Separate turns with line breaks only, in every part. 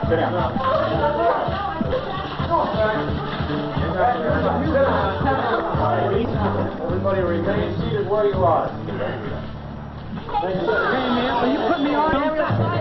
Sit down. Everybody remain seated where you are.
Hey, man, so you put me on?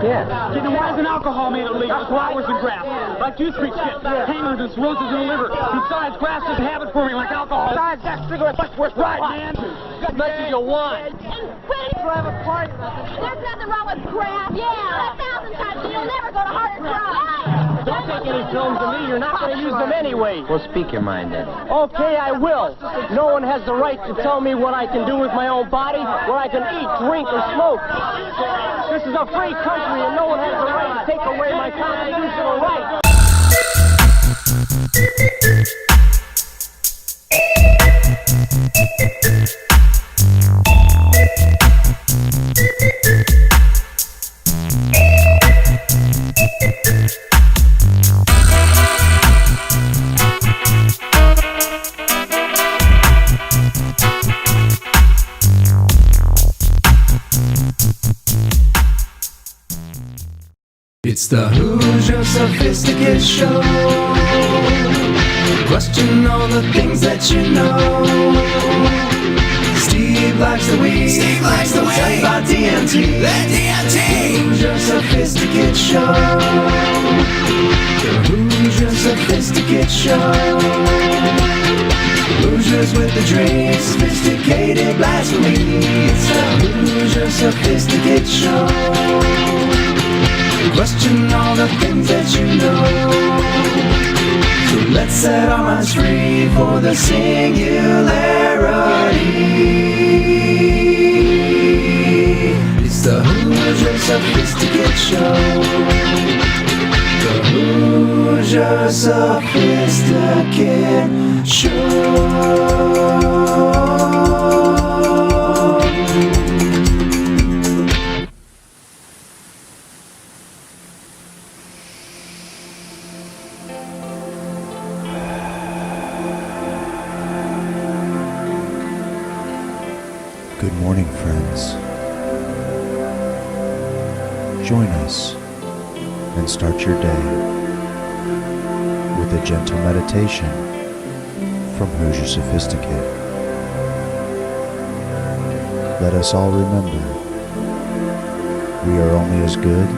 Yeah.
Then why isn't alcohol made illegal? Flowers and grass. Like juice freaks get hangers and cirrhosis in the liver. Besides, grass doesn't have it for me like alcohol.
Besides, that cigarette much worse.
Right, man. What message you want?
We'll have a party. There's nothing wrong with grass. Yeah. 1,000 times. You'll never go to Harder Club.
Don't take any films of me. You're not going to use them anyway.
Well, speak your mind then.
Okay, I will. No one has the right to tell me what I can do with my own body, what I can eat, drink, or smoke. This is a free country, and no one has the right to take away my constitutional rights.
It's the Hoosier Sophisticate Show. Question all the things that you know. Steve likes the weed. Steve likes the weed. About DMT. The DMT. Hoosier Sophisticate Show. The Hoosier Sophisticate Show. Hoosiers with the drink. Sophisticated blasphemy. It's the Hoosier Sophisticate Show. Question all the things that you know. So let's set our minds free for the singularity. It's the Hoosier Sophisticate Show. The Hoosier Sophisticate Show.
Good morning, friends. Join us and start your day with a gentle meditation from Hoosier Sophisticate. Let us all remember, we are only as good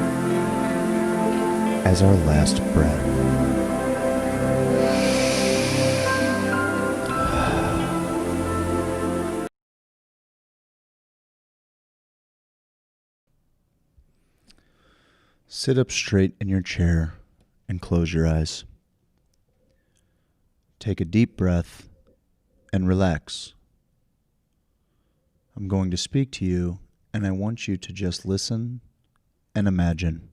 as our last breath. Sit up straight in your chair and close your eyes. Take a deep breath and relax. I'm going to speak to you, and I want you to just listen and imagine.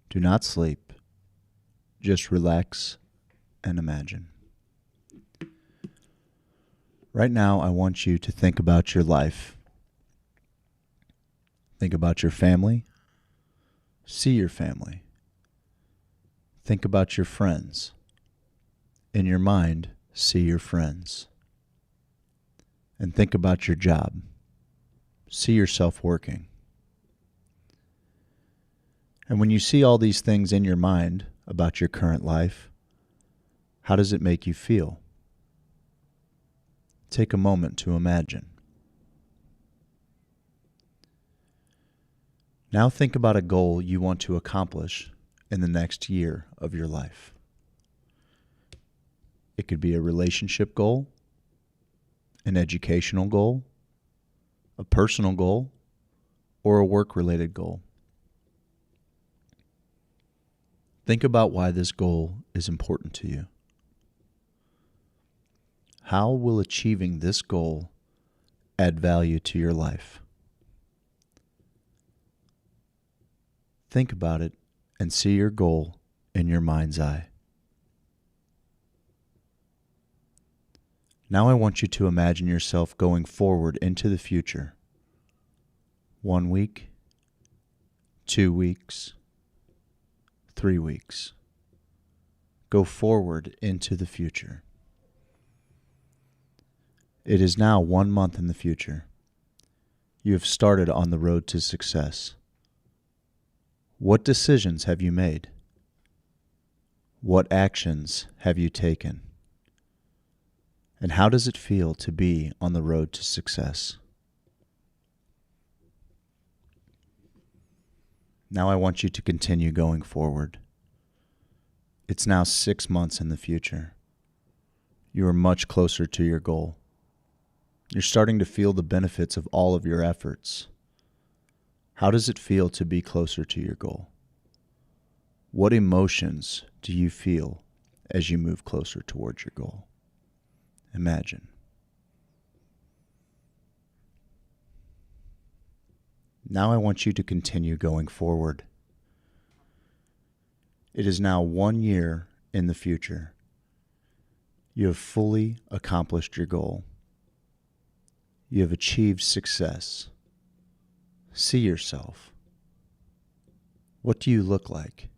Do not sleep. Just relax and imagine. Right now, I want you to think about your life. Think about your family. See your family. Think about your friends. In your mind, see your friends. And think about your job. See yourself working. And when you see all these things in your mind about your current life, how does it make you feel? Take a moment to imagine. Now think about a goal you want to accomplish in the next year of your life. It could be a relationship goal, an educational goal, a personal goal, or a work-related goal. Think about why this goal is important to you. How will achieving this goal add value to your life? Think about it and see your goal in your mind's eye. Now I want you to imagine yourself going forward into the future. 1 week, 2 weeks, 3 weeks. Go forward into the future. It is now 1 month in the future. You have started on the road to success. What decisions have you made? What actions have you taken? And how does it feel to be on the road to success? Now I want you to continue going forward. It's now 6 months in the future. You are much closer to your goal. You're starting to feel the benefits of all of your efforts. How does it feel to be closer to your goal? What emotions do you feel as you move closer towards your goal? Imagine. Now I want you to continue going forward. It is now 1 year in the future. You have fully accomplished your goal. You have achieved success. See yourself. What do you look like?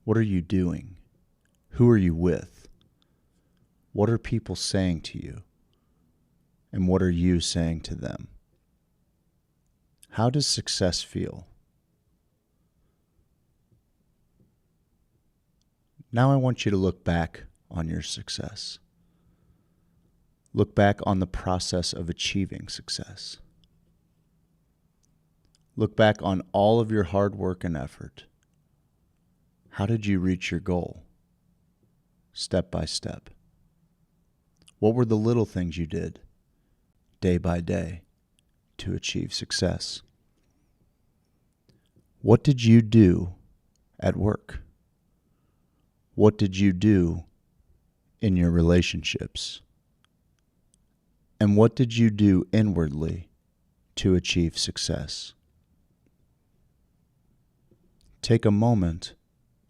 What are you doing? Who are you with? What are people saying to you? And what are you saying to them? How does success feel? Now I want you to look back on your success. Look back on the process of achieving success. Look back on all of your hard work and effort. How did you reach your goal? Step by step. What were the little things you did, day by day, to achieve success? What did you do at work? What did you do in your relationships? And what did you do inwardly to achieve success? Take a moment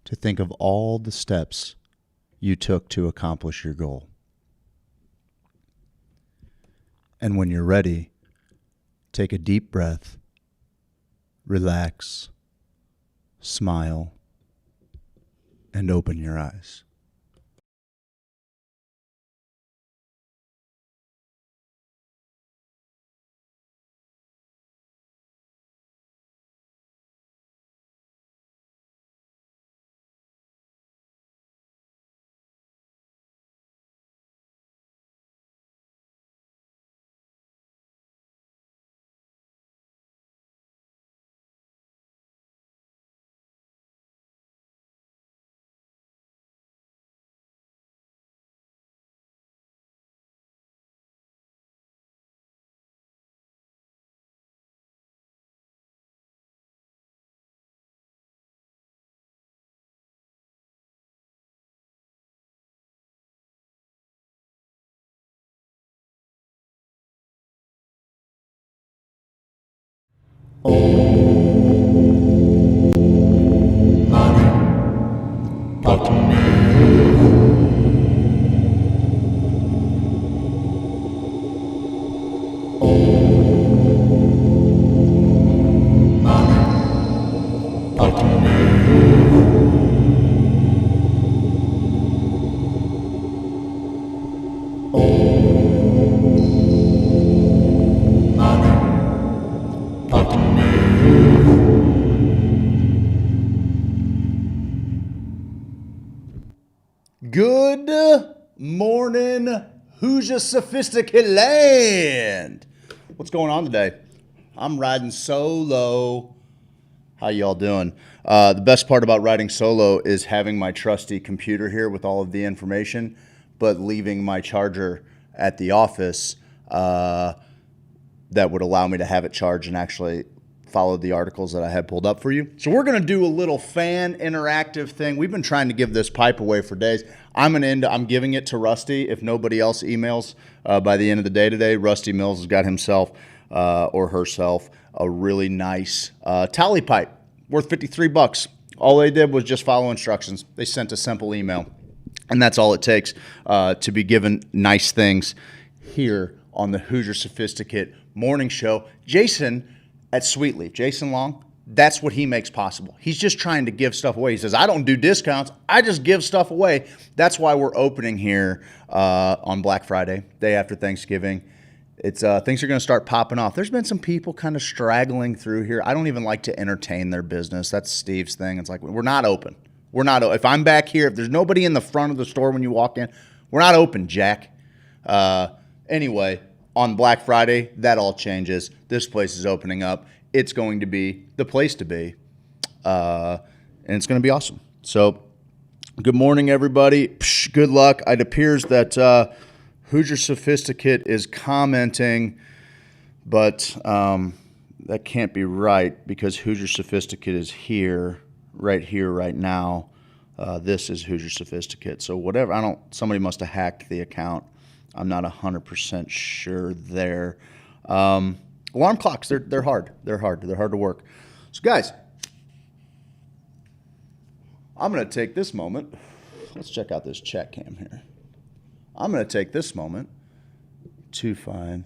to think of all the steps you took to accomplish your goal. And when you're ready, take a deep breath, relax, smile, and open your eyes. Good morning, Hoosier Sophisticate land. What's going on today? I'm riding solo. How y'all doing? The best part about riding solo is having my trusty computer here with all of the information, but leaving my charger at the office that would allow me to have it charged and actually follow the articles that I had pulled up for you. So we're going to do a little fan interactive thing. We've been trying to give this pipe away for days. I'm giving it to Rusty if nobody else emails by the end of the day today. Rusty Mills has got himself or herself a really nice tally pipe worth $53. All they did was just follow instructions. They sent a simple email, and that's all it takes to be given nice things here on the Hoosier Sophisticate Morning Show. Jason at Sweetleaf, Jason Long, that's what he makes possible. He's just trying to give stuff away. He says, I don't do discounts. I just give stuff away. That's why we're opening here on Black Friday, day after Thanksgiving. It's things are going to start popping off. There's been some people kind of straggling through here. I don't even like to entertain their business. That's Steve's thing. It's like, we're not open. We're not. If I'm back here, if there's nobody in the front of the store when you walk in, we're not open, Jack. Anyway, on Black Friday, that all changes. This place is opening up. It's going to be the place to be, and it's going to be awesome. So, good morning, everybody. Psh, good luck. It appears that Hoosier Sophisticate is commenting, but that can't be right because Hoosier Sophisticate is here, right now. This is Hoosier Sophisticate. So whatever, somebody must have hacked the account. I'm not 100% sure there. Alarm clocks, they're hard. They're hard to work. So guys, I'm going to take this moment. Let's check out this chat cam here. I'm going to take this moment to find.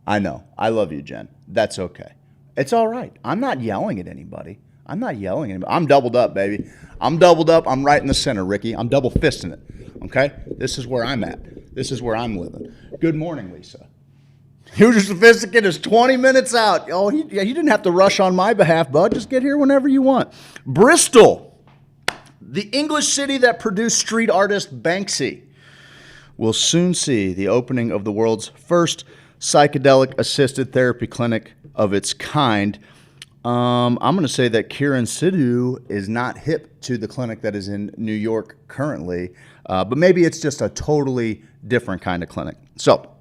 I know. I love you, Jen. That's okay. It's all right. I'm not yelling at anybody. I'm doubled up, baby. I'm doubled up. I'm right in the center, Ricky. I'm double fisting it. Okay? This is where I'm at. This is where I'm living. Good morning, Lisa. Hoosier Sophisticate is 20 minutes out. Oh, you didn't have to rush on my behalf, bud. Just get here whenever you want. Bristol, the English city that produced street artist Banksy, will soon see the opening of the world's first psychedelic-assisted therapy clinic of its kind. I'm going to say that Kieran Sidhu is not hip to the clinic that is in New York currently, but maybe it's just a totally different kind of clinic. So,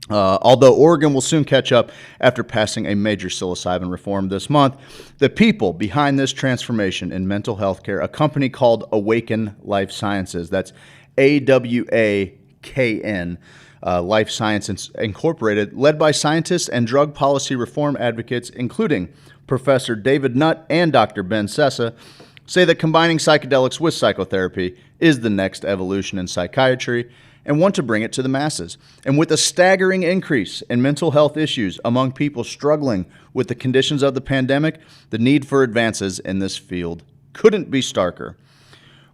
although Oregon will soon catch up after passing a major psilocybin reform this month, the people behind this transformation in mental health care, a company called Awaken Life Sciences, that's AWAKN, Life Sciences Incorporated, led by scientists and drug policy reform advocates, including Professor David Nutt and Dr. Ben Sessa, say that combining psychedelics with psychotherapy is the next evolution in psychiatry and want to bring it to the masses. And with a staggering increase in mental health issues among people struggling with the conditions of the pandemic, the need for advances in this field couldn't be starker.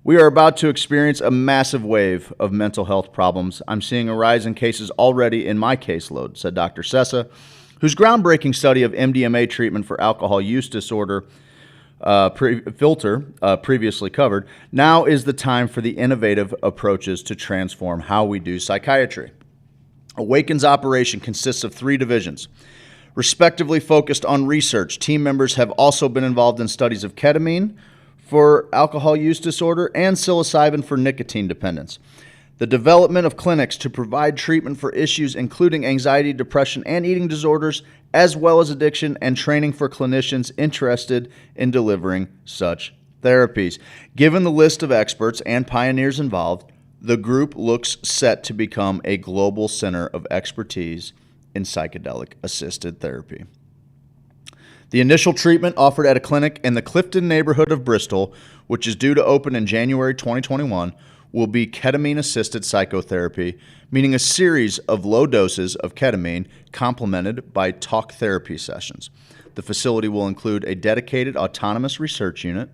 We are about to experience a massive wave of mental health problems. I'm seeing a rise in cases already in my caseload, said Dr. Sessa, whose groundbreaking study of MDMA treatment for alcohol use disorder previously covered. Now is the time for the innovative approaches to transform how we do psychiatry. Awaken's operation consists of 3 divisions. Respectively focused on research, team members have also been involved in studies of ketamine for alcohol use disorder and psilocybin for nicotine dependence. The development of clinics to provide treatment for issues including anxiety, depression, and eating disorders, as well as addiction, and training for clinicians interested in delivering such therapies. Given the list of experts and pioneers involved, the group looks set to become a global center of expertise in psychedelic-assisted therapy. The initial treatment offered at a clinic in the Clifton neighborhood of Bristol, which is due to open in January 2021, will be ketamine-assisted psychotherapy, meaning a series of low doses of ketamine complemented by talk therapy sessions. The facility will include a dedicated autonomous research unit,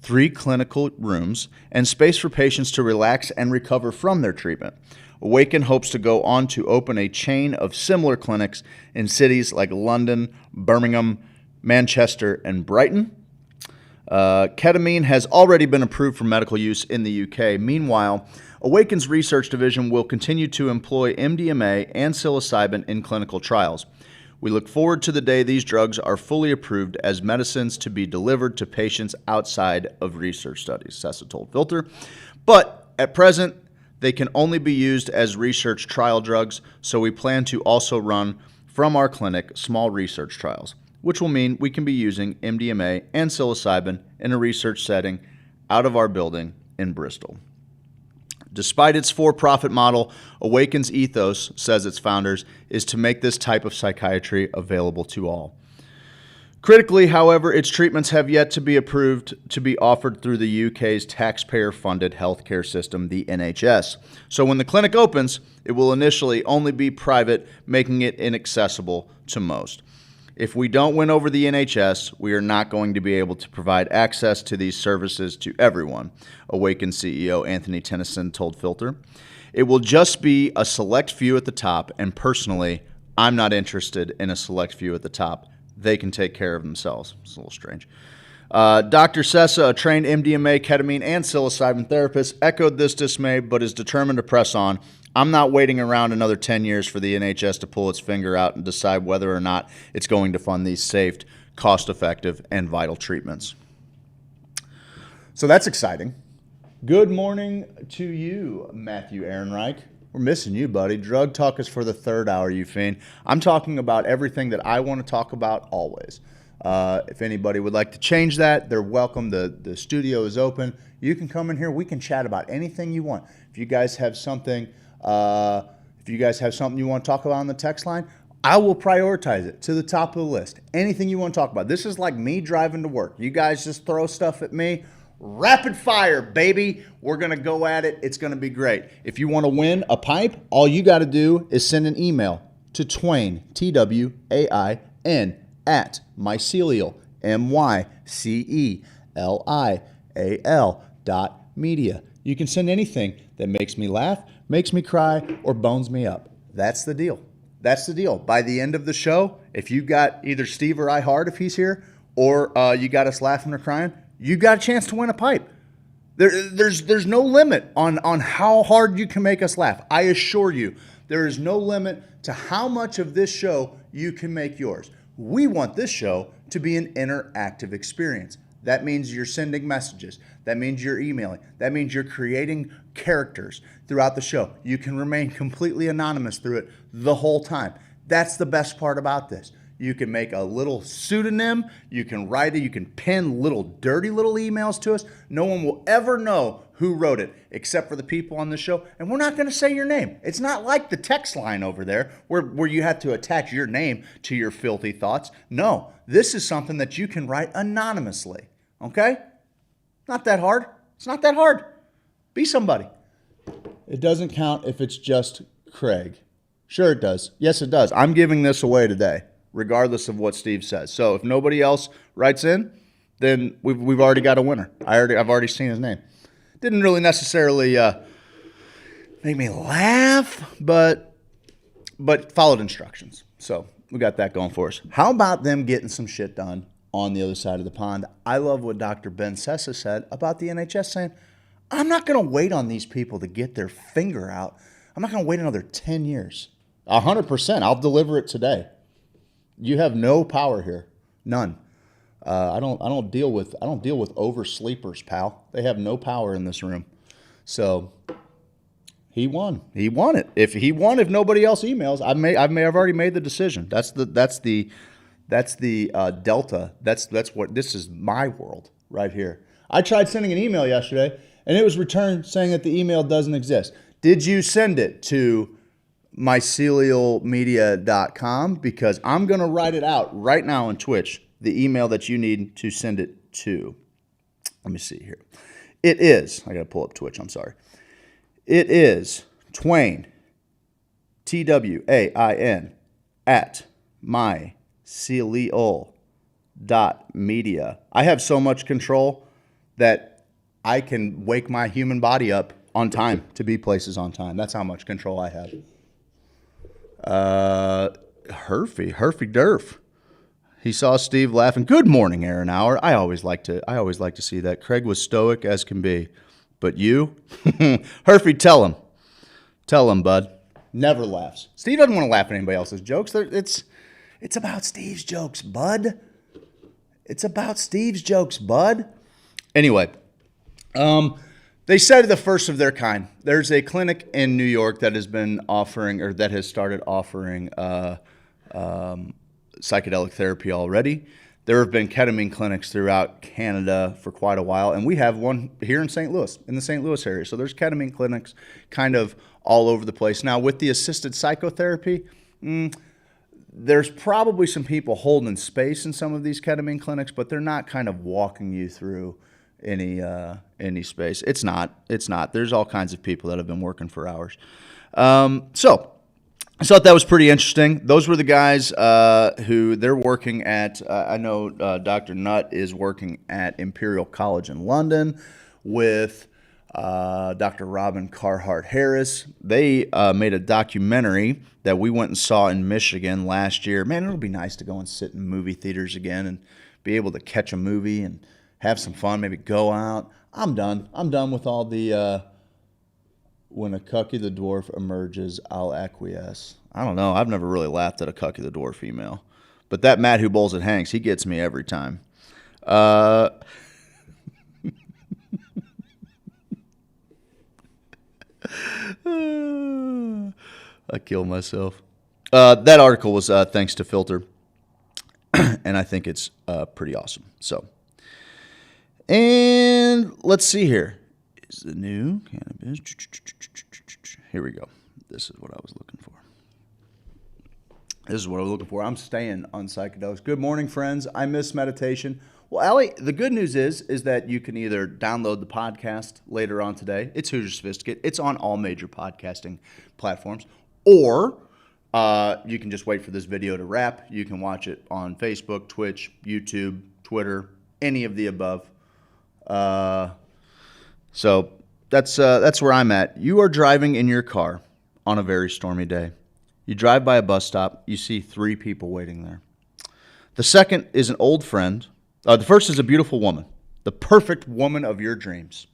3 clinical rooms, and space for patients to relax and recover from their treatment. Awaken hopes to go on to open a chain of similar clinics in cities like London, Birmingham, Manchester, and Brighton. Ketamine has already been approved for medical use in the UK. Meanwhile, Awaken's research division will continue to employ MDMA and psilocybin in clinical trials. We look forward to the day these drugs are fully approved as medicines to be delivered to patients outside of research studies, Sessa told Filter. But at present, they can only be used as research trial drugs, so we plan to also run from our clinic small research trials, which will mean we can be using MDMA and psilocybin in a research setting out of our building in Bristol. Despite its for-profit model, Awaken's ethos, says its founders, is to make this type of psychiatry available to all. Critically, however, its treatments have yet to be approved to be offered through the UK's taxpayer-funded healthcare system, the NHS. So when the clinic opens, it will initially only be private, making it inaccessible to most. If we don't win over the NHS, we are not going to be able to provide access to these services to everyone, Awaken CEO Anthony Tennyson told Filter. It will just be a select few at the top, and personally, I'm not interested in a select few at the top. They can take care of themselves. It's a little strange. Dr. Sessa, a trained MDMA, ketamine, and psilocybin therapist, echoed this dismay but is determined to press on. I'm not waiting around another 10 years for the NHS to pull its finger out and decide whether or not it's going to fund these safe, cost-effective, and vital treatments. So that's exciting. Good morning to you, Matthew Ehrenreich. We're missing you, buddy. Drug Talk is for the third hour, you fiend. I'm talking about everything that I want to talk about always. If anybody would like to change that, they're welcome. The studio is open. You can come in here. We can chat about anything you want. If you guys have something, you want to talk about on the text line, I will prioritize it to the top of the list. Anything you want to talk about. This is like me driving to work. You guys just throw stuff at me. Rapid fire, baby. We're going to go at it. It's going to be great. If you want to win a pipe, all you got to do is send an email to Twain, TWAIN, at mycelial, mycelial.media. You can send anything that makes me laugh, makes me cry, or bones me up. That's the deal. That's the deal. By the end of the show, if you got either Steve or I hard if he's here, or you got us laughing or crying, you got a chance to win a pipe. There's no limit on how hard you can make us laugh. I assure you, there is no limit to how much of this show you can make yours. We want this show to be an interactive experience. That means you're sending messages. That means you're emailing. That means you're creating characters throughout the show. You can remain completely anonymous through it the whole time. That's the best part about this. You can make a little pseudonym. You can write it. You can pen dirty little emails to us. No one will ever know who wrote it except for the people on the show. And we're not going to say your name. It's not like the text line over there where you have to attach your name to your filthy thoughts. No, this is something that you can write anonymously. Okay? Not that hard. It's not that hard. Be somebody. It doesn't count if it's just Craig. Sure it does. Yes, it does. I'm giving this away today, regardless of what Steve says. So if nobody else writes in, then we've already got a winner. I've already seen his name. Didn't really necessarily make me laugh, but followed instructions. So we got that going for us. How about them getting some shit done on the other side of the pond? I love what Dr. Ben Sessa said about the NHS, saying, I'm not going to wait on these people to get their finger out. I'm not going to wait another 10 years. 100%. I'll deliver it today. You have no power here, none. I don't deal with oversleepers, pal. They have no power in this room. So he won. He won it. If nobody else emails, I've already made the decision. That's the delta. That's what this is, my world right here. I tried sending an email yesterday, and it was returned saying that the email doesn't exist. Did you send it to mycelialmedia.com? Because I'm going to write it out right now on Twitch, the email that you need to send it to. Let me see here. It is, I got to pull up Twitch, I'm sorry. It is Twain, TWAIN, at mycelial.media. I have so much control that I can wake my human body up on time to be places on time. That's how much control I have. Herfy Durf. He saw Steve laughing. Good morning, Aaron Hour. I always like to see that. Craig was stoic as can be. But you? Herfy, tell him, bud. Never laughs. Steve doesn't want to laugh at anybody else's jokes. It's about Steve's jokes, bud. It's about Steve's jokes, bud. Anyway, they said the first of their kind. There's a clinic in New York that has been offering, or that has started offering psychedelic therapy already. There have been ketamine clinics throughout Canada for quite a while, and we have one here in St. Louis, in the St. Louis area. So there's ketamine clinics kind of all over the place. Now, with the assisted psychotherapy, there's probably some people holding space in some of these ketamine clinics, but they're not kind of walking you through any space. It's not. There's all kinds of people that have been working for hours. So I thought that was pretty interesting. Those were the guys who they're working at. I know Dr. Nutt is working at Imperial College in London with Dr. Robin Carhart Harris. They made a documentary that we went and saw in Michigan last year. Man, it'll be nice to go and sit in movie theaters again and be able to catch a movie and have some fun, maybe go out. I'm done. I'm done with all the when a Cucky the Dwarf emerges, I'll acquiesce. I don't know. I've never really laughed at a Cucky the Dwarf female. But that Matt who bowls at Hanks, he gets me every time. I kill myself. That article was thanks to Filter, and I think it's pretty awesome. So, and let's see here. Is the new cannabis? Here we go. This is what I was looking for. I'm staying on psychedelics. Good morning, friends. I miss meditation. Well, Allie, the good news is that you can either download the podcast later on today. It's Hoosier Sophisticate. It's on all major podcasting platforms. Or you can just wait for this video to wrap. You can watch it on Facebook, Twitch, YouTube, Twitter, any of the above. So that's where I'm at. You are driving in your car on a very stormy day. You drive by a bus stop. You see 3 people waiting there. The second is an old friend. The first is a beautiful woman, the perfect woman of your dreams.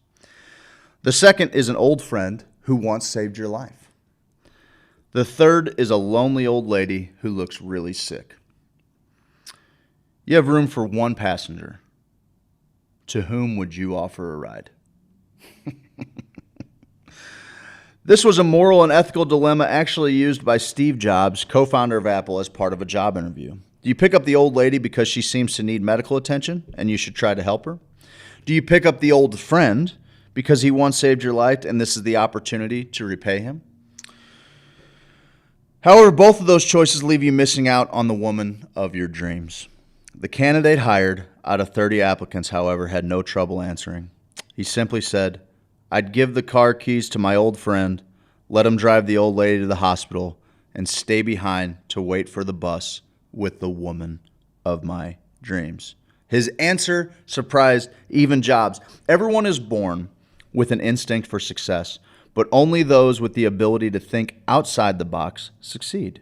The second is an old friend who once saved your life. The third is a lonely old lady who looks really sick. You have room for 1 passenger. To whom would you offer a ride? This was a moral and ethical dilemma actually used by Steve Jobs, co-founder of Apple, as part of a job interview. Do you pick up the old lady because she seems to need medical attention and you should try to help her? Do you pick up the old friend because he once saved your life and this is the opportunity to repay him? However, both of those choices leave you missing out on the woman of your dreams. The candidate hired out of 30 applicants, however, had no trouble answering. He simply said, I'd give the car keys to my old friend, let him drive the old lady to the hospital, and stay behind to wait for the bus with the woman of my dreams. His answer surprised even Jobs. Everyone is born with an instinct for success, but only those with the ability to think outside the box succeed.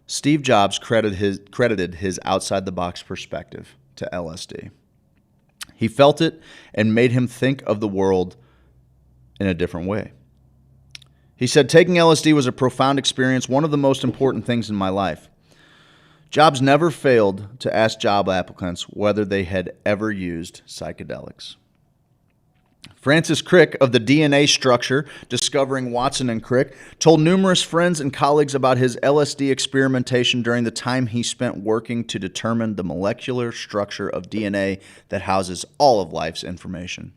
Steve Jobs credited his outside-the-box perspective to LSD. He felt it and made him think of the world in a different way. He said, taking LSD was a profound experience, one of the most important things in my life. Jobs never failed to ask job applicants whether they had ever used psychedelics. Francis Crick of the DNA Structure, Discovering Watson and Crick, told numerous friends and colleagues about his LSD experimentation during the time he spent working to determine the molecular structure of DNA that houses all of life's information.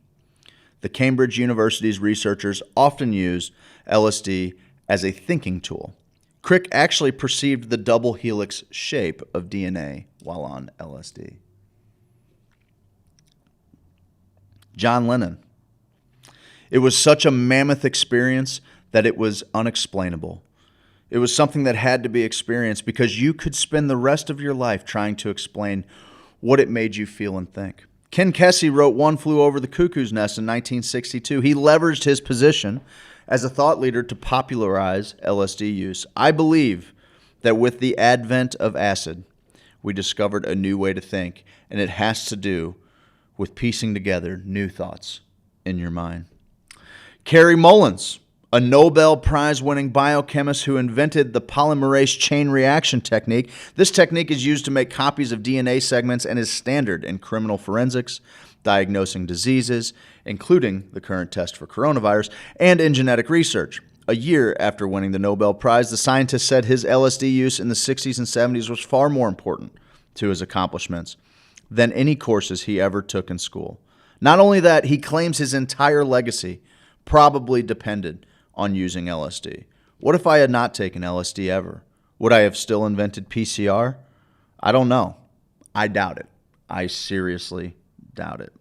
The Cambridge University's researchers often use LSD as a thinking tool. Crick actually perceived the double helix shape of DNA while on LSD. John Lennon. It was such a mammoth experience that it was unexplainable. It was something that had to be experienced because you could spend the rest of your life trying to explain what it made you feel and think. Ken Kesey wrote One Flew Over the Cuckoo's Nest in 1962. He leveraged his position as a thought leader to popularize LSD use. I believe that with the advent of acid, we discovered a new way to think, and it has to do with piecing together new thoughts in your mind. Carrie Mullins, a Nobel Prize-winning biochemist who invented the polymerase chain reaction technique. This technique is used to make copies of DNA segments and is standard in criminal forensics, diagnosing diseases, including the current test for coronavirus, and in genetic research. A year after winning the Nobel Prize, the scientist said his LSD use in the 60s and 70s was far more important to his accomplishments than any courses he ever took in school. Not only that, he claims his entire legacy probably depended on using LSD. What if I had not taken LSD ever? Would I have still invented PCR? I don't know. I doubt it. I seriously doubt it.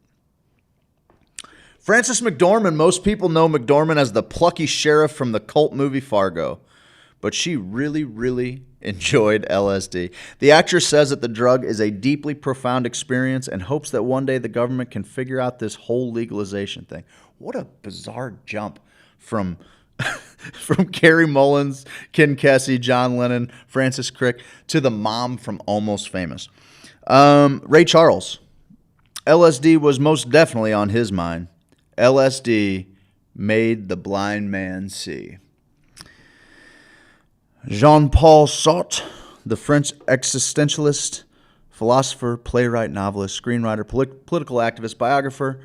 Frances McDormand. Most people know McDormand as the plucky sheriff from the cult movie Fargo, but she really enjoyed LSD. The actress says that the drug is a deeply profound experience and hopes that one day the government can figure out this whole legalization thing. What a bizarre jump from Carrie Mullins, Ken Kesey, John Lennon, Francis Crick, to the mom from Almost Famous. Ray Charles. LSD was most definitely on his mind. LSD made the blind man see. Jean-Paul Sartre, the French existentialist, philosopher, playwright, novelist, screenwriter, political activist, biographer,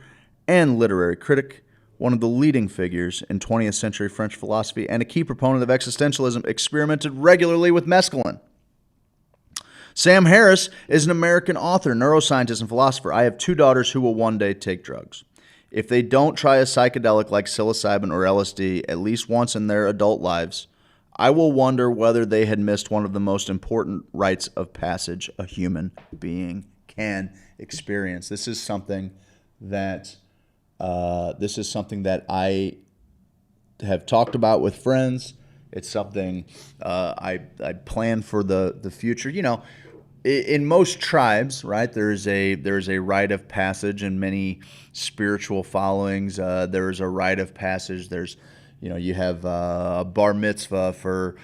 and literary critic, one of the leading figures in 20th century French philosophy and a key proponent of existentialism, experimented regularly with mescaline. Sam Harris is an American author, neuroscientist, and philosopher. I have 2 daughters who will one day take drugs. If they don't try a psychedelic like psilocybin or LSD at least once in their adult lives, I will wonder whether they had missed one of the most important rites of passage a human being can experience. This is something that I have talked about with friends. It's something I plan for the future. You know, in most tribes, right, there's a rite of passage in many spiritual followings. There's a rite of passage. There's, you know, you have a bar mitzvah for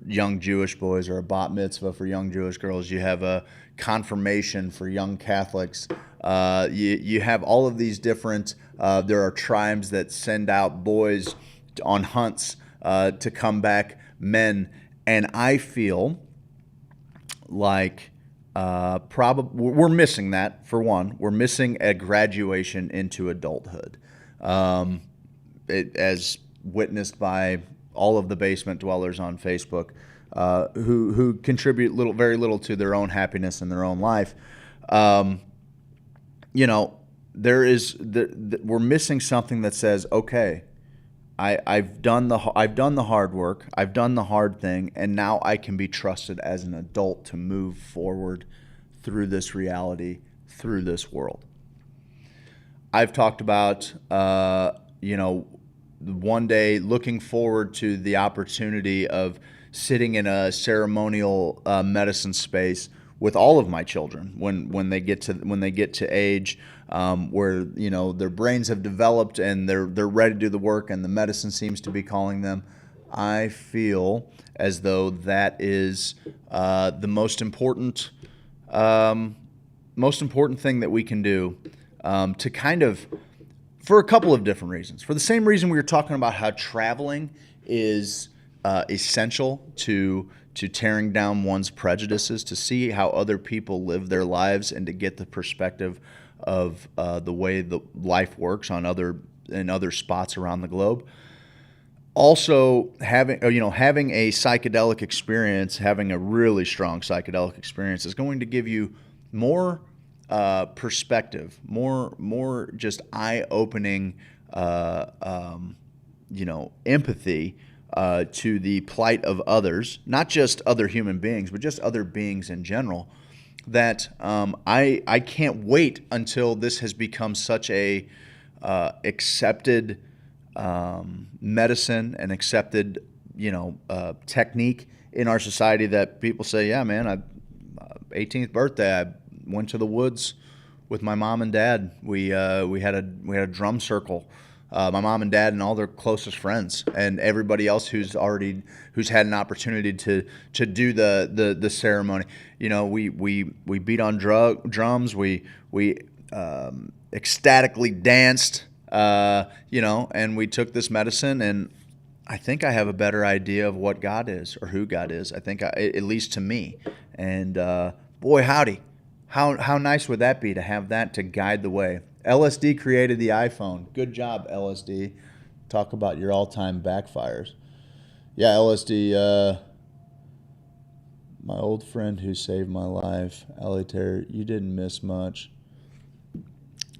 young Jewish boys or a bat mitzvah for young Jewish girls. You have a confirmation for young Catholics. You have all of these different. There are tribes that send out boys on hunts to come back men, and I feel like we're missing that. For one, we're missing a graduation into adulthood, as witnessed by all of the basement dwellers on Facebook, who contribute very little to their own happiness in their own life. You know, we're missing something that says, okay, I've done the hard work, I've done the hard thing, and now I can be trusted as an adult to move forward through this reality, through this world. I've talked about, one day looking forward to the opportunity of sitting in a ceremonial medicine space with all of my children when they get to age where, you know, their brains have developed and they're ready to do the work and the medicine seems to be calling them. I feel as though that is the most important thing that we can do to kind of, for a couple of different reasons. For the same reason we were talking about how traveling is essential to tearing down one's prejudices, to see how other people live their lives and to get the perspective of the way the life works in other spots around the globe. Also, having a psychedelic experience, having a really strong psychedelic experience is going to give you more perspective, more just eye-opening, empathy to the plight of others, not just other human beings, but just other beings in general. That I can't wait until this has become such a accepted medicine and accepted technique in our society that people say, yeah, man, 18th birthday, I went to the woods with my mom and dad. We had a drum circle. My mom and dad and all their closest friends and everybody else who's had an opportunity to do the ceremony. You know, we beat on drums. We ecstatically danced. And we took this medicine, and I think I have a better idea of what God is or who God is. I think at least to me. And boy, howdy, how nice would that be to have that to guide the way. LSD created the iPhone. Good job, LSD. Talk about your all-time backfires. Yeah, LSD, my old friend who saved my life, Allie Terry, you didn't miss much.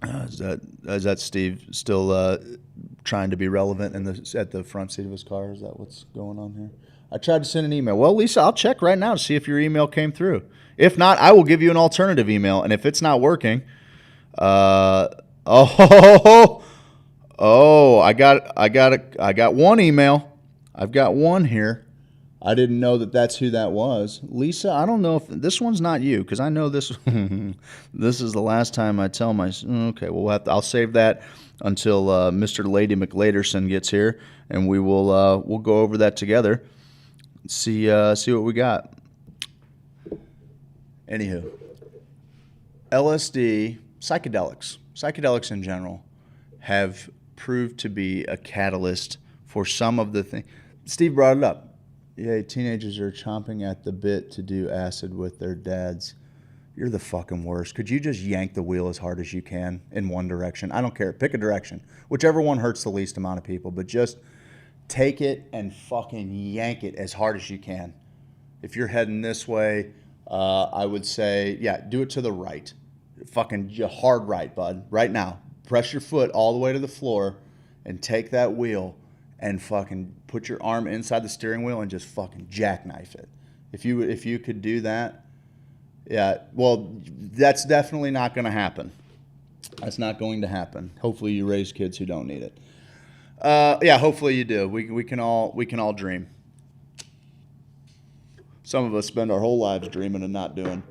Is that Steve still trying to be relevant at the front seat of his car? Is that what's going on here? I tried to send an email. Well, Lisa, I'll check right now to see if your email came through. If not, I will give you an alternative email, and if it's not working... I got one email. I've got one here. I didn't know that's who that was. Lisa, I don't know if this one's not you, because I know this this is the last time I tell my... Okay, I'll save that until Mr. Lady McLaderson gets here, and we'll go over that together. See what we got. Anywho. LSD, psychedelics in general, have proved to be a catalyst for some of the things. Steve brought it up. Yeah, teenagers are chomping at the bit to do acid with their dads. You're the fucking worst. Could you just yank the wheel as hard as you can in one direction? I don't care. Pick a direction. Whichever one hurts the least amount of people, but just take it and fucking yank it as hard as you can. If you're heading this way, I would say, yeah, do it to the right. Fucking hard right, bud. Right now. Press your foot all the way to the floor and take that wheel and fucking put your arm inside the steering wheel and just fucking jackknife it. If you could do that, yeah, well, that's definitely not going to happen. That's not going to happen. Hopefully you raise kids who don't need it. Yeah, hopefully you do. We can all dream. Some of us spend our whole lives dreaming and not doing.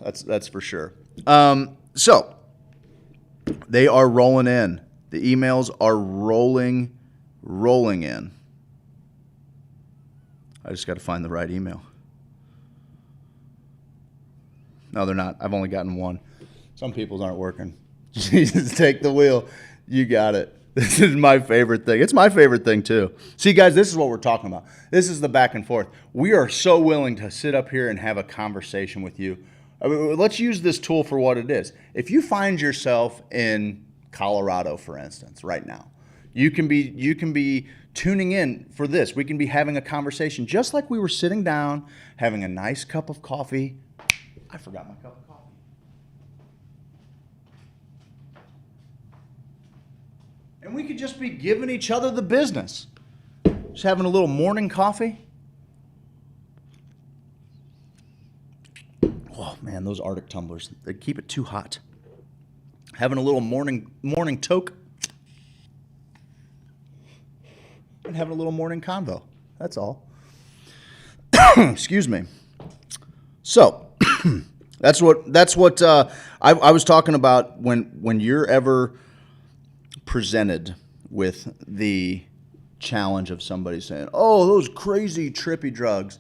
That's for sure. So they are rolling in. The emails are rolling in. I just got to find the right email. No, they're not. I've only gotten one. Some people's aren't working. Jesus, take the wheel. You got it. This is my favorite thing. It's my favorite thing, too. See, guys, this is what we're talking about. This is the back and forth. We are so willing to sit up here and have a conversation with you. I mean, let's use this tool for what it is. If you find yourself in Colorado, for instance, right now, you can be tuning in for this. We can be having a conversation just like we were sitting down, having a nice cup of coffee. I forgot my cup of coffee. And we could just be giving each other the business. Just having a little morning coffee. Oh, man, those Arctic tumblers, they keep it too hot. Having a little morning toke. And having a little morning convo. That's all. Excuse me. So, that's what I was talking about when you're ever presented with the challenge of somebody saying, oh, those crazy trippy drugs.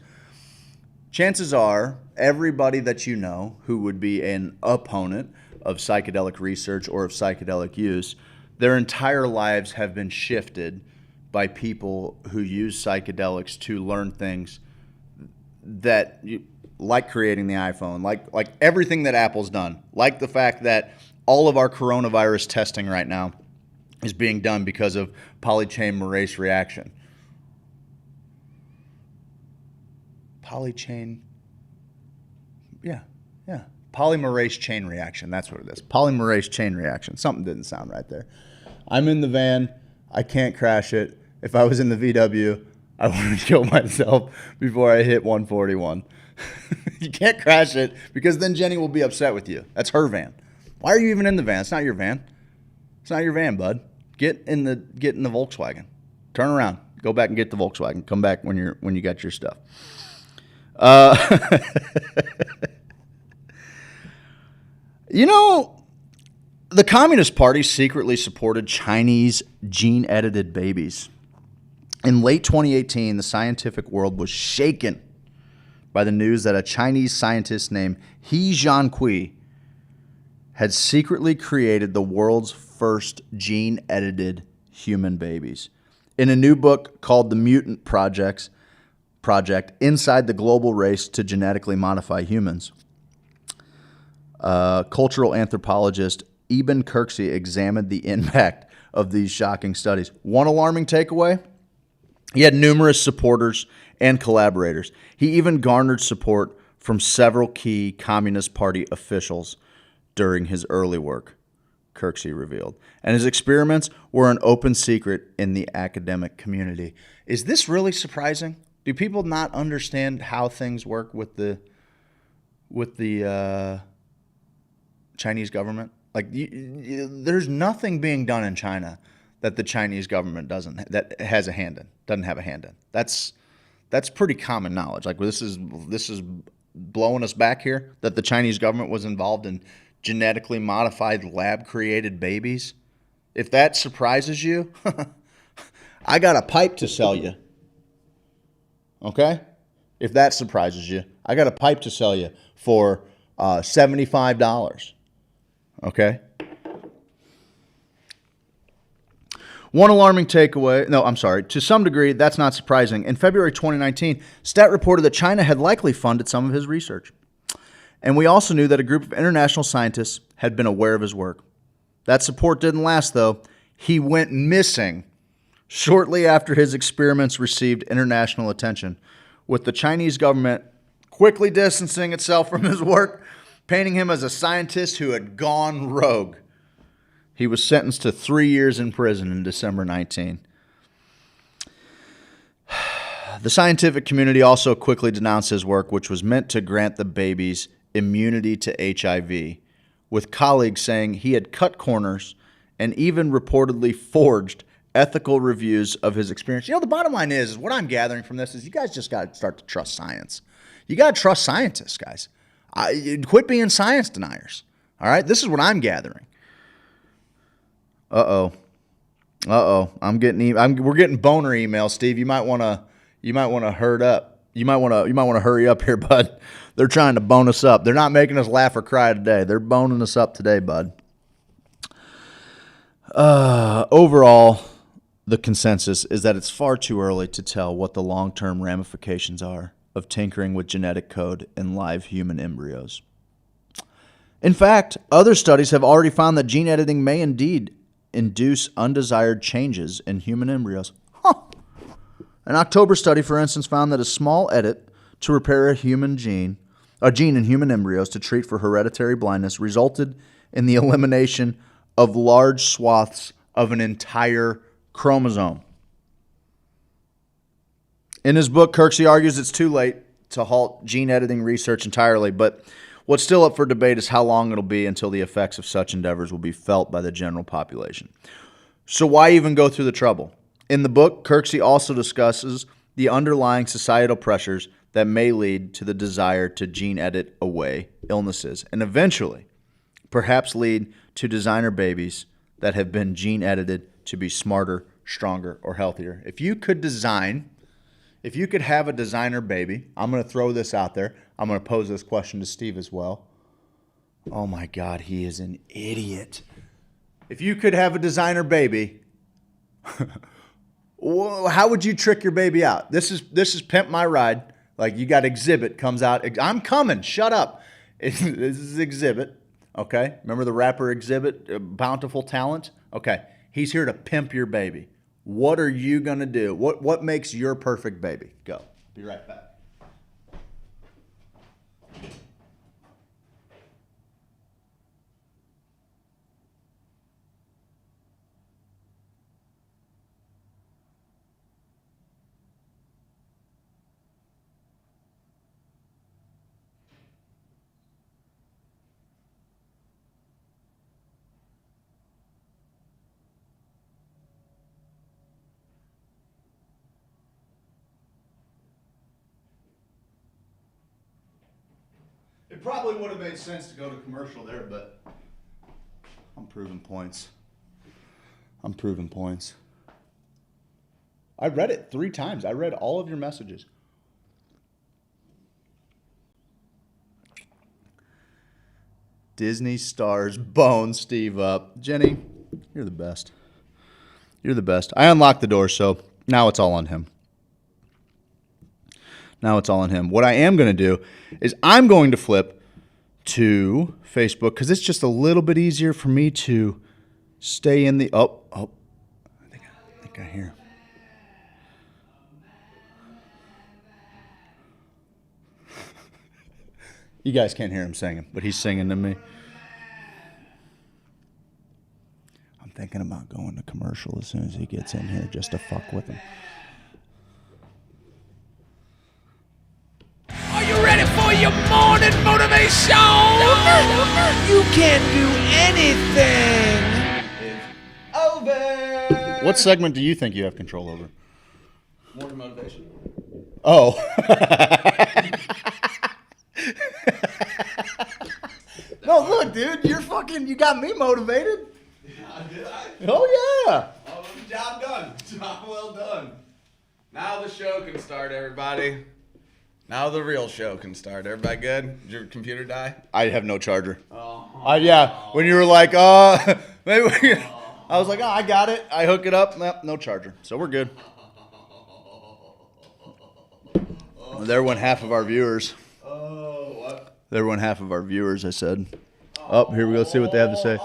Chances are everybody that you know who would be an opponent of psychedelic research or of psychedelic use, their entire lives have been shifted by people who use psychedelics to learn things that like creating the iPhone, like everything that Apple's done, like the fact that all of our coronavirus testing right now is being done because of polychain reaction. Polymerase chain reaction. That's what it is. Polymerase chain reaction. Something didn't sound right there. I'm in the van. I can't crash it. If I was in the VW, I would kill myself before I hit 141. You can't crash it because then Jenny will be upset with you. That's her van. Why are you even in the van? It's not your van. It's not your van, bud. Get in the Volkswagen. Turn around. Go back and get the Volkswagen. Come back when you got your stuff. You know, the Communist Party secretly supported Chinese gene-edited babies. In late 2018, the scientific world was shaken by the news that a Chinese scientist named He Jiankui had secretly created the world's first gene-edited human babies. In a new book called The Mutant Project, Inside the Global Race to Genetically Modify Humans, cultural anthropologist Eben Kirksey examined the impact of these shocking studies. One alarming takeaway? He had numerous supporters and collaborators. He even garnered support from several key Communist Party officials during his early work, Kirksey revealed. And his experiments were an open secret in the academic community. Is this really surprising? Do people not understand how things work with the Chinese government? Like, there's nothing being done in China that the Chinese government doesn't have a hand in. That's pretty common knowledge. Like, this is blowing us back here that the Chinese government was involved in genetically modified lab-created babies. If that surprises you, I got a pipe to sell you. Okay? If that surprises you, I got a pipe to sell you for $75. Okay? One alarming takeaway, to some degree, that's not surprising. In February 2019, Stat reported that China had likely funded some of his research. And we also knew that a group of international scientists had been aware of his work. That support didn't last, though. He went missing shortly after his experiments received international attention, with the Chinese government quickly distancing itself from his work, painting him as a scientist who had gone rogue. He was sentenced to 3 years in prison in December 19. The scientific community also quickly denounced his work, which was meant to grant the babies immunity to HIV, with colleagues saying he had cut corners and even reportedly forged ethical reviews of his experience. You know, the bottom line is what I'm gathering from this is you guys just got to start to trust science. You got to trust scientists, guys. Quit being science deniers. All right? This is what I'm gathering. We're getting boner emails, Steve. You might want to hurry up. You might want to hurry up here, bud. They're trying to bone us up. They're not making us laugh or cry today. They're boning us up today, bud. Overall, the consensus is that it's far too early to tell what the long-term ramifications are of tinkering with genetic code in live human embryos. In fact, other studies have already found that gene editing may indeed induce undesired changes in human embryos. An October study, for instance, found that a small edit to repair a gene in human embryos to treat for hereditary blindness resulted in the elimination of large swaths of an entire chromosome. In his book, Kirksey argues it's too late to halt gene editing research entirely, but what's still up for debate is how long it'll be until the effects of such endeavors will be felt by the general population. So why even go through the trouble? In the book, Kirksey also discusses the underlying societal pressures that may lead to the desire to gene edit away illnesses and eventually perhaps lead to designer babies that have been gene edited to be smarter, stronger, or healthier. If you could have a designer baby, I'm going to throw this out there. I'm going to pose this question to Steve as well. Oh my God, he is an idiot. If you could have a designer baby, how would you trick your baby out? This is Pimp My Ride. Like, you got Exhibit comes out. I'm coming. Shut up. This is Exhibit. Okay. Remember the rapper Exhibit, Bountiful Talent? Okay. He's here to pimp your baby. What are you going to do? What makes your perfect baby? Go. Be right back. It probably would have made sense to go to commercial there, but I'm proving points. I read it 3 times. I read all of your messages. Disney stars bone Steve up. Jenny, you're the best. I unlocked the door, so now it's all on him. What I am going to do is I'm going to flip to Facebook because it's just a little bit easier for me to stay in the... I think I hear. You guys can't hear him singing, but he's singing to me. I'm thinking about going to commercial as soon as he gets in here just to fuck with him.
Are you ready for your morning motivation? You can do anything. It's over.
What segment do you think you have control over?
Morning motivation.
Oh. No, look, dude, you got me motivated.
Did I?
Oh, yeah.
Oh, job done. Job well done. Now the show can start, everybody. Now the real show can start. Everybody good? Did your computer die?
I have no charger. Yeah. When you were like, maybe I was like, I got it. I hook it up. No charger. So we're good. There went half of our viewers.
Oh, what?
There went half of our viewers, I said. Oh, here we go. See what they have to say.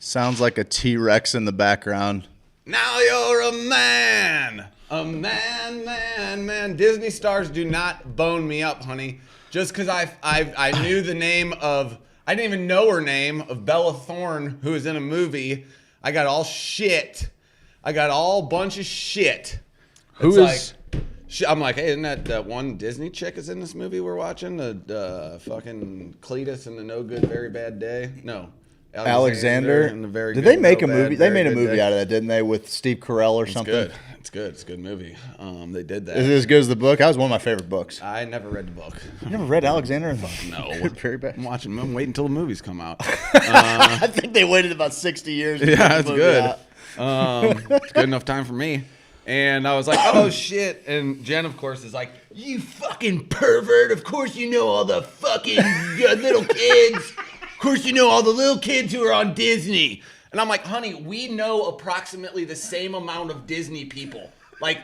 Sounds like a T-Rex in the background.
Now you're a man. A man. Disney stars do not bone me up, honey. Just because I knew the name of, I didn't even know her name, of Bella Thorne, who was in a movie. I got all shit. I got all bunch of shit. I'm like, hey, isn't that one Disney chick is in this movie we're watching? The fucking Cletus and the No Good Very Bad Day? No.
Alexander.
And the Very
Did
Good,
they make
No
a movie?
Bad,
They
Very
made a
Good
movie
Day.
out of that, didn't they? With Steve Carell or something.
Good. It's good. It's a good movie. They did that.
Is it as good as the book? That was one of my favorite books.
I never read the book.
You never read Alexander?
No.
Very bad.
I'm waiting until the movies come out.
I think they waited about 60 years. To
Yeah,
put the
it's
movie
good.
out.
It's good enough time for me. And I was like, oh, shit. And Jen, of course, is like, you fucking pervert. Of course you know all the fucking little kids. Of course you know all the little kids who are on Disney. And I'm like, honey, we know approximately the same amount of Disney people. Like,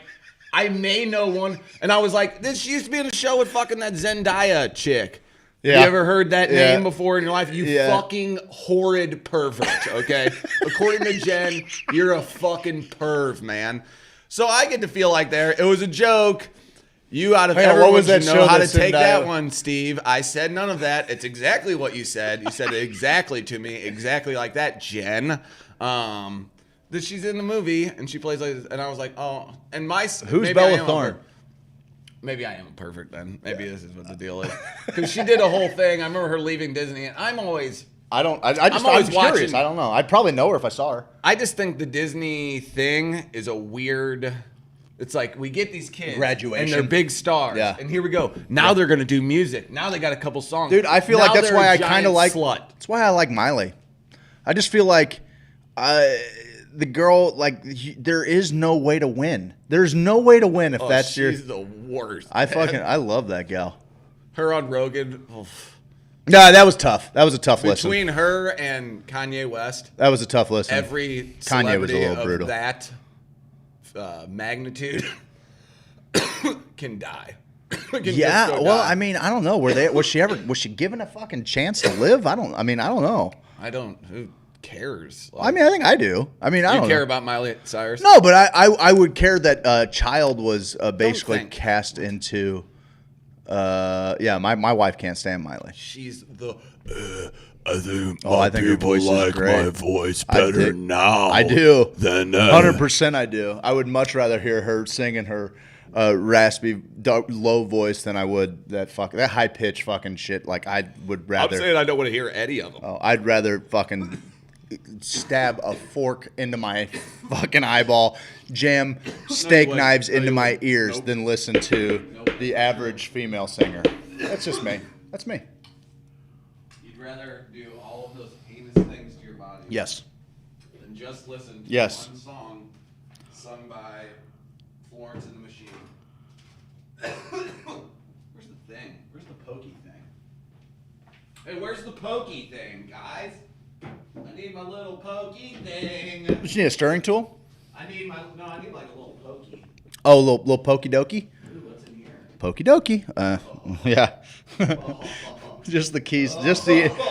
I may know one. And I was like, this used to be in a show with fucking that Zendaya chick.
Yeah.
You ever heard that
Yeah.
name before in your life? You
Yeah.
fucking horrid pervert, okay? According to Jen, you're a fucking perv, man. So I get to feel like it was a joke. You out of
Hang on,
everyone
what was that
should know
show
how
that
to take
Zendaya-
that one, Steve. I said none of that. It's exactly what you said. You said it exactly to me, exactly like that, Jen. That she's in the movie and she plays like this, and I was like, oh, and
Who's
maybe
Bella
I am
Thorne?
Maybe I am perfect then. Maybe this is what the deal is. Because she did a whole thing. I remember her leaving Disney, and I'm always.
I
I'm
was
always
curious.
watching-
I don't know. I'd probably know her if I saw her.
I just think the Disney thing is a weird. It's like we get these kids,
Graduation.
and they're big stars,
Yeah.
and here we go. Now they're gonna do music. Now they got a couple songs,
Dude, I feel
Now
like that's
they're
why
a
I kind of
giant
like.
slut.
That's why I like Miley. I just feel like the girl, like, there is no way to win. There's no way to win if
Oh,
that's your.
she's the worst.
I love that gal.
Her on Rogan. Oof.
No, that was tough. That was a tough listen.
Between her and Kanye West,
That was a tough listen.
every
Kanye was a
celebrity
little
of
brutal.
that magnitude can die. Can just
Yeah,
go
well,
die.
I mean, I don't know. Was she given a fucking chance to live? I don't know.
I don't. Who cares?
I mean, I think I do. I mean, I
you
don't
care
know.
about Miley Cyrus?
No, but I would care that a child was basically
think.
cast into. Yeah, my wife can't stand Miley.
She's the.
I think
Oh, I think her
people
voice is
like
great.
my voice
I
better
dig-
now.
I do.
Than
100% I do. I would much rather hear her singing her raspy, low voice than I would that high pitch fucking shit. Like I would
I'm
rather.
saying I don't want to hear any of them.
I'd rather fucking stab a fork into my fucking eyeball, jam steak
wouldn't.
knives
No,
into
you
my
wouldn't.
ears
Nope.
than listen to
Nope.
the average female singer. That's just me. That's me.
You'd rather do all of those heinous things to your body
Yes.
than just listen to
Yes.
one song sung by Florence and the Machine. Where's the thing? Where's the pokey thing? Hey, where's the pokey thing, guys? I need my little pokey thing.
But you need a stirring tool?
I need like a little pokey.
Oh, little pokey dokey?
Ooh, what's in here?
Pokey dokey. Yeah. Just the keys.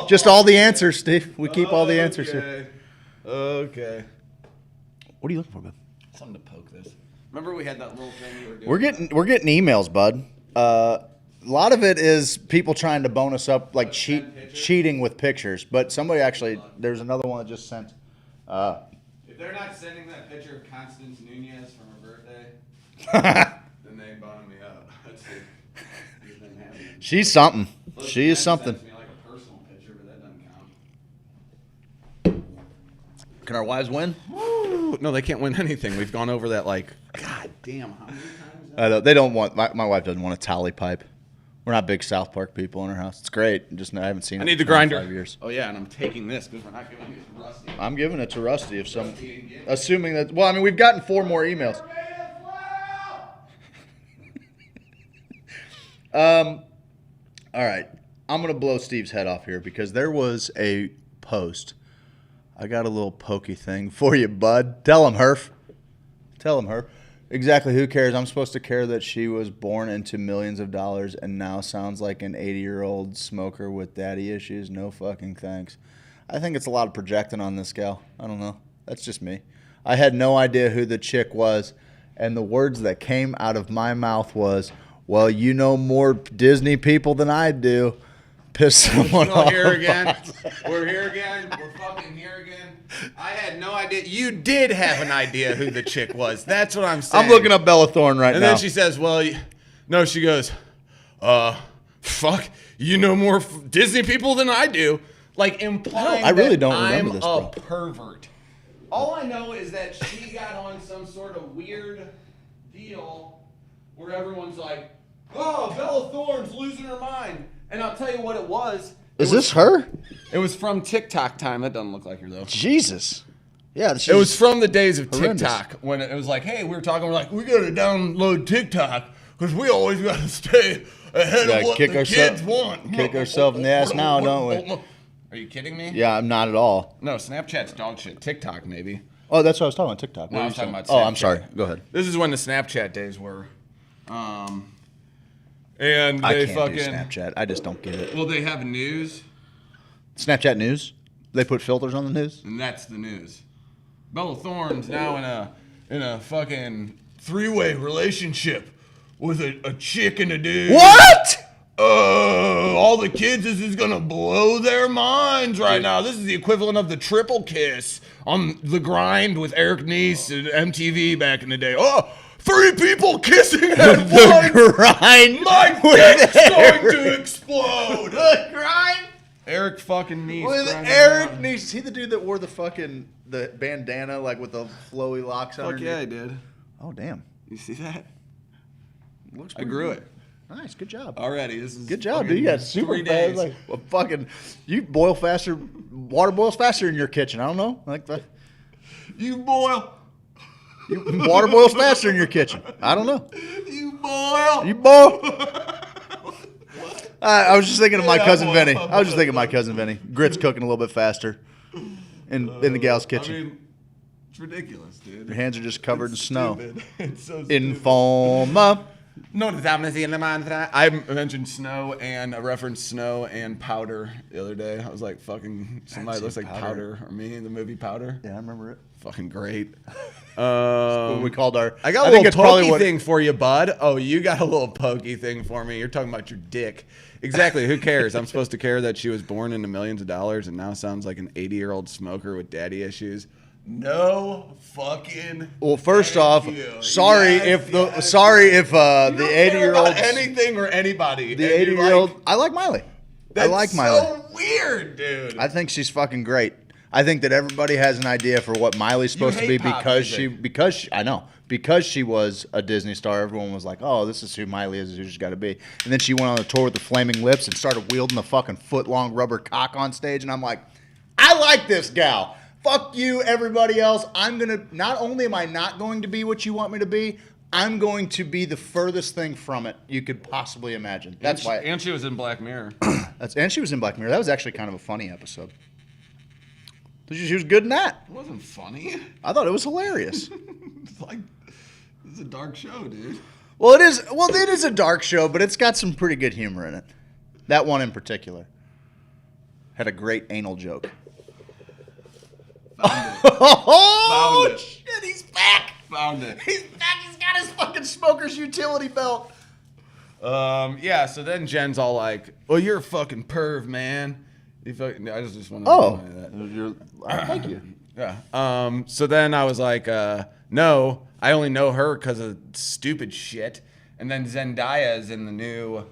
Just all the answers, Steve. We keep all the answers here.
Okay.
What are you looking for, bud?
Something to poke this. Remember we had that little thing we were doing?
We're getting emails, bud. A lot of it is people trying to bone us up, like
send pictures?
cheating with pictures. But somebody actually, there's another one that just sent.
If they're not sending that picture of Constance Nunez from her birthday, then they boning me up. That's it. Been happening.
She's something.
Look,
She is
Jen
something.
sends me like a personal picture, but that doesn't count.
Can our wives win?
No, they can't win anything. We've gone over that like, God damn, how many times?
I know, they don't want. My wife doesn't want a tally pipe. We're not big South Park people in our house. It's great. Just I haven't seen it.
I need
in
the grinder.
25 years.
Oh yeah, and I'm taking this because we're not giving it to Rusty.
I'm giving it to Rusty if some, assuming that. Well, I mean, we've gotten 4 more emails. All right. I'm going to blow Steve's head off here because there was a post. I got a little pokey thing for you, bud. Tell him, Herf. Tell him, Herf. Exactly. Who cares? I'm supposed to care that she was born into millions of dollars and now sounds like an 80-year-old smoker with daddy issues. No fucking thanks. I think it's a lot of projecting on this gal. I don't know. That's just me. I had no idea who the chick was, and the words that came out of my mouth was, well, you know more Disney people than I do. Piss someone off.
We're here again. We're here again. We're fucking here again. I had no idea. You did have an idea who the chick was. That's what I'm saying.
I'm looking up Bella Thorne right now.
And then she says, well, no, she goes, fuck, you know more Disney people than I do. Like implying
I really don't
that
remember
I'm
this,
a
bro.
pervert. All I know is that she got on some sort of weird deal where everyone's like, oh, Bella Thorne's losing her mind. And I'll tell you what it was.
Is this her?
It was from TikTok time. That doesn't look like her, though.
Jesus. Yeah.
It was from the days of
horrendous.
TikTok when it was like, hey, we were talking, we're like, we got to download TikTok because we always got to stay ahead of what the kids want.
Kick ourselves in the ass now, don't we?
Are you kidding me?
Yeah, I'm not at all.
No, Snapchat's dog shit. TikTok, maybe.
Oh, that's what I was talking about, TikTok.
No, I was talking about
Oh, I'm
Snapchat.
sorry. Go ahead.
This is when the Snapchat days were. And
I
they
can't
fucking
do Snapchat. I just don't get it.
Well, they have news,
Snapchat news? They put filters on the news?
and that's the news. Bella Thorne's now in a fucking 3-way relationship with a chick and a dude.
What?
All the kids is gonna blow their minds right now. This is the equivalent of the triple kiss on The Grind with Eric Nies and MTV back in the day. Oh, 3 people kissing at once.
The grind.
My dick's going to explode.
The grind.
Eric fucking Nies.
With
grinding
Eric
around.
Nies. Is he the dude that wore the bandana like with the flowy locks
Fuck
underneath?
yeah, I did.
Oh, damn.
You see that?
Looks
I
pretty
grew
good.
it.
Nice, good job.
Already, this is
Good job,
fucking
dude. You got super
3
fast.
days.
Like, well, fucking, you boil faster. Water boils faster in your kitchen. I don't know. Like that.
You boil.
Water boils faster in your kitchen. I don't know.
You boil.
You boil. I was just thinking of my cousin
boil.
Vinny. I was just thinking of my cousin Vinny. Grits cooking a little bit faster in the gal's kitchen.
I mean, it's ridiculous, dude.
Your hands are just covered in snow.
Stupid. It's so stupid.
Informa.
No, I mentioned snow and I referenced snow and powder the other day. I was like, fucking, somebody looks like powder or me in the movie Powder.
Yeah, I remember it.
Fucking great.
What we called our.
I got a little pokey thing for you, bud. Oh, you got a little pokey thing for me. You're talking about your dick. Exactly. Who cares? I'm supposed to care that she was born into millions of dollars and now sounds like an 80-year-old smoker with daddy issues. No fucking.
Well, first
thank
off,
you.
sorry
Yes,
if
yes.
the 80-year-old.
Care about anything or anybody.
The
And you're
80-year-old.
like,
I like Miley. I
that's
like Miley.
so weird, dude.
I think she's fucking great. I think that everybody has an idea for what Miley's supposed to be
hate pop
because she was a Disney star. Everyone was like, "Oh, this is who Miley is. Who she's got to be." And then she went on the tour with the flaming lips and started wielding the fucking foot-long rubber cock on stage. And I'm like, I like this gal. Fuck you, everybody else. I'm gonna. Not only am I not going to be what you want me to be, I'm going to be the furthest thing from it you could possibly imagine. That's why.
And she was in Black Mirror.
And she was in Black Mirror. That was actually kind of a funny episode. She was good in that.
It wasn't funny.
I thought it was hilarious.
It's like, this is a dark show, dude.
Well, it is. Well, it is a dark show, but it's got some pretty good humor in it. That one in particular had a great anal joke. Oh
Found it.
shit! He's back.
Found it.
He's back. He's got his fucking smoker's utility belt.
Yeah, so then Jen's all like, well, you're a fucking perv, man. I just want to
Oh, thank you.
Yeah. So then I was like, no, I only know her because of stupid shit. And then Zendaya is in the new.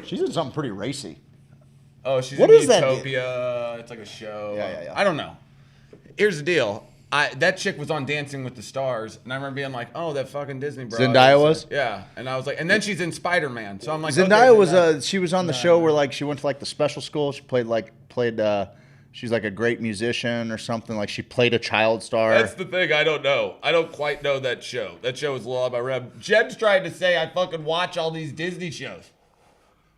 She's in something pretty racy.
Oh, she's
What
in
is that?
Utopia. It's like a show.
Yeah.
I don't know. Here's the deal. That chick was on Dancing with the Stars, and I remember being like, "Oh, that fucking Disney bro."
Zendaya was?
Yeah, and I was like, and then she's in Spider-Man, so I'm like,
Zendaya
okay,
was
Zendaya.
she was on the show where like she went to like the special school. She played she's like a great musician or something. Like she played a child star.
That's the thing. I don't know. I don't quite know that show. That show is a little out of my rep. Jen's trying to say I fucking watch all these Disney shows.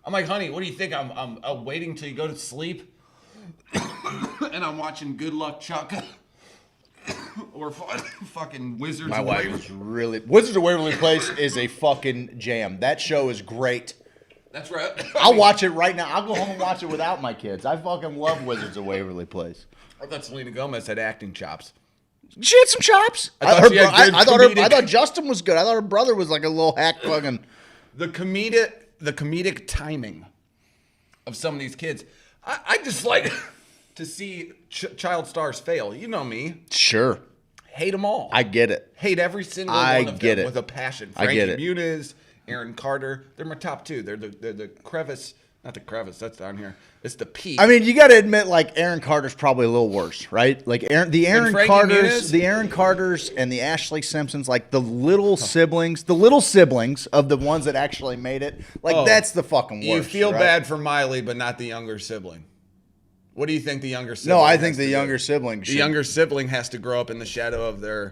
I'm like, honey, what do you think? I'm waiting till you go to sleep, and I'm watching Good Luck Chuck or fucking Wizards.
My
of
wife
Waverly.
is really Wizards of Waverly Place is a fucking jam. That show is great.
That's right.
I'll watch it right now. I'll go home and watch it without my kids. I fucking love Wizards of Waverly Place.
I thought Selena Gomez had acting chops.
She had some chops.
I
thought Justin was good. I thought her brother was like a little hack fucking.
The comedic timing of some of these kids. I just like to see child stars fail. You know me.
Sure.
Hate them all.
I get it.
Hate every single
I
one of
get
them
it.
with a passion.
I get
Frankie
it.
Muniz, Aaron Carter. They're my top two. They're the crevice. Not the crevice. That's down here. It's the peak.
I mean, you got to admit, like Aaron Carter's probably a little worse, right? Like the Aaron Carters, and the Ashley Simpsons, like the little siblings of the ones that actually made it. Like that's the fucking worst.
You feel
right?
bad for Miley, but not the younger sibling. What do you think the younger sibling?
No, I think the younger sibling.
The younger sibling has to grow up in the shadow of their.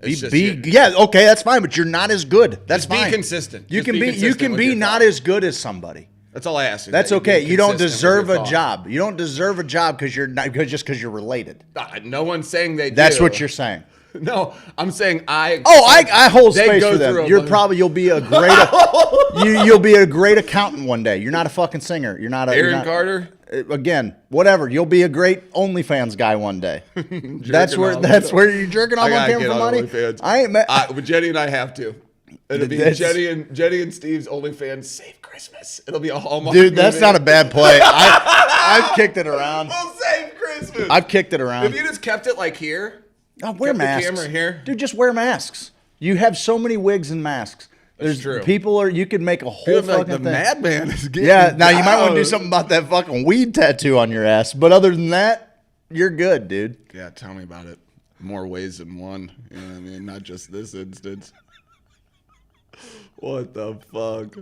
Yeah, okay, that's fine, but you're not as good. That's
just
fine.
Be consistent.
You can be not as good as somebody.
That's all I ask you.
That's okay. You don't deserve a job. You don't deserve a job because you're you're related.
No one's saying they do.
That's what you're saying.
No, I'm saying I
hold space for them. You'll be a great you'll be a great accountant one day. You're not a fucking singer. You're not
Aaron Carter.
Again, whatever. You'll be a great OnlyFans guy one day. that's where you're jerking off on camera for money.
OnlyFans.
I ain't
but Jenny and I have to. It'll be Jenny and Steve's OnlyFans Save Christmas. It'll be a Hallmark.
Dude, that's not a bad play. I've kicked it around.
We'll save Christmas.
I've kicked it around.
If you just kept it like here.
Oh, wear masks.
The camera here.
Dude, just wear masks. You have so many wigs and masks.
That's true.
You could make a whole fucking
the
thing.
madman is getting
Yeah, now you might want to do something about that fucking weed tattoo on your ass. But other than that, you're good, dude.
Yeah, tell me about it. More ways than one. You know what I mean? Not just this instance. What the fuck?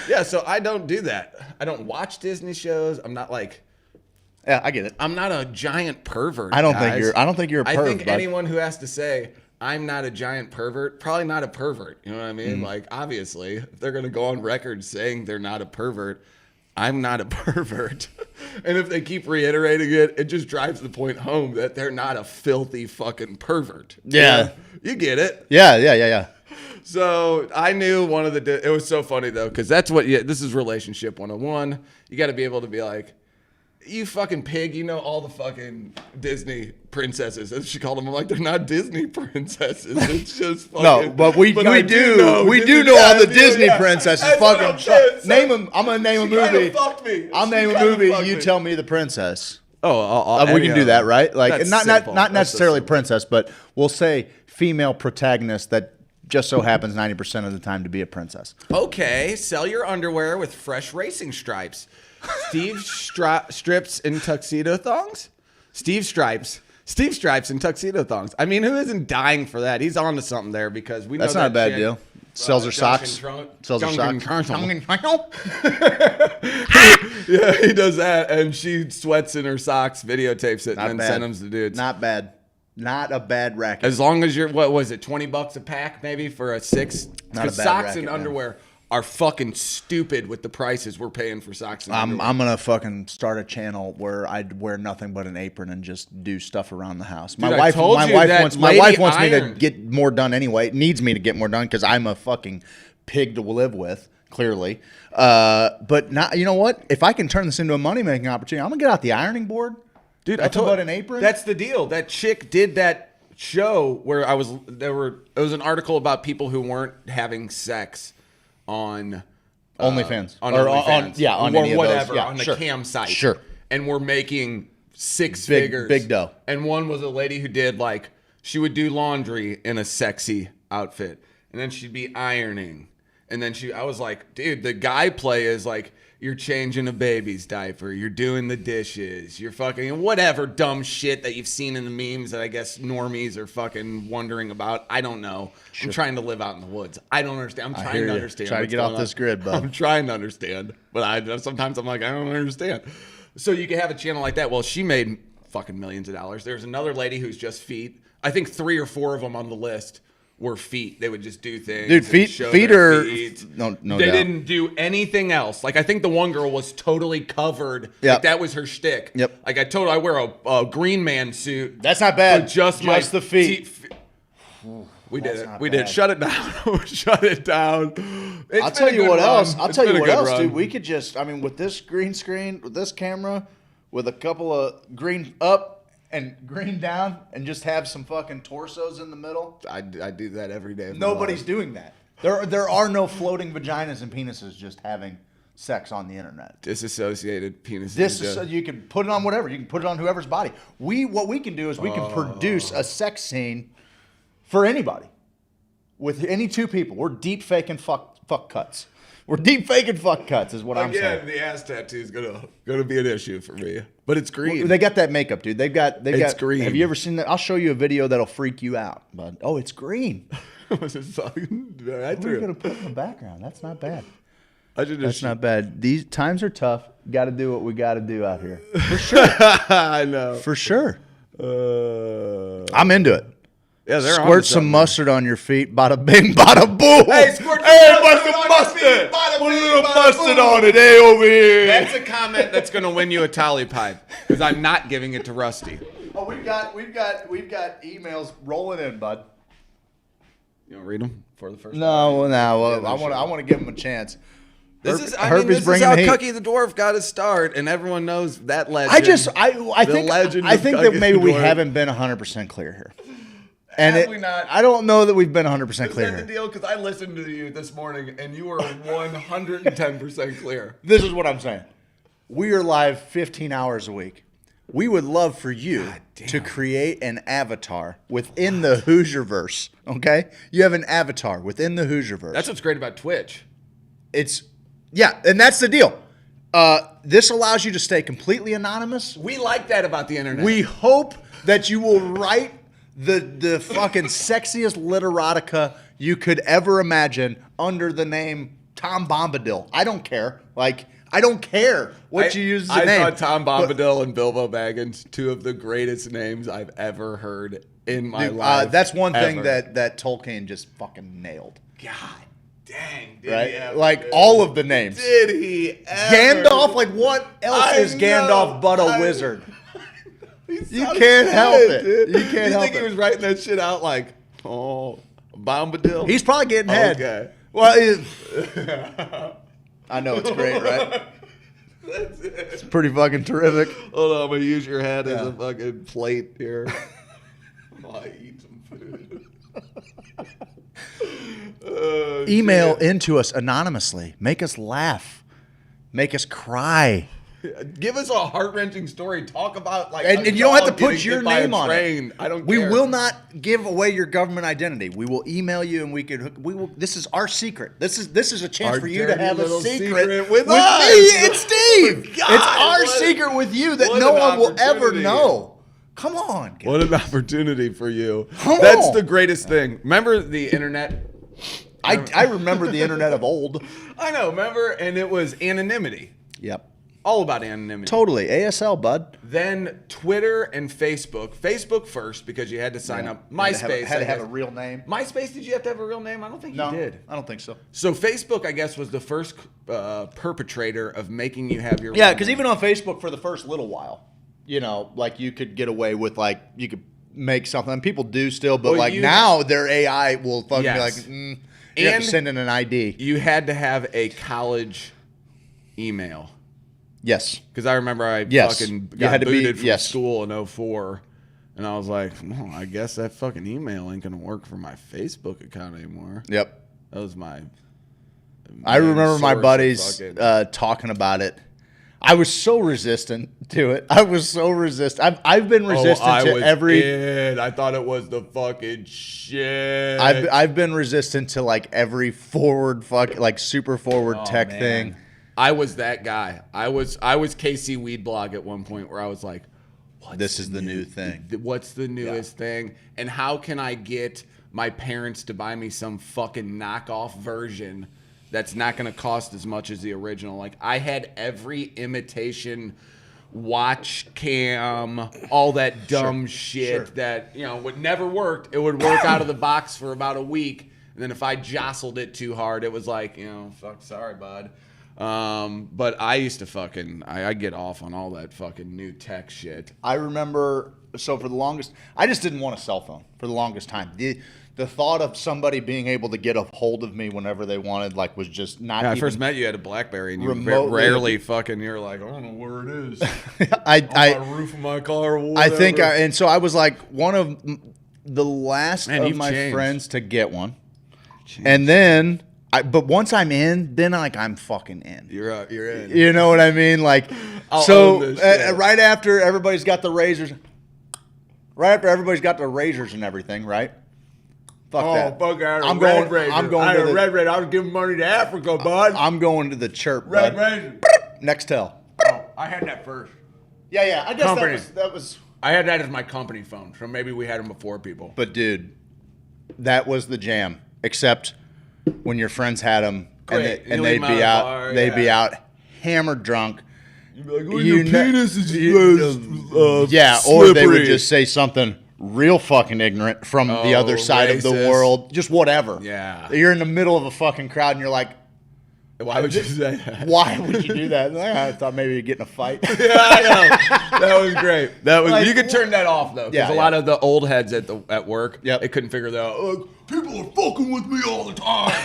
Yeah, so I don't do that. I don't watch Disney shows. I'm not like.
Yeah, I get it.
I'm not a giant pervert.
I don't think you're a pervert.
I think anyone who has to say I'm not a giant pervert, probably not a pervert. You know what I mean? Like, obviously, if they're gonna go on record saying they're not a pervert, I'm not a pervert. And if they keep reiterating it, it just drives the point home that they're not a filthy fucking pervert.
Yeah.
You get it.
Yeah.
So I knew one of the. It was so funny though, because that's what. This is relationship 101. You got to be able to be like, you fucking pig. You know all the fucking Disney princesses. And she called them. I'm like, they're not Disney princesses. It's just fucking.
No, but we do know all the Disney princesses. Fucking name them. I'm gonna name a movie. I'll name a movie. You tell me the princess.
Oh,
we can do that, right? Like,
not
not necessarily princess, but we'll say female protagonist that just so happens 90% of the time to be a princess.
Okay, sell your underwear with fresh racing stripes. Steve strips in tuxedo thongs? Steve stripes in tuxedo thongs. I mean, who isn't dying for that? He's on to something there because we know
that's not a bad deal. Sells her socks.
Sells her socks.
Yeah,
he does that, and she sweats in her socks, videotapes it, and then sends them to dudes.
Not bad. Not a bad racket.
As long as you're, what was it, $20 a pack maybe for a 6?
Not a bad
socks
racket,
and underwear are fucking stupid with the prices we're paying for socks and underwear.
I'm gonna fucking start a channel where I wear nothing but an apron and just do stuff around the house. My wife wants me to get more done anyway. It needs me to get more done because I'm a fucking pig to live with. Clearly, but not. You know what? If I can turn this into a money making opportunity, I'm gonna get out the ironing board.
Dude,
I told about an apron.
That's the deal. That chick did that show where it was an article about people who weren't having sex on
OnlyFans.
On OnlyFans.
On
or
any
whatever,
of those. Yeah,
on the
sure.
cam site.
Sure.
And we're making six figures.
Big dough.
And one was a lady who did she would do laundry in a sexy outfit. And then she'd be ironing. And then I was like, dude, the guy play is like, you're changing a baby's diaper. You're doing the dishes. You're fucking whatever dumb shit that you've seen in the memes that I guess normies are fucking wondering about. I don't know. Sure. I'm trying to live out in the woods. I don't understand. I'm trying to understand.
Try to get off this grid, bud.
I'm trying to understand. But sometimes I'm like, I don't understand. So you can have a channel like that. Well, she made fucking millions of dollars. There's another lady who's just feet. I think 3 or 4 of them on the list were feet. They would just do things.
Dude,
and
feet
show
feet
their
are
feet.
no
They
doubt.
didn't do anything else. Like I think the one girl was totally covered.
Yep.
Like that was her shtick.
Yep.
Like I told her I wear a Green Man suit.
That's not bad.
But just
the feet.
We did
That's
it.
not
We
bad.
did. Shut it down. Shut it down.
I'll tell you what else. I'll tell you what else,
run.
dude. We could just, I mean, with this green screen, with this camera, with a couple of green up and green down, and just have some fucking torsos in the middle.
I do that every day. Of my
Nobody's
life.
doing that. There are no floating vaginas and penises just having sex on the internet.
Disassociated penises.
This is so you can put it on whatever. You can put it on whoever's body. What we can do is we can produce a sex scene for anybody with any two people. We're deep faking fuck cuts. We're deep faking fuck cuts is what I'm saying.
Again, the ass tattoo is gonna be an issue for me, but it's green.
They got that makeup, dude. They've got
green.
Have you ever seen that? I'll show you a video that'll freak you out. But oh, it's green.
Was it fucking? I
What are
threw
you
it.
gonna put in the background? That's not bad.
I did
That's not bad. These times are tough. Got to do what we got to do out here. For sure.
I know.
For sure.
I'm
into it.
Yeah, they're
Squirt some mustard on your feet. Bada bing, bada boom.
Hey, squirt
some mustard. Put a little mustard on it. Hey, over here.
That's a comment that's gonna win you a tolly pipe because I'm not giving it to Rusty.
Oh, we've got emails rolling in, bud.
You want to read them for the first time?
No.
Yeah,
I want to give him a chance.
This is
Herbie's
how
bringing heat.
Cucky the Dwarf got his start, and everyone knows that legend.
I
The
think
legend
I
of
think
Cucky
that maybe
the
we
Dwarf.
haven't been 100% clear here. And
Have we not?
I don't know that we've been 100%
Is
clear
that the
here.
deal? Because I listened to you this morning, and you were 110% clear.
This is what I'm saying. We are live 15 hours a week. We would love for you to create an avatar within the Hoosierverse, okay? You have an avatar within the Hoosierverse.
That's what's great about Twitch.
And that's the deal. This allows you to stay completely anonymous.
We like that about the internet.
We hope that you will write the fucking sexiest literotica you could ever imagine under the name Tom Bombadil. I don't care. I don't care what you use as a name.
I thought Tom Bombadil and Bilbo Baggins, two of the greatest names I've ever heard in my life.
That's one thing
ever.
that Tolkien just fucking nailed.
God dang. Did
Right?
he ever,
Like
dude.
all of the names.
Did he ever?
Gandalf, like what else
I
is Gandalf
know.
but a
I-
wizard?
You
can't help it. You can't
you
help
think
it.
he was writing that shit out like, Bombadil?
He's probably getting head.
Okay.
Well, I know it's great, right?
That's it.
It's pretty fucking terrific.
Hold on, I'm going to use your head as
Yeah.
a fucking plate here while I eat some food.
Email into us anonymously. Make us laugh. Make us cry.
Give us a heart-wrenching story. Talk about like,
And
a
you don't have to
dog
put
getting
your
hit by a
name on
train.
it.
I don't
We
care.
will not give away your government identity. We will email you, and we will. This is our secret. This is a chance
Our
for you to
dirty
have a
little
secret
with
me
us.
and Steve.
God,
it's our
what-
secret with you that
what
no
an
one will ever
opportunity.
know. Come on, guys.
What an opportunity for you.
Come
That's
on.
the greatest thing. Remember the internet?
I remember the internet of old.
I know, remember? And it was anonymity.
Yep.
All about anonymity.
Totally. ASL, bud.
Then Twitter and Facebook. Facebook first because you had to sign up. MySpace.
Had to
I
have
guess.
a real name.
MySpace, did you have to have a real name? I don't think
No,
you did.
I don't think so.
So Facebook, I guess, was the first perpetrator of making you have your
Yeah,
real
because
name.
even on Facebook for the first little while, like you could get away with you could make something. And people do still, but
Well, you-
now their AI will fucking
Yes.
be like, you have
And-
to send in an ID.
You had to have a college email.
Yes.
Because I remember I
Yes.
fucking
You
got
had to be-
booted from
yes.
school in 04. And I was like, well, I guess that fucking email ain't going to work for my Facebook account anymore.
Yep.
That was my
I
main
remember my
source of
buddies
fucking-
talking about it. I was so resistant to it. I was so resistant. I've been resistant
I
to
was
every.
in. I thought it was the fucking shit.
I've been resistant to every forward super forward tech
man.
thing.
I was that guy. I was KC Weedblog at one point where I was like,
This is the new thing.
what's the newest thing? And how can I get my parents to buy me some fucking knockoff version that's not going to cost as much as the original? Like, I had every imitation watch cam, all that dumb shit that, you know, would never worked. It would work out of the box for about a week. And then if I jostled it too hard, it was like, you know, fuck, sorry, bud. But I used to I get off on all that fucking new tech shit.
I remember, so for the longest, I just didn't want a cell phone for the longest time. The thought of somebody being able to get a hold of me whenever they wanted, like, was just not.
Yeah, I first met you at a BlackBerry, and you rarely fucking. You're like, I don't know where it is.
on
my roof of my car. Or whatever.
I think, and so I was like one of the last of my friends to get one, and then. But once I'm in, then I'm fucking in.
You're in.
You know what I mean? Like, right after everybody's got the razors, and everything, right? Fuck that.
Fuck!
I'm going to the
Red Razor. I was giving money to Africa, bud.
I'm going to the chirp.
Red Razor.
Nextel.
Oh, I had that first.
Yeah. I guess that was.
I had that as my company phone, so maybe we had them before people.
But dude, that was the jam. Except when your friends had them, and they'd be out hammered drunk.
You'd be like, your penis is
or they would just say something real fucking ignorant from the other side of the world, just whatever.
Yeah,
you're in the middle of a fucking crowd, and you're like,
why would you say that?
Why would you do that? I thought maybe you'd get in a fight.
Yeah, I know. That was great. That was you could turn that off though, because a lot of the old heads at work, they couldn't figure that out. People are fucking with me all the time,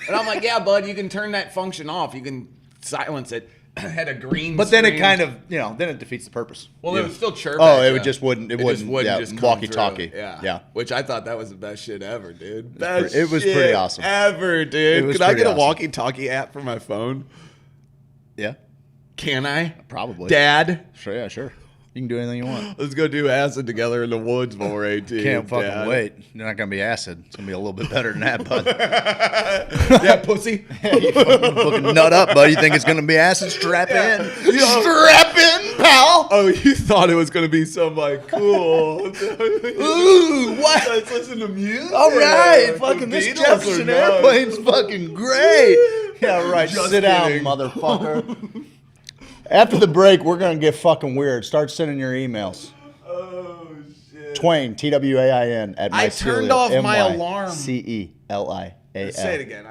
and I'm like, yeah, bud, you can turn that function off. You can silence it. Had a green.
But
screen.
then it kind of, then it defeats the purpose.
Well, it would still chirp.
Oh, it just wouldn't. It wouldn't
just
walkie-talkie.
Yeah. Which I thought that was the best shit ever, dude.
It was pretty awesome.
Ever, dude. Could I get a walkie-talkie app for my phone?
Yeah.
Can I?
Probably.
Dad?
Sure. Yeah. Sure. You can do anything you want.
Let's go do acid together in the woods while we're 18.
Can't fucking wait. You're not going to be acid. It's going to be a little bit better than that, bud.
Yeah, pussy.
You fucking nut up, bud. You think it's going to be acid? Strap in. Strap in, pal.
Oh, you thought it was going to be some, cool.
Ooh, what?
Let's listen to music.
All right. Fucking this Jefferson Airplane's fucking great. Yeah, right. Sit down, motherfucker. After the break, we're going to get fucking weird. Start sending your emails.
Oh, shit.
Twain, Twain, at
I turned off my alarm.
Mycelial.
Say it again.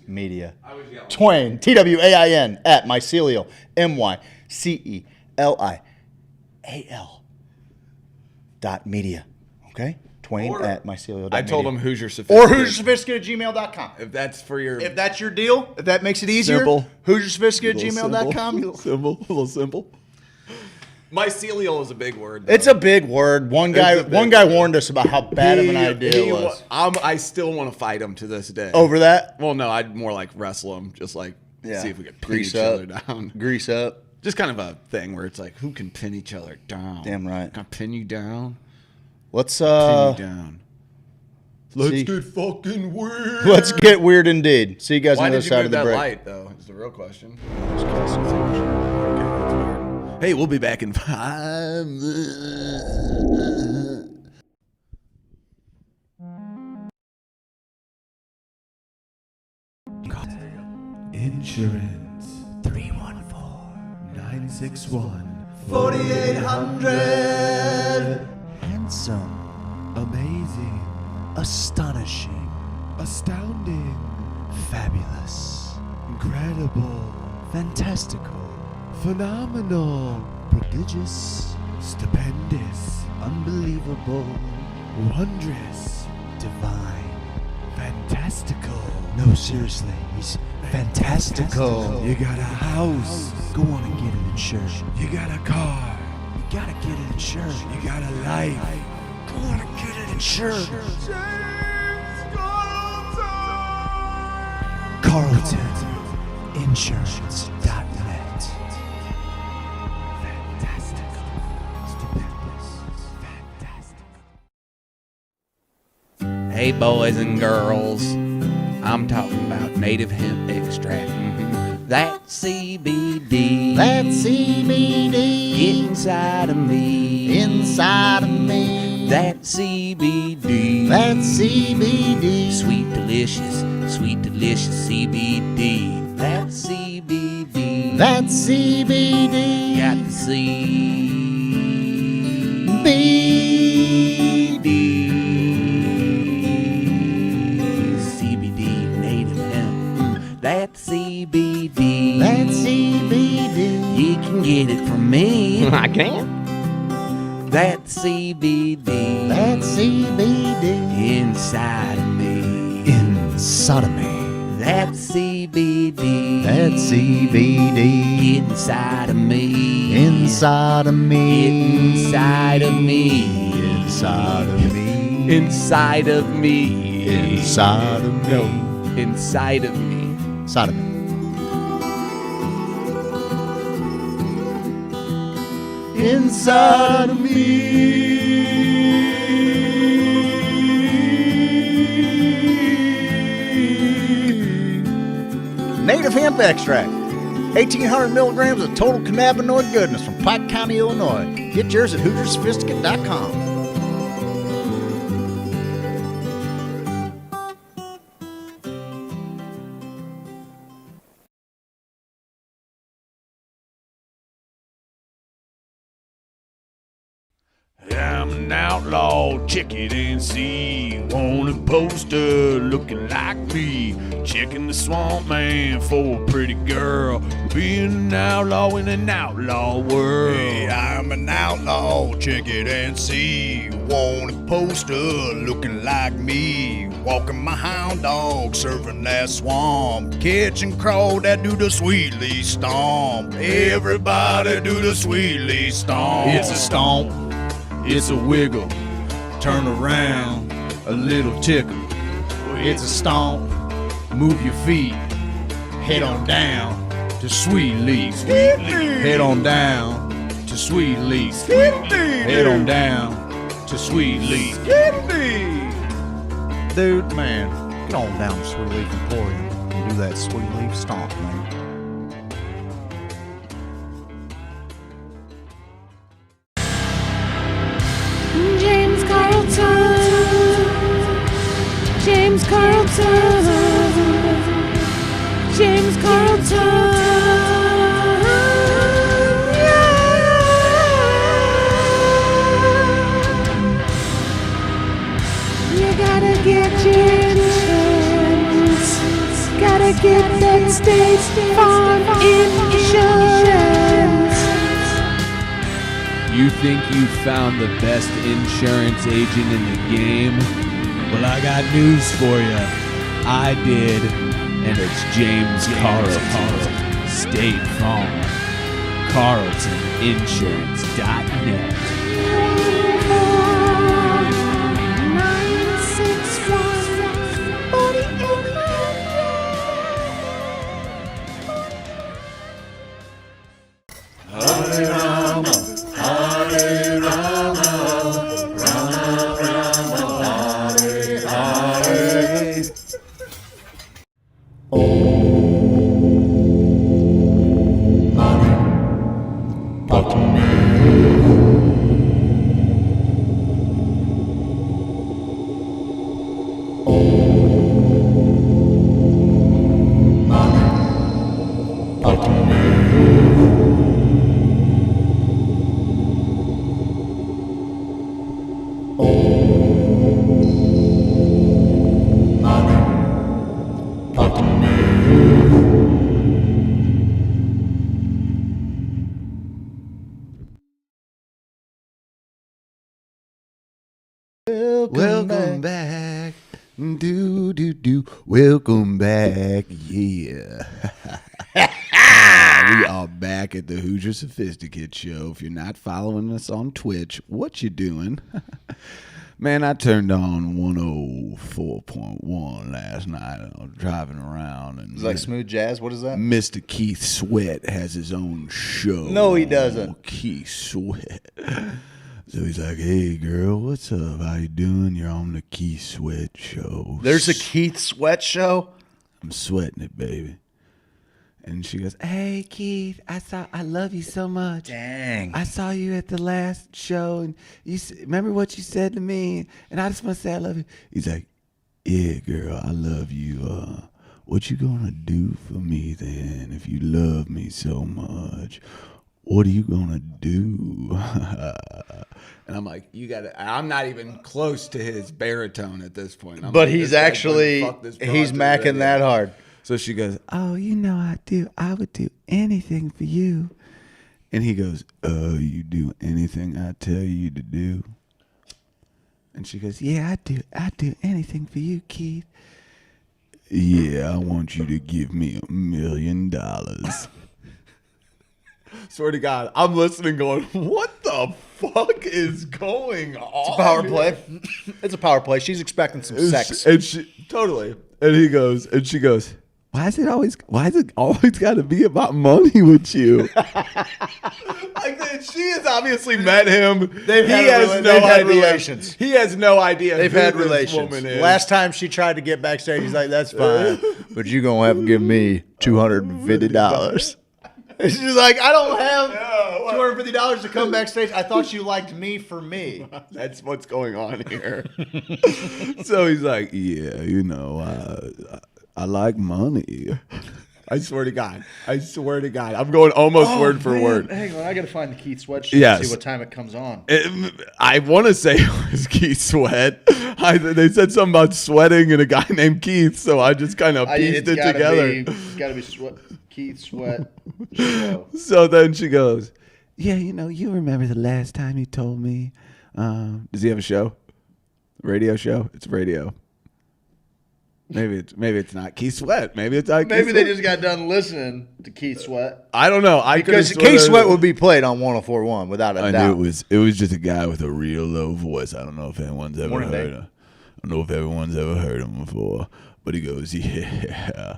.media.
I was yelling.
Twain, Twain, at Mycelial, Mycelial.media. Okay? Twain at Mycelial.media.
I told him Hoosier Sophisticate.
Or HoosierSophisticate@gmail.com.
If that's for your...
If that's your deal, if that makes it easier,
Simple.
HoosierSophisticate@gmail.com.
A little simple. Mycelial is a big word, though.
It's a big word. One guy warned us about how bad of an idea it was.
I still want to fight him to this day.
Over that?
Well, no, I'd more like wrestle him, just see if we could pin each other down.
Grease up.
Just kind of a thing where it's like, who can pin each other down?
Damn right.
Can I pin you down?
Let's
pin you down. Let's get fucking weird.
Let's get weird indeed. See you guys on the other side of the break.
Why did you move that light, though? Is the real question. Hey, we'll be back in 5 minutes.
Insurance 314-961-4800. Handsome, amazing, astonishing, astounding, fabulous, incredible, fantastical, phenomenal, prodigious, stupendous, unbelievable, wondrous, divine, fantastical. No, seriously, he's fantastical. You got a house, go on and get it insured. You got a car, you gotta get it insured. You got a life, go on and get it insured. CarltonInsurance.net. Fantastical, stupendous, fantastic.
Hey, boys and girls, I'm talking about native hemp extract. That CBD.
That CBD.
Inside of me.
Inside of me.
That CBD.
That CBD.
Sweet delicious CBD. That CBD.
That's CBD.
Got the CBD. CBD native hemp. That's CBD.
That's CBD.
You can get it from me.
I can.
That's CBD.
That's CBD.
Inside of me.
Inside of me.
That's CBD.
That's CBD.
Inside of me.
Inside of me.
Inside of me.
Inside of me.
Inside of me.
Inside of me.
Inside of me.
Inside of me. Inside of me. Native hemp extract. 1,800 milligrams of total cannabinoid goodness from Pike County, Illinois. Get yours at HoosierSophisticate.com.
I'm an outlaw, check it and see. Want a poster looking like me. Checking the swamp man for a pretty girl. Being an outlaw in an outlaw world.
Hey, I'm an outlaw, check it and see. Want a poster looking like me. Walking my hound dog, serving that swamp. Catching crow that do the sweetly stomp. Everybody do the sweetly stomp.
It's a stomp, it's a wiggle. Turn around, a little tickle. It's a stomp, move your feet. Head on down to Sweet Leaf. Head on down to Sweet Leaf. Head on down to Sweet Leaf.
Dude, man, get on down to Sweet Leaf Emporium and do that Sweet Leaf stomp, man.
James Carlton. James Carlton. James Carlton. You gotta get your insurance. Gotta get that State Farm insurance.
You think you found the best insurance agent in the game? Well, I got news for you. I did, and it's James Carlton. State Farm. CarltonInsurance.net.
'Welcome back. Welcome back. Yeah. We are back at the Hoosier Sophisticate show. If you're not following us on Twitch, what you doing? Man, I turned on 104.1 last night. I was driving around. And
It's like smooth jazz. What is that?
Mr. Keith Sweat has his own show.
No, he doesn't.
Keith Sweat. So he's like, hey, girl, what's up? How you doing? You're on the Keith Sweat show.
There's a Keith Sweat show?
I'm sweating it, baby. And she goes, hey, Keith, I love you so much.
Dang.
I saw you at the last show, and remember what you said to me? And I just want to say I love you. He's like, yeah, girl, I love you
what you gonna do for me then if you love me so much? What are you gonna do?
And I'm like, you gotta. I'm not even close to his baritone at this point. I'm
But
like,
he's
this guy's
actually,
gonna fuck this broad
he's
to the
macking
radio.
that hard.
So she goes,
Oh, you know I would do anything for you. And he goes, oh, you do anything I tell you to do? And she goes, yeah, I'd do anything for you, Keith. Yeah, I want you to give me $1 million.
swear to God, I'm listening going, what the fuck is going on?
It's a power play. It's a power play. She's expecting some sex.
And she totally. And he goes, and she goes, why is it always got to be about money with you? Like, she has obviously met him.
They've had relations.
He has no idea.
They've
who
had
this
relations.
woman is.
Last time she tried to get backstage, he's like, "That's fine, but you're gonna have to give me $250." She's like, "I don't have $250 to come backstage. I thought you liked me for me."
That's what's going on here. So he's like, yeah, you know, I like money. I swear to God. I'm going almost word for word.
Hang on, I gotta find the Keith Sweat show
Yes.
and see what time it comes on.
I want to say it was Keith Sweat. They said something about sweating and a guy named Keith, so I just kind of pieced it together.
It's gotta be Keith Sweat show.
So then she goes, yeah, you know, you remember the last time you told me. Does he have a show? Radio show? It's radio. Maybe it's not Keith Sweat. Maybe it's not.
Maybe
Keith
they
Sweat.
just got done listening to Keith Sweat.
I don't know.
Because Keith Sweat would be played on 104.1 without a doubt.
I knew it was just a guy with a real low voice. I don't know if anyone's ever
Morning,
heard
Dave.
him. I don't know if everyone's ever heard him before, but he goes, yeah,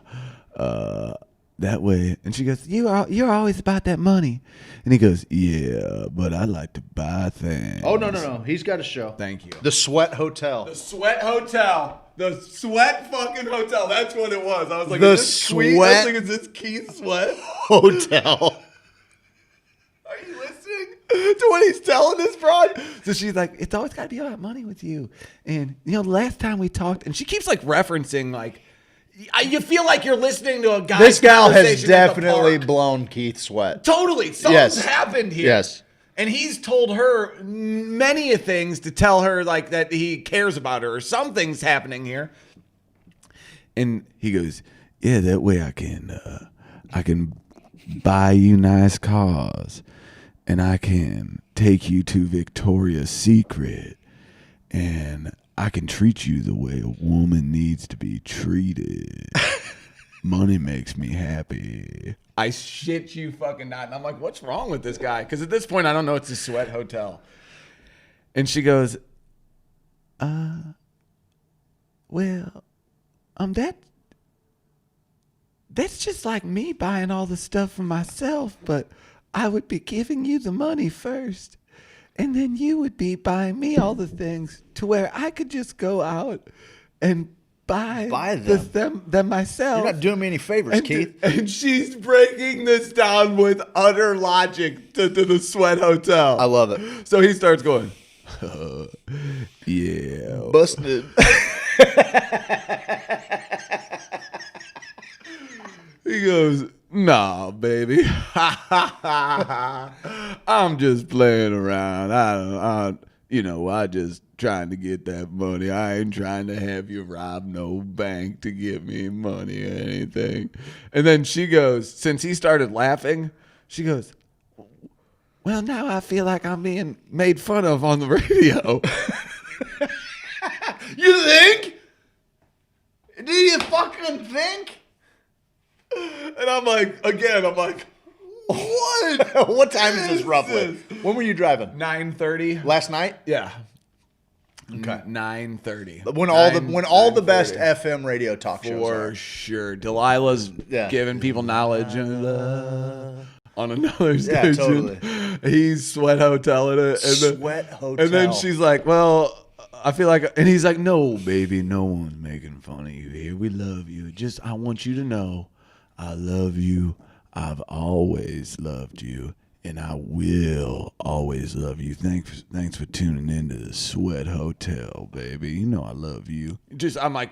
that way. And she goes, you're always about that money. And he goes, yeah, but I like to buy things.
Oh, no. He's got a show.
Thank you.
The Sweat Hotel.
The Sweat Hotel. The Sweat fucking hotel. That's what it was. I was like,
The
is this Sweat? I was like, is this Keith Sweat?
Hotel.
Are you listening to what he's telling this broad? So she's like, it's always got to be about money with you. And, you know, last time we talked, and she keeps like referencing, like, you feel like you're listening to a guy.
This gal has definitely blown Keith Sweat.
Totally. Something's happened here.
Yes.
And he's told her many a things to tell her like that he cares about her or something's happening here.
And he goes, yeah, that way I can buy you nice cars, and I can take you to Victoria's Secret, and I can treat you the way a woman needs to be treated. Money makes me happy.
I shit you fucking not. And I'm like, what's wrong with this guy? Because at this point, I don't know it's a Sweat Hotel. And she goes, well, that's just like me buying all the stuff for myself, but I would be giving you the money first. And then you would be buying me all the things to where I could just go out and buy them myself.
You're not doing me any favors, Keith.
And she's breaking this down with utter logic to the Sweat Hotel.
I love it.
So he starts going,
Yeah.
Busted.
He goes, nah, baby. I'm just playing around. I just trying to get that money. I ain't trying to have you rob no bank to get me money or anything.
and then she goes, since he started laughing, she goes, well, now I feel like I'm being made fun of on the radio.
You think? Do you fucking think?
And I'm like, what?
What time is this roughly? When were you driving?
9:30.
Last night?
Yeah.
Okay.
9:30.
When all the best FM radio talk shows
For
are.
sure. Delilah's giving people knowledge on another station.
Yeah, totally.
He's Sweat Hotel in it.
Sweat Hotel.
And then she's like, well, I feel like, and he's like,
No, baby, no one's making fun of you here. We love you. Just, I want you to know I love you. I've always loved you. And I will always love you. Thanks for tuning into the Sweat Hotel, baby. You know I love you.
Just I'm like,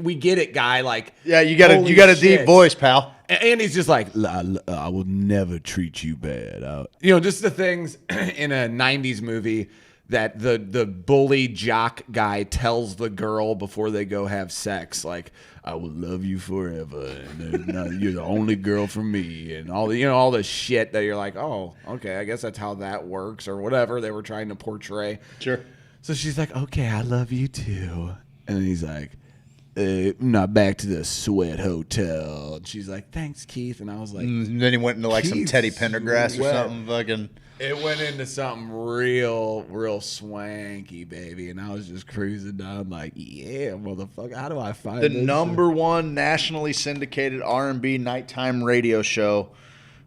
we get it, guy. Like,
Yeah, you got a deep voice, pal.
And he's just like,
I will never treat you bad.
just the things in a 90s movie that the bully jock guy tells the girl before they go have sex. Like,
I will love you forever, and you're the only girl for me, and all
the shit that you're like, oh, okay, I guess that's how that works, or whatever they were trying to portray.
Sure.
So she's like, okay, I love you too.
And he's like, not back to the Sweat Hotel.
And she's like, thanks, Keith. And I was like,
And then he went into like some
Keith
Teddy Pendergrass or
Sweat.
something fucking.
It went into something real swanky, baby. And I was just cruising down. I'm like, yeah, motherfucker, how do I find
The
this?
number one nationally syndicated R&B nighttime radio show,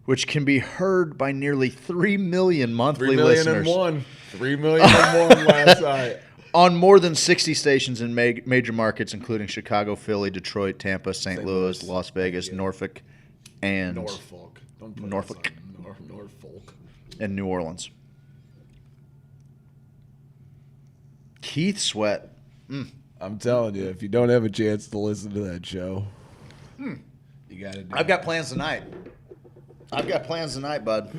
which can be heard by nearly 3 million monthly
3 million
listeners.
and one. 3 million and one last night.
On more than 60 stations in major markets, including Chicago, Philly, Detroit, Tampa, St. Louis, Las Vegas, Norfolk, and
Norfolk. Don't put
Norfolk.
Norfolk.
And New Orleans. Keith Sweat.
I'm telling you, if you don't have a chance to listen to that show, you got to do
I've got plans tonight. Bud.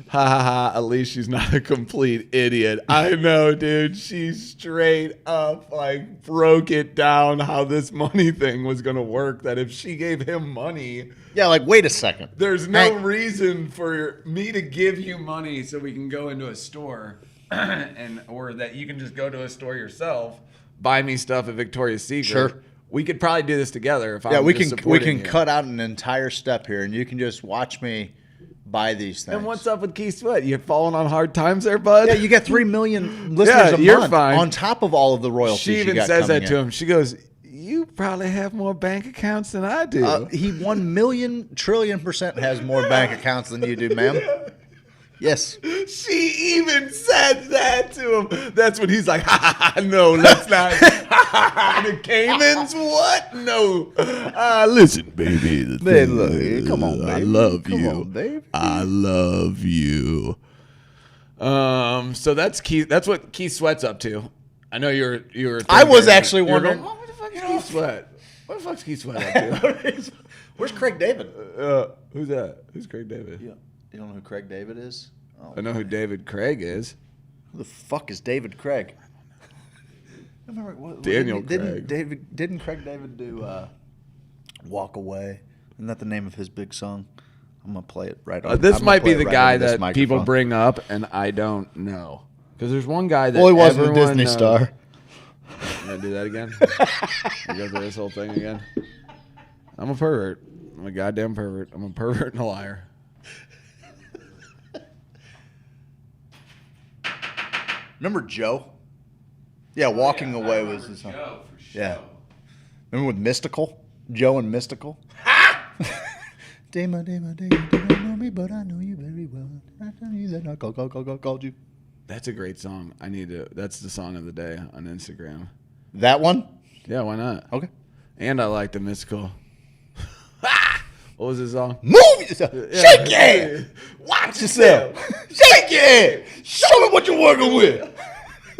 Ha ha ha, at least she's not a complete idiot. I know, dude. She straight up like broke it down how this money thing was going to work. That if she gave him money.
Yeah, like, wait a second.
There's no reason for me to give you money so we can go into a store or that you can just go to a store yourself, buy me stuff at Victoria's Secret.
Sure.
We could probably do this together if
we
just
can
supporting you.
cut out an entire step here, and you can just watch me buy these things.
And what's up with Keith Sweat? You falling on hard times there, bud?
Yeah, you got 3 million listeners a
you're
month
fine.
on top of all of the royalties.
She even says that to him. She goes, "You probably have more bank accounts than I do."
He 1,000,000,000,000,000% has more bank accounts than you do, ma'am. Yes.
She even said that to him. That's when he's like, no, let's not. The Caymans? What? No.
Listen, baby.
Babe, look, come on, baby.
I love
Come
you.
on, baby.
I love you.
So that's Keith. That's what Keith Sweat's up to. I know you were.
I was actually wondering.
What the fuck is Keith Sweat? What the fuck's Keith Sweat up to?
Where's Craig David?
Who's that? Who's Craig David?
Yeah. You don't know who Craig David is? Oh,
I know who David Craig is.
who the fuck is David Craig? I remember
Daniel
didn't
Craig.
Didn't Craig David do "Walk Away"? Isn't that the name of his big song? I'm gonna play it right on.
This
I'm gonna
might
play
be
it
the
right
guy
over this
that people
microphone.
bring up, and I don't know. Because there's one guy that
Well, he wasn't a
everyone
Disney
knows.
star.
I'm gonna do that again. You go through this whole thing again. I'm a pervert. I'm a goddamn pervert. I'm a pervert and a liar.
Remember Joe? Yeah, "Walking Away" was his song.
Joe, for sure.
Yeah. Remember with Mystical? Joe and Mystical? Dama, dama, dama, you don't know me, but I know you very well. I tell you that I called you.
That's a great song. That's the song of the day on Instagram.
That one?
Yeah, why not?
Okay.
And I like the mystical. What was his song?
Move yourself. Shake your head. Watch yourself. Shake your head. Show me what you're working with.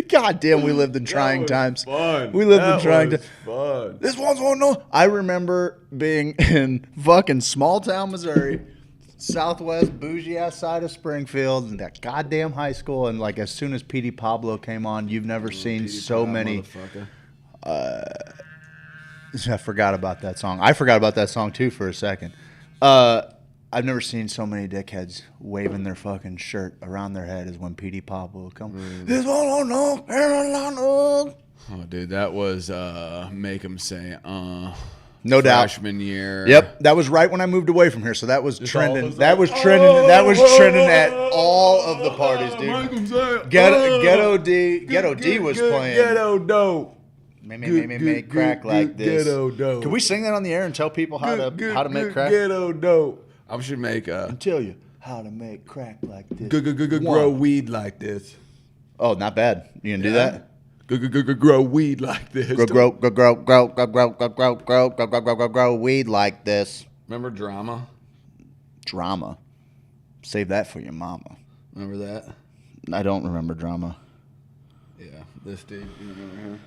God damn, we lived in trying times.
Fun.
We lived in trying times.
Fun.
This one's on no. I remember being in fucking small town Missouri, southwest bougie ass side of Springfield, and that goddamn high school. And like as soon as Petey Pablo came on, you've never seen so many. I forgot about that song. I forgot about that song too for a second. I've never seen so many dickheads waving their fucking shirt around their head as when Petey Pablo come. This one on no Carolina.
Oh, dude, that was make him say,
No doubt.
Freshman year.
Yep, that was right when I moved away from here. So that was trending.
was
That was trending. That was trending at all of the parties, dude. Ghetto D was playing.
Ghetto dope.
Make crack like this.
Ghetto dope.
Can we sing that on the air and tell people how to make crack?
Ghetto dope. I should make
And tell you how to make crack like this.
grow weed like this.
Oh, not bad. You gonna do that?
Grow weed like this.
Grow weed like this.
Remember Drama?
Drama. Save that for your mama.
Remember that?
I don't remember Drama.
Yeah, this dude. You remember him?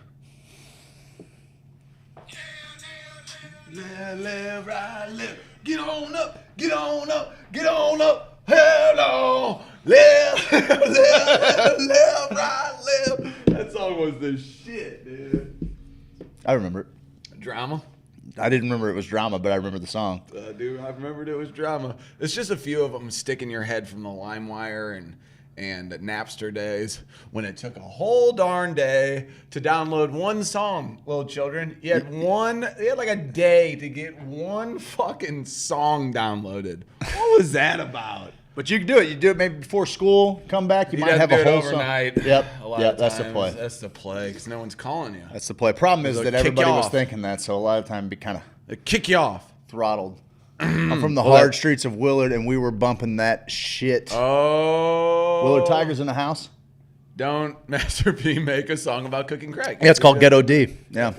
Left, right, left. Get on up, get on up, get on up. Hell no. Left, left, right, left. That song was the shit, dude.
I remember it.
Drama?
I didn't remember it was Drama, but I remember the song.
Dude, I remembered it was Drama. It's just a few of them stick in your head from the LimeWire and Napster days when it took a whole darn day to download one song, little children. You had like a day to get one fucking song downloaded. What was that about?
But you can do it. You do it maybe before school, come back, you might have a whole
overnight.
song. Yep,
A lot
yep,
of
that's the
times,
play.
That's the play, because no one's calling you.
That's the play. Problem is
They'll
that
kick
everybody
you
was
off.
thinking that, so a lot of time it'd be kind of
They kick you off.
throttled. I'm from the hard streets of Willard, and we were bumping that shit.
Oh.
Willard Tigers in the house.
Don't Master P make a song about cooking crack.
Yeah, it's called Ghetto D. Yeah.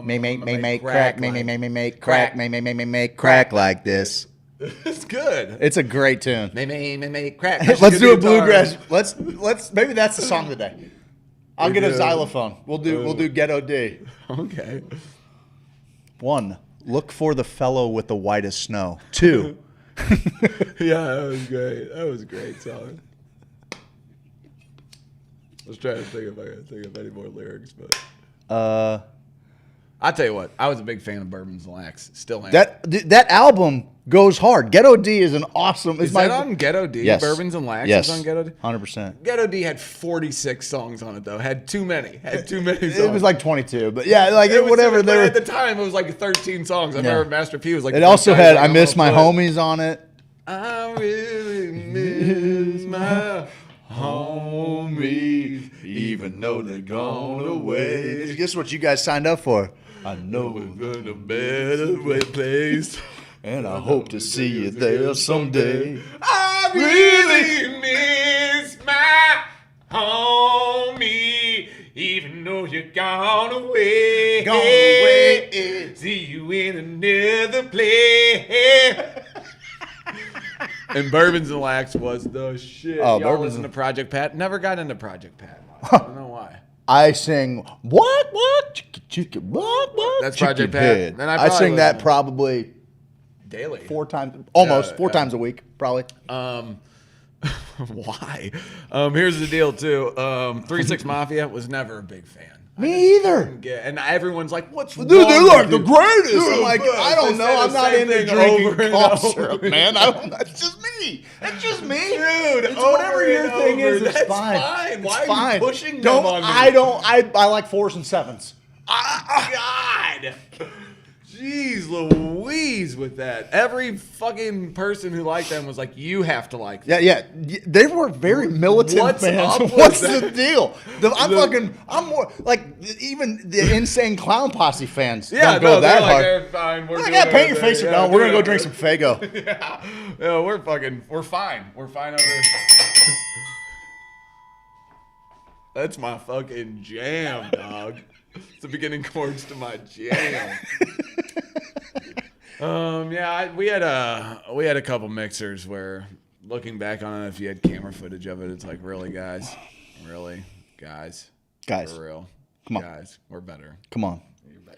Make
crack, make crack, make crack like this.
It's good.
It's a great tune.
Make crack.
Let's do a bluegrass. Let's maybe that's the song of the day. I'll get a xylophone. We'll do Ghetto D.
Okay.
1. Look for the fellow with the whitest snow. 2.
Yeah, that was great. That was a great song. I was trying to think if I could think of any more lyrics, but I'll tell you what, I was a big fan of Bourbons and Lax. Still am.
That album goes hard. Ghetto D is an awesome.
Is that on Ghetto D?
Yes.
Bourbons and Lax
Yes.
is on Ghetto D?
100%.
Ghetto D had 46 songs on it, though. Had too many songs.
It was like 22, but yeah, like
It was-
whatever.
but at the time, it was like 13 songs. I remember Master P was like...
It also had I Miss My Homies on it.
I really miss my homies, even though they're gone away.
Guess what you guys signed up for?
I know we're in a better place,
and I hope to see you there someday.
I really miss my homie, even though you're gone away.
Gone away.
See you in another place. And Bourbons and Lax was the shit.
Oh,
Y'all
Bourbons
listen to
and-
Project Pat? Never got into Project Pat. I don't know why.
I sing what chicka chicka what
That's
chicken
Project Pat.
head.
Then I
I
probably
sing that
listen.
probably
Daily.
4 times, almost
Yeah,
4
yeah.
times a week, probably.
Why? Here's the deal, too. 3-6 Mafia was never a big fan.
Me either.
And everyone's like, what's wrong?
Dude, they're like the
with you?
greatest.
Dude,
I'm like,
but
I don't
they
know.
say
I'm
the
not
same
into
thing
drinking
over and
cough
over
syrup,
again.
man. That's just me. That's just me.
Dude,
it's whatever your thing is. It's
That's
fine.
fine. Why
It's
are
fine.
you pushing them
don't,
on me?
I like 4s and 7s.
God. Jeez Louise with that. Every fucking person who liked them was like, you have to like them.
Yeah. They were very militant
What's
fans.
up with
What's
that?
the deal? I'm more like even the Insane Clown Posse fans
Yeah,
don't go that
they're like,
hard.
"Eh, fine, we're
Like,
doing
yeah, paint your
our
face
thing.
or
Yeah,
no. We're gonna go
do
drink some Faygo.
Yeah, we're fine. We're fine over. That's my fucking jam, dog. It's the beginning chords to my jam. We had a couple mixers where, looking back on it, if you had camera footage of it, it's like, really, guys,
Guys,
for real,
come on,
guys, we're better.
Come on.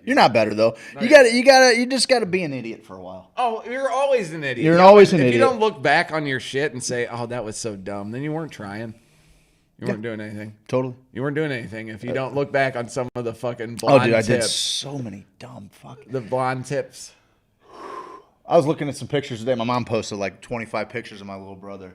You're not better though. You just gotta be an idiot for a while.
Oh, you're always an idiot.
You're always an
If
idiot.
you don't look back on your shit and say, "Oh, that was so dumb," then you weren't trying. You weren't doing anything.
Totally.
You weren't doing anything if you don't look back on some of the fucking blonde
Oh, dude, I
tips.
did so many dumb fucking.
The blonde tips.
I was looking at some pictures today. My mom posted like 25 pictures of my little brother,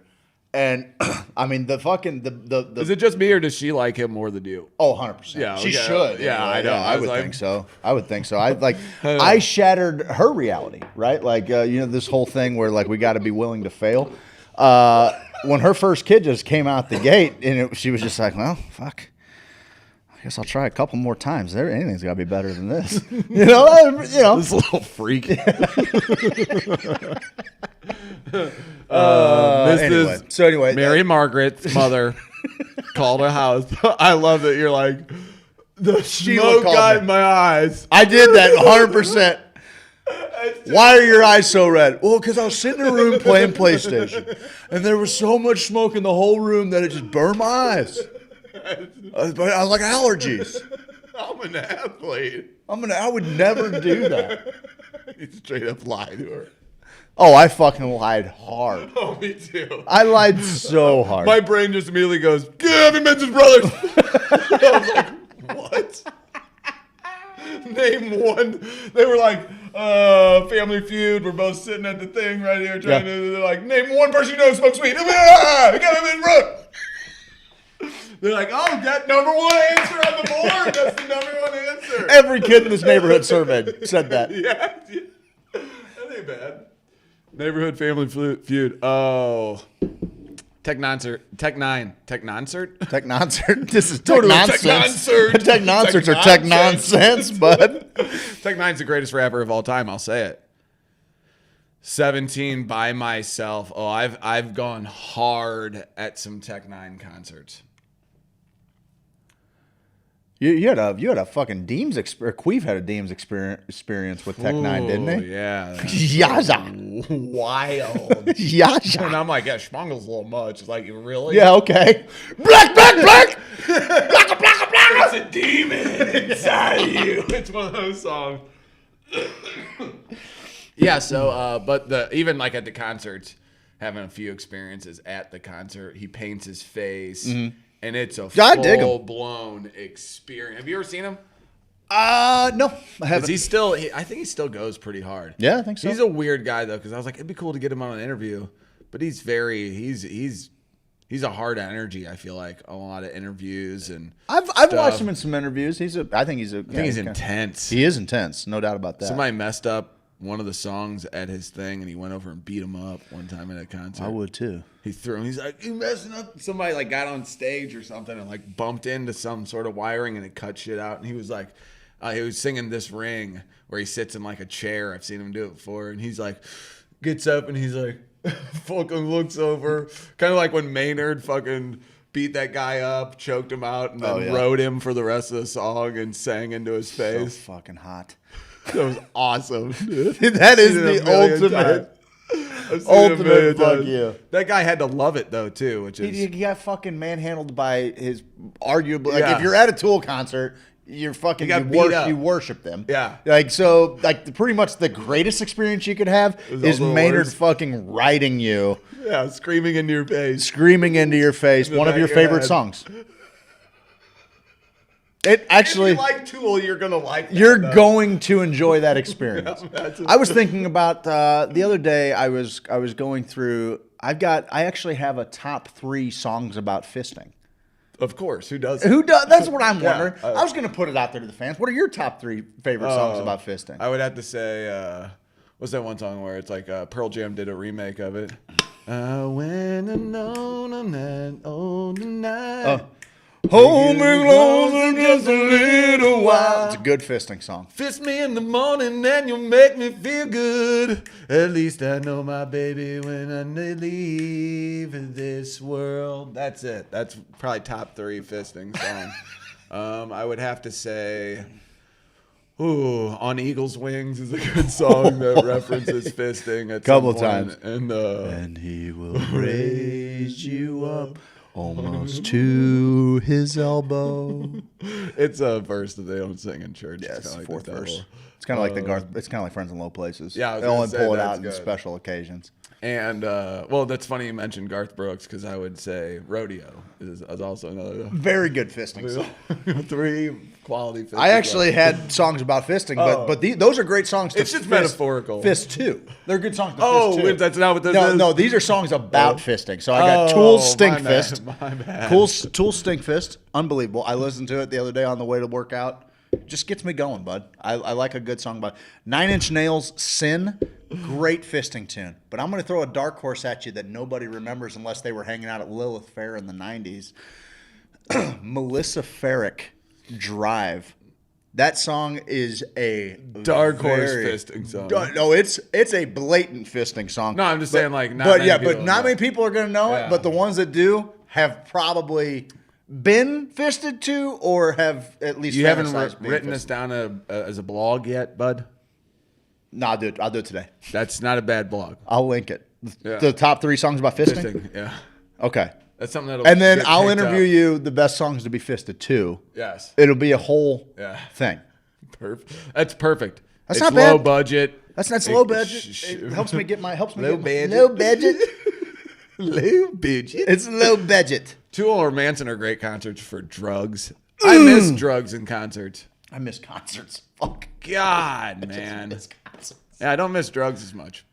and I mean the fucking the.
Is it just me or does she like him more than you?
Oh, 100%.
Yeah,
She
okay.
should.
Yeah, I know.
I
I was
would
like-
think so. I would think so. I shattered her reality, right? Like, this whole thing where like we got to be willing to fail. When her first kid just came out the gate, and she was just like, well, fuck. I guess I'll try a couple more times. Anything's got to be better than this. You know.
This little freak.
Anyway,
Mary Margaret's mother called a house. I love that you're like, the
Sheila
smoke
called
got
me.
in my eyes.
I did that 100%. Why are your eyes so red? Well, because I was sitting in a room playing PlayStation, and there was so much smoke in the whole room that it just burned my eyes. But I like allergies.
I'm an athlete.
I would never do that.
You straight up lied to her.
Oh, I fucking lied hard.
Oh, me too.
I lied so hard.
My brain just immediately goes, Gavin Menzies brothers. I was like, what? Name one. They were like, Family Feud. We're both sitting at the thing right here trying to, they're like, name one person you know who smokes weed. Gavin Menzies. They're like, oh, that number one answer on the board. That's the number one answer.
Every kid in this neighborhood surveyed said that.
Yeah. That ain't bad. Neighborhood Family Feud. Oh. Tech Nonsert.
This is tech nonsense. Tech nonsense or tech nonsense, bud.
Tech Nine's the greatest rapper of all time. I'll say it. 17 by myself. Oh, I've gone hard at some Tech Nine concerts.
You had a fucking Deems experience. Queeve had a Deems experience with Tech Nine, didn't he?
Yeah.
Yaza.
Wild.
Yaza.
And I'm like, yeah, Schmongel's a little much. It's like, really?
Yeah, okay. Black. Black.
It's a demon inside you. It's one of those songs. Yeah, so, but even like at the concerts, having a few experiences at the concert, he paints his face. Mm-hmm. And it's a full-blown experience. Have you ever seen him?
No, I haven't.
I think he still goes pretty hard.
Yeah, I think so.
He's a weird guy though, because I was like, it'd be cool to get him on an interview, but he's a hard energy. I feel like a lot of interviews and
I've watched him in some interviews. I think he's
intense.
He is intense, no doubt about that.
Somebody messed up one of the songs at his thing, and he went over and beat him up one time at a concert.
I would too.
He threw him. He's like, "You messing up?" Somebody like got on stage or something and like bumped into some sort of wiring, and it cut shit out. And he was like, he was singing "This Ring" where he sits in like a chair. I've seen him do it before, and he's like, gets up and he's like, fucking looks over, kind of like when Maynard fucking beat that guy up, choked him out, and then rode him for the rest of the song and sang into his face.
So fucking hot.
That was awesome, dude.
That is the ultimate fuck you.
That guy had to love it though too, which is
he got fucking manhandled by his arguably. Like if you're at a Tool concert, you're fucking you worship them.
Yeah.
Like so, like pretty much the greatest experience you could have is Maynard fucking riding you.
Yeah, screaming into your face.
One of your favorite songs. It actually,
if you like Tool, you're gonna like that.
You're going to enjoy that experience. I was thinking about the other day. I was going through. I actually have a top 3 songs about fisting.
Of course, who does?
That's what I'm wondering. I was going to put it out there to the fans. What are your top 3 favorite songs about fisting?
I would have to say, what's that one song where it's like Pearl Jam did a remake of it? When alone on that old night.
Hold me closer just a little while. It's a good fisting song.
Fist me in the morning and you'll make me feel good. At least I know my baby when I leave this world. That's it. That's probably top 3 fisting song. I would have to say, On Eagle's Wings is a good song that references fisting at
couple
some point.
times.
And
he will raise you up. Almost to his elbow.
It's a verse that they don't sing in church.
Yeah, it's
like
4th verse. It's kind of like it's kind of like Friends in Low Places.
Yeah,
they only pull it out in special occasions.
And well, that's funny you mentioned Garth Brooks because I would say Rodeo is also another
very good fisting song.
3 quality. Fisting
I actually had songs about fisting, but those are great songs.
It's just metaphorical.
Fist too. They're good songs. To fist too.
That's not what this is.
No, these are songs about fisting. So I got Tool Stink Fist.
My bad.
Tool Stink Fist. Unbelievable. I listened to it the other day on the way to work out. Just gets me going, bud. I like a good song about it. 9 Inch Nails, Sin, great fisting tune. But I'm going to throw a dark horse at you that nobody remembers unless they were hanging out at Lilith Fair in the 90s. Melissa Ferrick, Drive. That song is a
dark horse fisting song.
No, it's a blatant fisting song.
No, I'm just saying like
not many people are going to know it, but the ones that do have probably been fisted to or have at least
you haven't written this down as a blog yet, bud?
No, I'll do it. I'll do it today.
That's not a bad blog.
I'll link it.
Yeah.
The top 3 songs about fisting?
Yeah.
Okay.
That's something that'll
And then
get
I'll
picked
interview
up.
you the best songs to be fisted too.
Yes.
It'll be a whole thing.
Perfect. That's perfect.
That's
it's
not bad.
low budget.
That's low budget. It helps me get my
low budget.
low budget.
Low budget.
It's low budget.
Tool or Manson are great concerts for drugs. I miss drugs in concerts.
I miss concerts. Fuck.
God, man. Yeah, I don't miss drugs as much.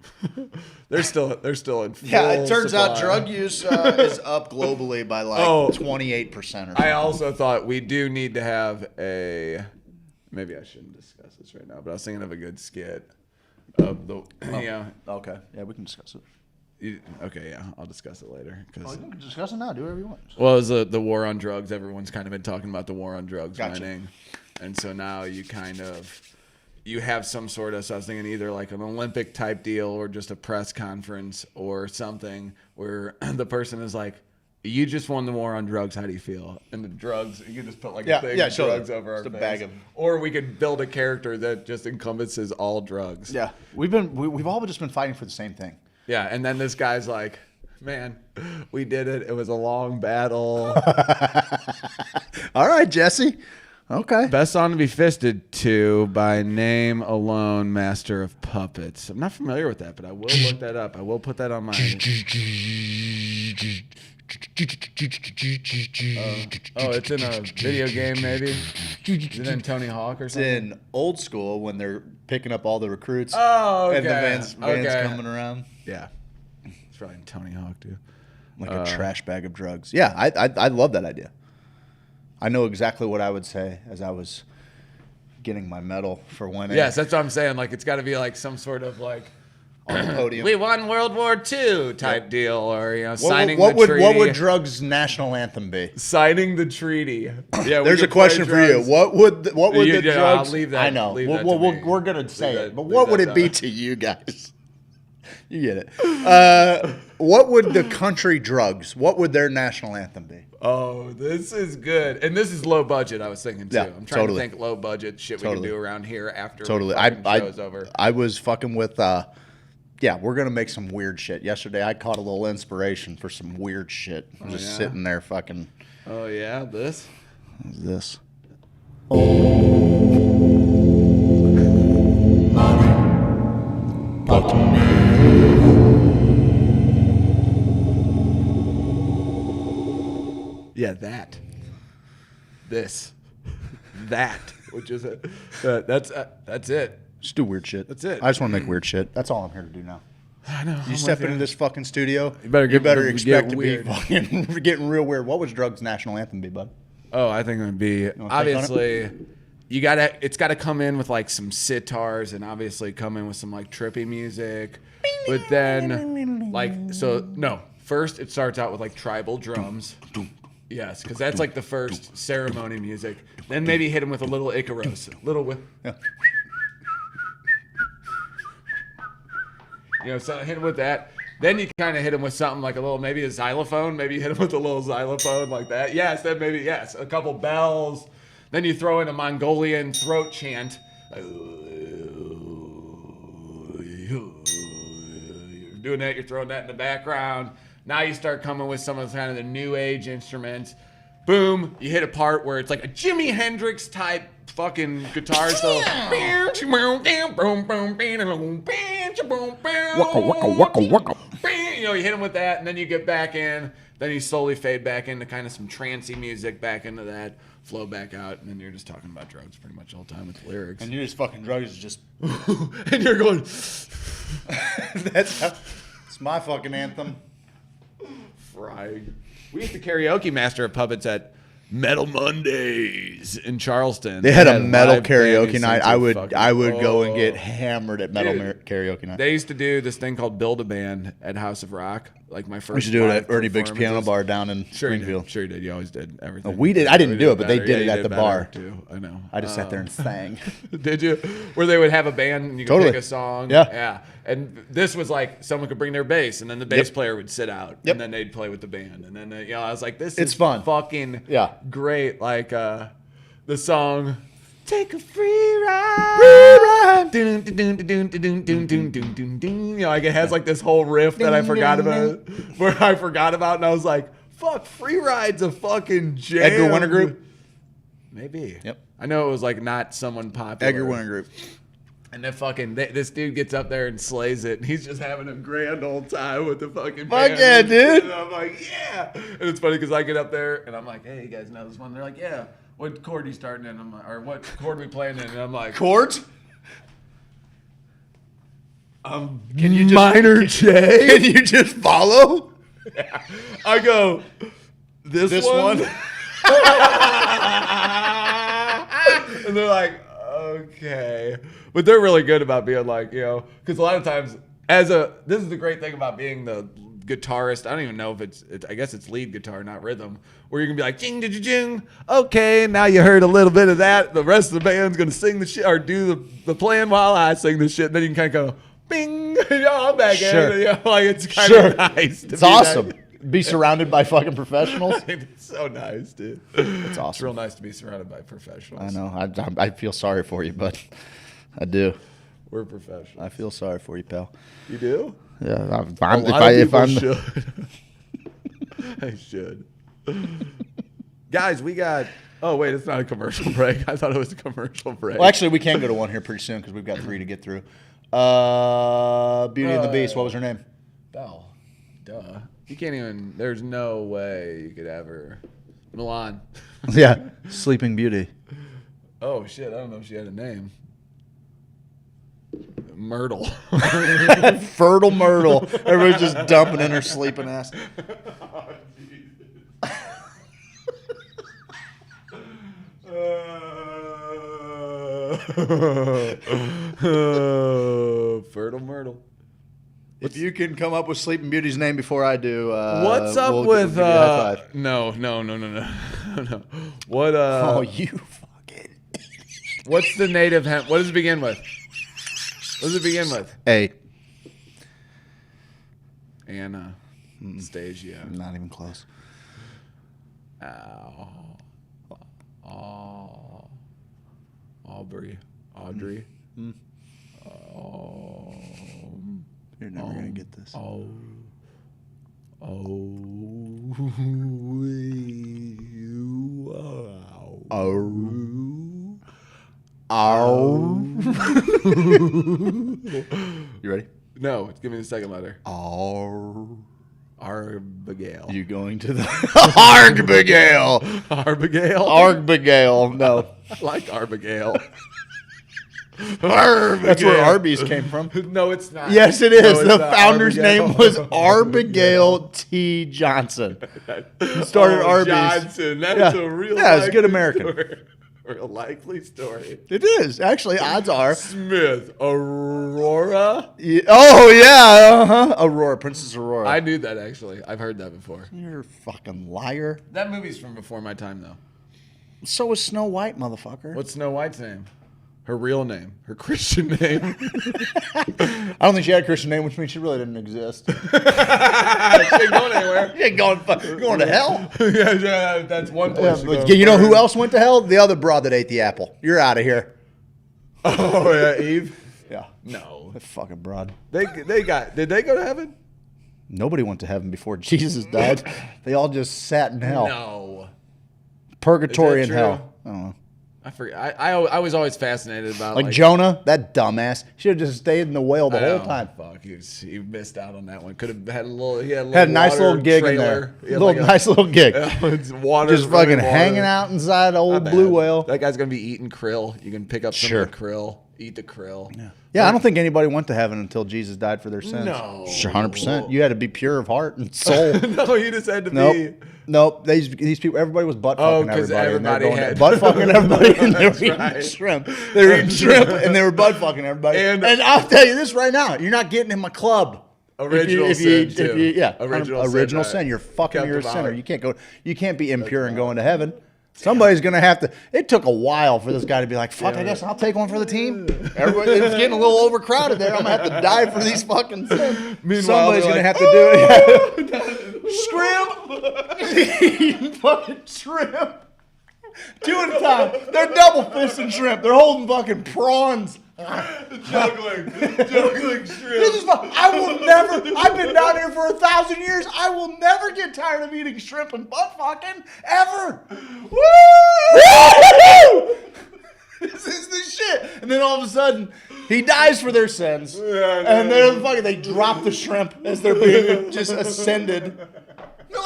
they're still in full
Yeah, it turns out
supply.
drug use is up globally by like 28% or something.
I also thought we do need to have a. Maybe I shouldn't discuss this right now, but I was thinking of a good skit of the.
Okay. Yeah, we can discuss it.
Okay, yeah, I'll discuss it later.
You can discuss it now. Do whatever you want.
Well, it was the war on drugs. Everyone's kind of been talking about the war on drugs
Gotcha.
winning, and so now you have some sort of. So I was thinking either like an Olympic type deal or just a press conference or something where the person is like, "You just won the war on drugs. How do you feel?" And the drugs, you could just put like a thing of drugs over our
just a
face.
bag of.
Or we could build a character that just encompasses all drugs.
Yeah, we've all just been fighting for the same thing.
Yeah, and then this guy's like, "Man, we did it. It was a long battle."
All right, Jesse. Okay.
Best song to be fisted to by name alone, Master of Puppets. I'm not familiar with that, but I will look that up. I will put that on my. It's in a video game, maybe. Is it in Tony Hawk or
It's
something?
in Old School when they're picking up all the recruits.
Oh, okay.
And the vans coming around.
Yeah, it's probably in Tony Hawk too.
Like a trash bag of drugs. Yeah, I love that idea. I know exactly what I would say as I was getting my medal for winning.
Yes, that's what I'm saying. Like, it's got to be like some sort of like
on the podium.
We won World War II type deal, or signing
what
the treaty.
What would drugs' national anthem be?
Signing the treaty. Yeah,
there's a question for you. What would the drugs?
I'll leave that.
I know.
Leave that
We're gonna say it, but
leave
what
that
would it be to you guys? You get it. What would the country drugs? What would their national anthem be?
Oh, this is good, and this is low budget. I was thinking too.
Yeah,
I'm trying
totally.
to think low budget shit we can do around here after
Totally.
the show's over.
I was fucking with. Yeah, we're gonna make some weird shit. Yesterday, I caught a little inspiration for some weird shit. I'm just sitting there, fucking.
Oh yeah, this.
What's this?
Yeah, that. This. That. Which is it? That's it.
Just do weird shit.
That's it.
I just want to make weird shit. That's all I'm here to do now.
I know.
You step into this fucking studio,
You better
expect to
weird.
be fucking getting real weird. What would drugs' national anthem be, bud?
Oh, I think it would be obviously. It's gotta come in with like some sitars and obviously come in with some like trippy music, but then first it starts out with like tribal drums. Yes, because that's like the first ceremony music. Then maybe hit him with a little Icaros, so hit him with that. Then you kind of hit him with something like maybe a xylophone. Maybe you hit him with a little xylophone like that. Yes, then maybe a couple bells. Then you throw in a Mongolian throat chant. You're doing that. You're throwing that in the background. Now you start coming with some of the new age instruments. Boom, you hit a part where it's like a Jimi Hendrix type fucking guitar solo. You hit them with that, and then you get back in. Then you slowly fade back into kind of some trancey music, back into that, flow back out, and then you're just talking about drugs pretty much all the time with the lyrics.
And you're just fucking drugs, just
and you're going.
It's my fucking anthem.
Frying. We used to karaoke Master of Puppets at Metal Mondays in Charleston.
They had a metal karaoke
band
night. I would go and get
Oh.
hammered at metal karaoke night.
They used to do this thing called Build a Band at House of Rock. Like my first.
We should do it
live
at Ernie Big's Piano
performances.
Bar down in
Sure you
Springfield.
did. Sure you did. You always did everything.
We did. I didn't do it, but they
better.
did
Yeah,
it
you
at the
better,
bar.
too. I know.
I just sat there and sang.
Did you? Where they would have a band and you could
Totally.
pick a song.
Yeah.
Yeah. And this was like someone could bring their bass and then the bass player would sit out and then they'd play with the band. And then, I was like, this
It's
is
fun.
fucking
Yeah.
great. Like the song, Take a free ride. Dun, dun, dun, dun, dun, dun, dun, dun, dun, dun. You know, like it has like this whole riff that I forgot about, and I was like, fuck, Free Ride's a fucking jam.
Edgar Winter Group?
Maybe.
Yep.
I know it was like not someone popular.
Edgar Winter Group.
And then fucking this dude gets up there and slays it, and he's just having a grand old time with the fucking
Fuck
band.
yeah, dude.
And I'm like, yeah. And it's funny because I get up there and I'm like, hey, you guys know this one? They're like, yeah. What chord are you starting in? I'm like, or what chord are we playing in? And I'm like,
Chords?
Can you just minor J?
Can you just follow?
Yeah. I go, this one? And they're like, okay. But they're really good about being like, you know, because a lot of times, this is the great thing about being the guitarist. I don't even know if it's I guess it's lead guitar, not rhythm, where you can be like, jing, jing, jing. Okay, now you heard a little bit of that. The rest of the band's going to sing the shit or do the playing while I sing the shit. And then you can kind of go, bing, I'm back
Sure.
in. You know, like it's kind of nice.
It's awesome. Be surrounded by fucking professionals.
It's so nice, dude.
It's awesome.
It's real nice to be surrounded by professionals.
I know. I feel sorry for you, but I do.
We're professionals.
I feel sorry for you, pal.
You do?
Yeah.
If I'm should. I should. Guys, we got. Oh wait, it's not a commercial break. I thought it was a commercial break.
Well, actually, we can go to one here pretty soon because we've got 3 to get through. Beauty and the Beast. What was her name?
Belle. Duh. You can't even. There's no way you could ever. Milan.
Yeah. Sleeping Beauty.
Oh shit! I don't know if she had a name. Myrtle.
Fertile Myrtle. Everybody's just dumping in her sleeping ass.
Fertile Myrtle.
If you can come up with Sleeping Beauty's name before I do,
what's up
we'll
with
give you a high five.
No. What
Oh, you fucking.
What's the native hemp? What does it begin with? What does it begin with?
A.
Anna. Stasia.
Not even close.
Audrey.
You're never gonna get this. You ready?
No, give me the second letter.
Arbigail. You going to the Arbigail? Arbigail. No.
I like Arbigail.
That's where Arby's came from.
No, it's not.
Yes, it is.
No,
the
not.
founder's
Arbigail.
name was Arbigail T. Johnson. He started Arby's.
Johnson. That's a real.
Yeah, it's good American.
Story. Real likely story.
It is. Actually, odds are.
Smith. Aurora?
Yeah. Oh, yeah. Uh-huh. Aurora. Princess Aurora.
I knew that, actually. I've heard that before.
You're a fucking liar.
That movie's from before my time, though.
So was Snow White, motherfucker.
What's Snow White's name? Her real name. Her Christian name.
I don't think she had a Christian name, which means she really didn't exist.
She ain't going anywhere.
She ain't going to hell.
yeah, that's one place.
You know who else went to hell? The other broad that ate the apple. You're out of here.
Oh, yeah, Eve?
Yeah.
No.
That fucking broad.
Did they go to heaven?
Nobody went to heaven before Jesus died. They all just sat in hell.
No.
Purgatory
Is
and
that
hell.
true?
I don't know.
I forget. I was always fascinated about
Like Jonah, that dumbass. Should have just stayed in the whale the whole time.
Fuck, he missed out on that one. Could have had a little. He had
a nice
water
little gig
trailer.
in there. Nice little gig.
Water,
just fucking hanging out inside old blue whale.
That guy's gonna be eating krill. You can pick up some of the krill, eat the krill.
Yeah, I don't think anybody went to heaven until Jesus died for their sins.
No,
sure, 100%. You had to be pure of heart and soul.
No, you just had to be.
Nope. These people, everybody was butt fucking
everybody had
butt fucking everybody, and they were eating
right.
shrimp. They were eating shrimp, and they were butt fucking everybody. And I'll tell you this right now: you're not getting in my club.
Original sin, too.
Original sin. You're fucking. You're a sinner. You can't go. You can't be impure and go into heaven. Somebody's gonna have to. It took a while for this guy to be like, "Fuck, I guess I'll take one for the team." Everybody, it's getting a little overcrowded there. I'm gonna have to die for these fucking sins. Somebody's gonna have to do it. Shrimp, fucking shrimp.
2 at a time. They're double fisting shrimp. They're holding fucking prawns.
Juggling shrimp.
This is fun. I will never. I've been down here for 1,000 years. I will never get tired of eating shrimp and butt fucking ever. Woo! This is the shit. And then all of a sudden, he dies for their sins. And then they drop the shrimp as they're being just ascended. No.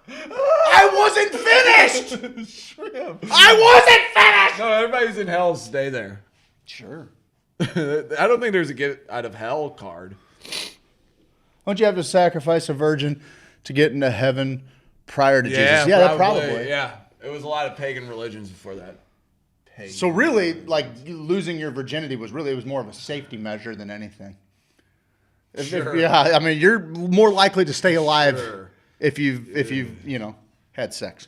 I wasn't finished. Shrimp. I wasn't finished.
No, everybody who's in hell stay there.
Sure.
I don't think there's a get out of hell card.
Don't you have to sacrifice a virgin to get into heaven prior to Jesus? Yeah, probably.
Yeah, it was a lot of pagan religions before that.
So really, like losing your virginity was more of a safety measure than anything.
Sure.
I mean, you're more likely to stay alive if you've had sex.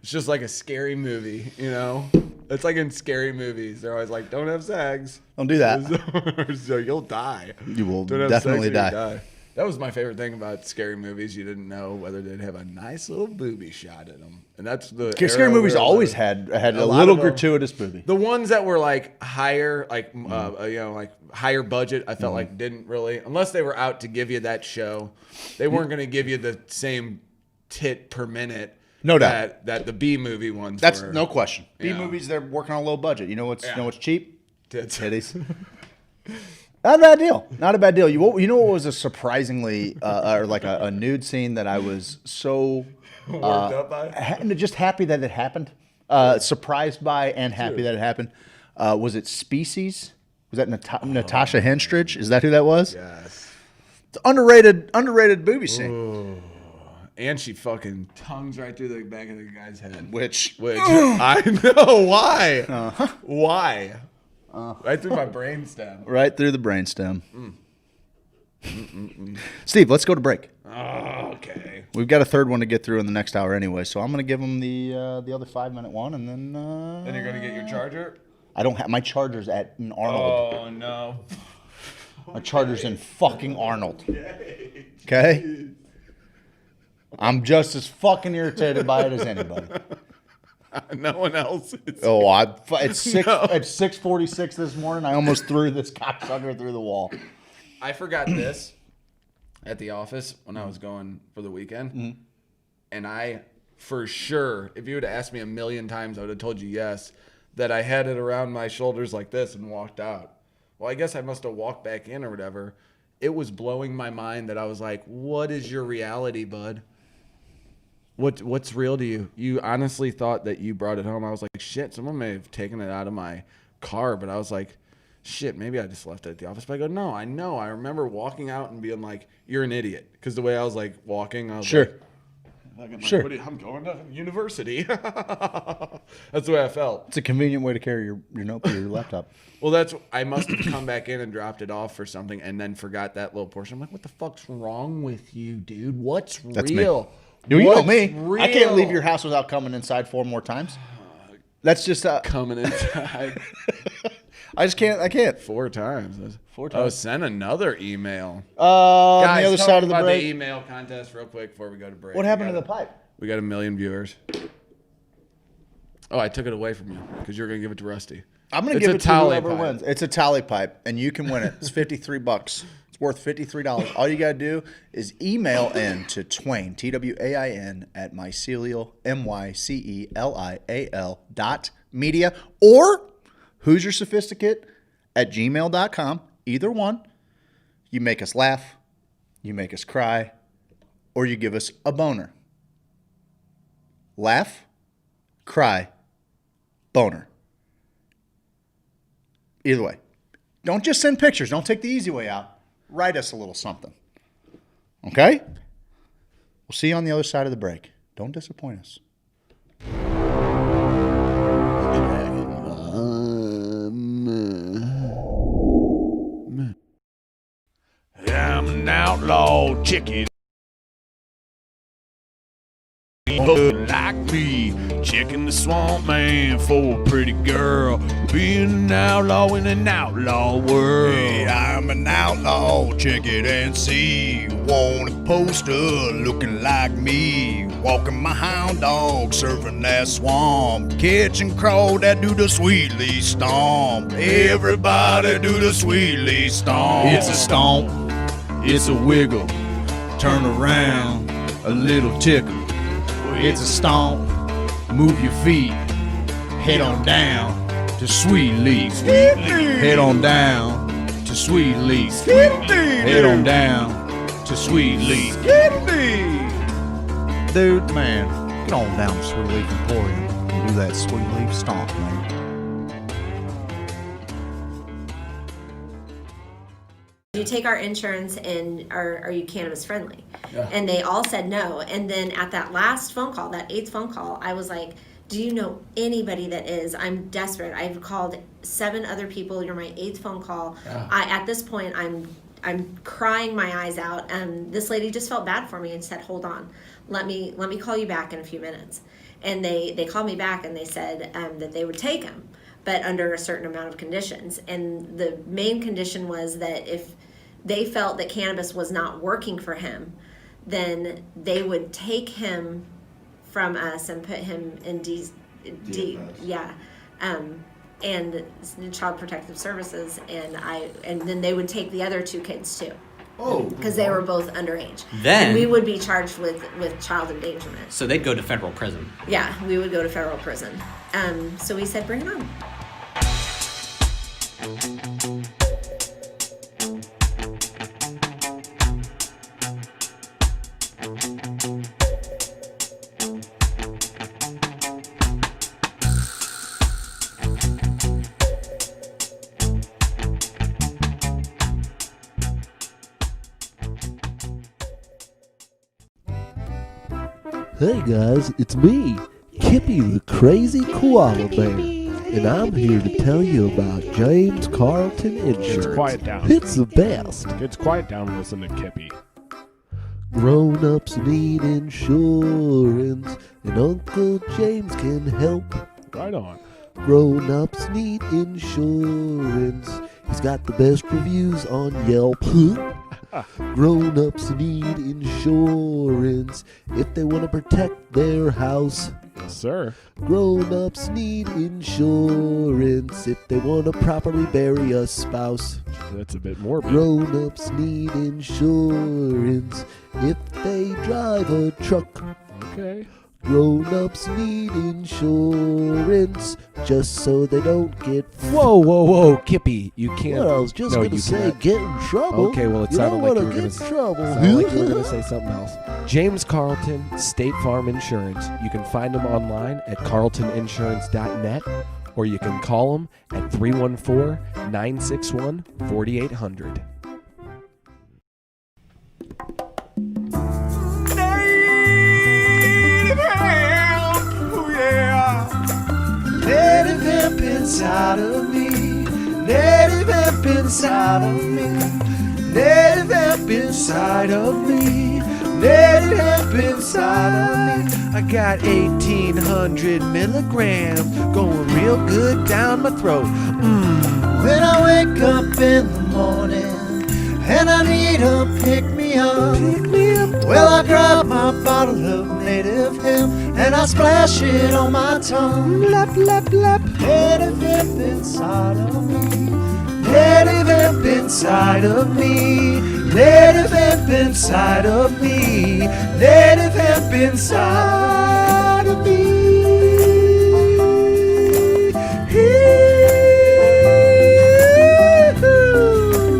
It's just like a scary movie, It's like in scary movies. They're always like, don't have sex.
Don't do that.
So you'll die.
You will definitely die.
That was my favorite thing about scary movies. You didn't know whether they'd have a nice little booby shot in them. And that's the
scary movies always had a little gratuitous booby.
The ones that were like higher, like like higher budget, I felt like didn't really, unless they were out to give you that show, they weren't going to give you the same tit per minute.
No doubt
that the B movie ones.
That's
were.
No question. B movies, they're working on a low budget. You know what's cheap? Titties. Not a bad deal. Not a bad deal. You know what was a surprisingly or like a nude scene that I was so
worked up by?
Just happy that it happened. Surprised by and happy that it happened. Was it Species? Was that Natasha Henstridge? Is that who that was?
Yes.
It's underrated booby scene.
Ooh. And she fucking tongues right through the back of the guy's head.
Which
I know why. Why? Right through my brainstem.
Right through the brainstem. Steve, let's go to break.
Okay.
We've got a third one to get through in the next hour anyway, so I'm going to give them the other 5-minute one, and then.
Then you're going to get your charger.
I don't have my charger's in Arnold.
Oh no.
My charger's in fucking Arnold. Okay. I'm just as fucking irritated by it as anybody.
No one else is.
Oh, it's 6:46 this morning. I almost threw this cocksucker through the wall.
I forgot this at the office when I was going for the weekend. And I, for sure, if you would have asked me a million times, I would have told you yes, that I had it around my shoulders like this and walked out. Well, I guess I must have walked back in or whatever. It was blowing my mind that I was like, what is your reality, bud? What's real to you? You honestly thought that you brought it home. I was like, shit, someone may have taken it out of my car. But I was like, shit, maybe I just left it at the office. But I go, no, I know. I remember walking out and being like, you're an idiot. Because the way I was like walking, I was like, I'm going to university. That's the way I felt.
It's a convenient way to carry your notebook or your laptop.
Well, I must have come back in and dropped it off for something and then forgot that little portion. I'm like, what the fuck's wrong with you, dude? What's
That's
real?
Me. Do you know me?
Real?
I can't leave your house without coming inside 4 more times. That's just
coming inside.
I can't.
4 times.
4 times.
Oh, send another email.
Guys, on the other
tell
side
me
of the
about
break.
the email contest real quick before we go to break.
What happened to the pipe?
We got 1 million viewers. Oh, I took it away from you because you were going to give it to Rusty.
I'm going to give it to whoever wins. It's a tally pipe, and you can win it. It's $53. It's worth $53. All you got to do is email in to Twain, TWAIN, at mycelial, MYCELIAL.media, or Hoosier Sophisticate at gmail.com. Either one. You make us laugh, you make us cry, or you give us a boner. Laugh, cry, boner. Either way. Don't just send pictures. Don't take the easy way out. Write us a little something. Okay? We'll see you on the other side of the break. Don't disappoint us.
I'm an outlaw chicken.
poster like me, checking the swamp man for a pretty girl, being an outlaw in an outlaw world.
Hey, I'm an outlaw, check it and see. Want a poster looking like me, walking my hound dog, surfing that swamp, catching crawdad do the sweetly stomp. Everybody do the sweetly stomp.
It's a stomp, it's a wiggle, turn around, a little tickle. It's a stomp, move your feet, head on down to Sweet Leaf. Head on down to Sweet Leaf. Head on down to Sweet Leaf.
Dude, man, get on down to Sweet Leaf Emporium and do that Sweet Leaf stomp, man.
You take our insurance and are you cannabis friendly?
Yeah.
And they all said no. And then at that last phone call, that 8th phone call, I was like, do you know anybody that is? I'm desperate. I've called 7 other people. You're my 8th phone call.
Yeah.
At this point, I'm crying my eyes out. And this lady just felt bad for me and said, hold on, let me call you back in a few minutes. And they called me back and they said that they would take him, but under a certain amount of conditions. And the main condition was that if they felt that cannabis was not working for him, then they would take him from us and put him in and Child Protective Services, and then they would take the other 2 kids too.
Oh,
because they were both underage.
Then
and we would be charged with child endangerment.
So they'd go to federal prison.
Yeah, we would go to federal prison. So we said, bring it on.
Hey guys, it's me, Kippy the Crazy Koala Bear, and I'm here to tell you about James Carlton Insurance.
Kids, quiet down.
It's the best.
Kids, quiet down and listen to Kippy.
Grown-ups need insurance, and Uncle James can help.
Right on.
Grown-ups need insurance. He's got the best reviews on Yelp. Grown-ups need insurance if they want to protect their house.
Yes, sir.
Grown-ups need insurance if they want to properly bury a spouse.
That's a bit morbid.
Grown-ups need insurance if they drive a truck.
Okay.
Grown-ups need insurance just so they don't get...
Whoa, Kippy, you can't...
Well, I was just going to say get in trouble.
Okay, well, it
you
sounded
don't
like
want
you were
to
going
get
to...
in trouble.
Sounded like you were going to say something else. James Carlton, State Farm Insurance. You can find him online at carltoninsurance.net, or you can call him at 314-961-4800.
Native hemp inside of me. Native hemp inside of me. Native hemp inside of me. Native hemp inside of me. I got 1,800 milligrams going real good down my throat. When I wake up in the morning and I need a pick-me-up, well, I grab my bottle of native hemp and I splash it on my tongue. Lap, lap, lap. Native hemp inside of me. Native hemp inside of me. Native hemp inside of me. Native hemp inside of me.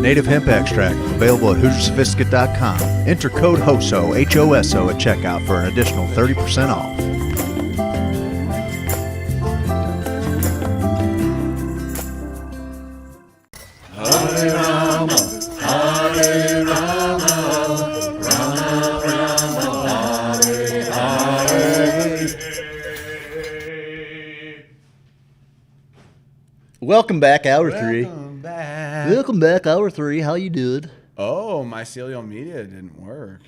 Native hemp extract available at HoosierSophisticate.com. Enter code HOSO, H-O-S-O at checkout for an additional 30% off.
Hare Rama, Hare Rama, Rama Rama, Hare Hare.
Welcome back, Hour 3.
Welcome back.
Welcome back, Hour 3. How you doing?
Oh, mycelial media didn't work.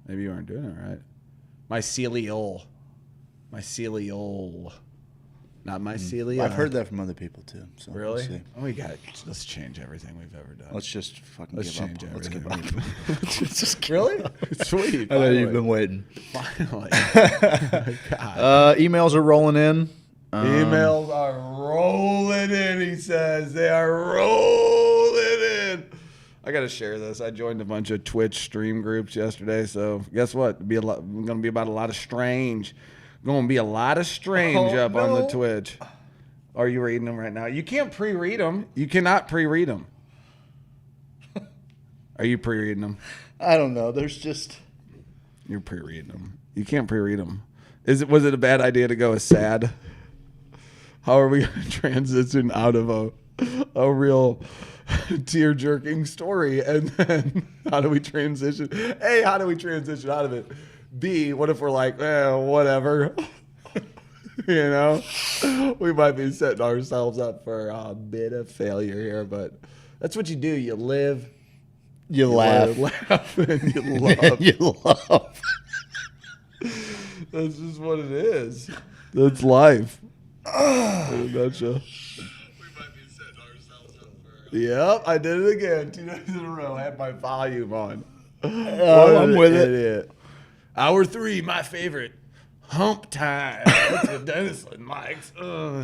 Maybe you weren't doing it right. Mycelial. Not mycelial.
I've heard that from other people too. So
Really?
We'll see.
Oh, let's change everything we've ever done.
Let's just fucking
Let's
give
change
up. Let's
everything.
give up. Let's just give
Really?
up.
Sweet.
I know
Finally.
you've been waiting.
Finally.
Emails are rolling in.
Emails are rolling in, he says. They are rolling in. I got to share this. I joined a bunch of Twitch stream groups yesterday, so guess what? It's going to be about a lot of strange. Going to be a lot of strange up on the Twitch. Are you reading them right now? You can't pre-read them. You cannot pre-read them. Are you pre-reading them?
I don't know. There's just...
You're pre-reading them. You can't pre-read them. Was it a bad idea to go with sad? How are we going to transition out of a real tear-jerking story? And then how do we transition? A, how do we transition out of it? B, what if we're like, whatever? You know? We might be setting ourselves up for a bit of failure here, but that's what you do. You live.
You laugh.
Laugh and you love.
You love.
That's just what it is. That's life. In a nutshell. Yep, I did it again. 2 days in a row. I had my volume on.
I'm with
it. Hour 3, my favorite. Hump time. That's what Dennis and Mike's.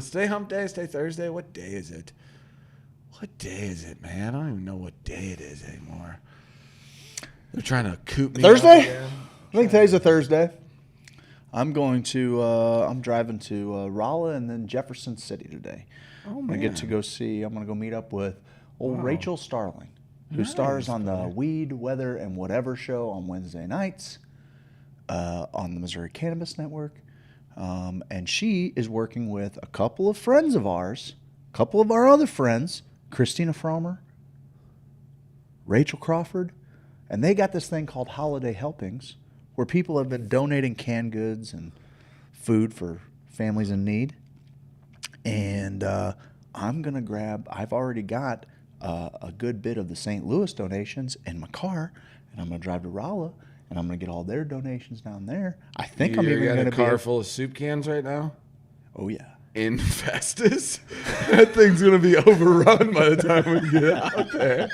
Stay hump day, stay Thursday. What day is it? What day is it, man? I don't even know what day it is anymore. They're trying to coop me.
Thursday? I think today's a Thursday. I'm going to, I'm driving to Rolla and then Jefferson City today.
Oh,
man. I get to go see, I'm going to go meet up with old Rachel Starling, who stars on the Weed, Weather, and Whatever show on Wednesday nights on the Missouri Cannabis Network. And she is working with a couple of friends of ours, a couple of our other friends, Christina Fromer, Rachel Crawford, and they got this thing called Holiday Helpings, where people have been donating canned goods and food for families in need. And I'm going to grab, I've already got a good bit of the St. Louis donations in my car, and I'm going to drive to Rolla, and I'm going to get all their donations down there. I think I'm even going to be...
a car full of soup cans right now?
Oh, yeah.
In Festus? That thing's going to be overrun by the time we get out there.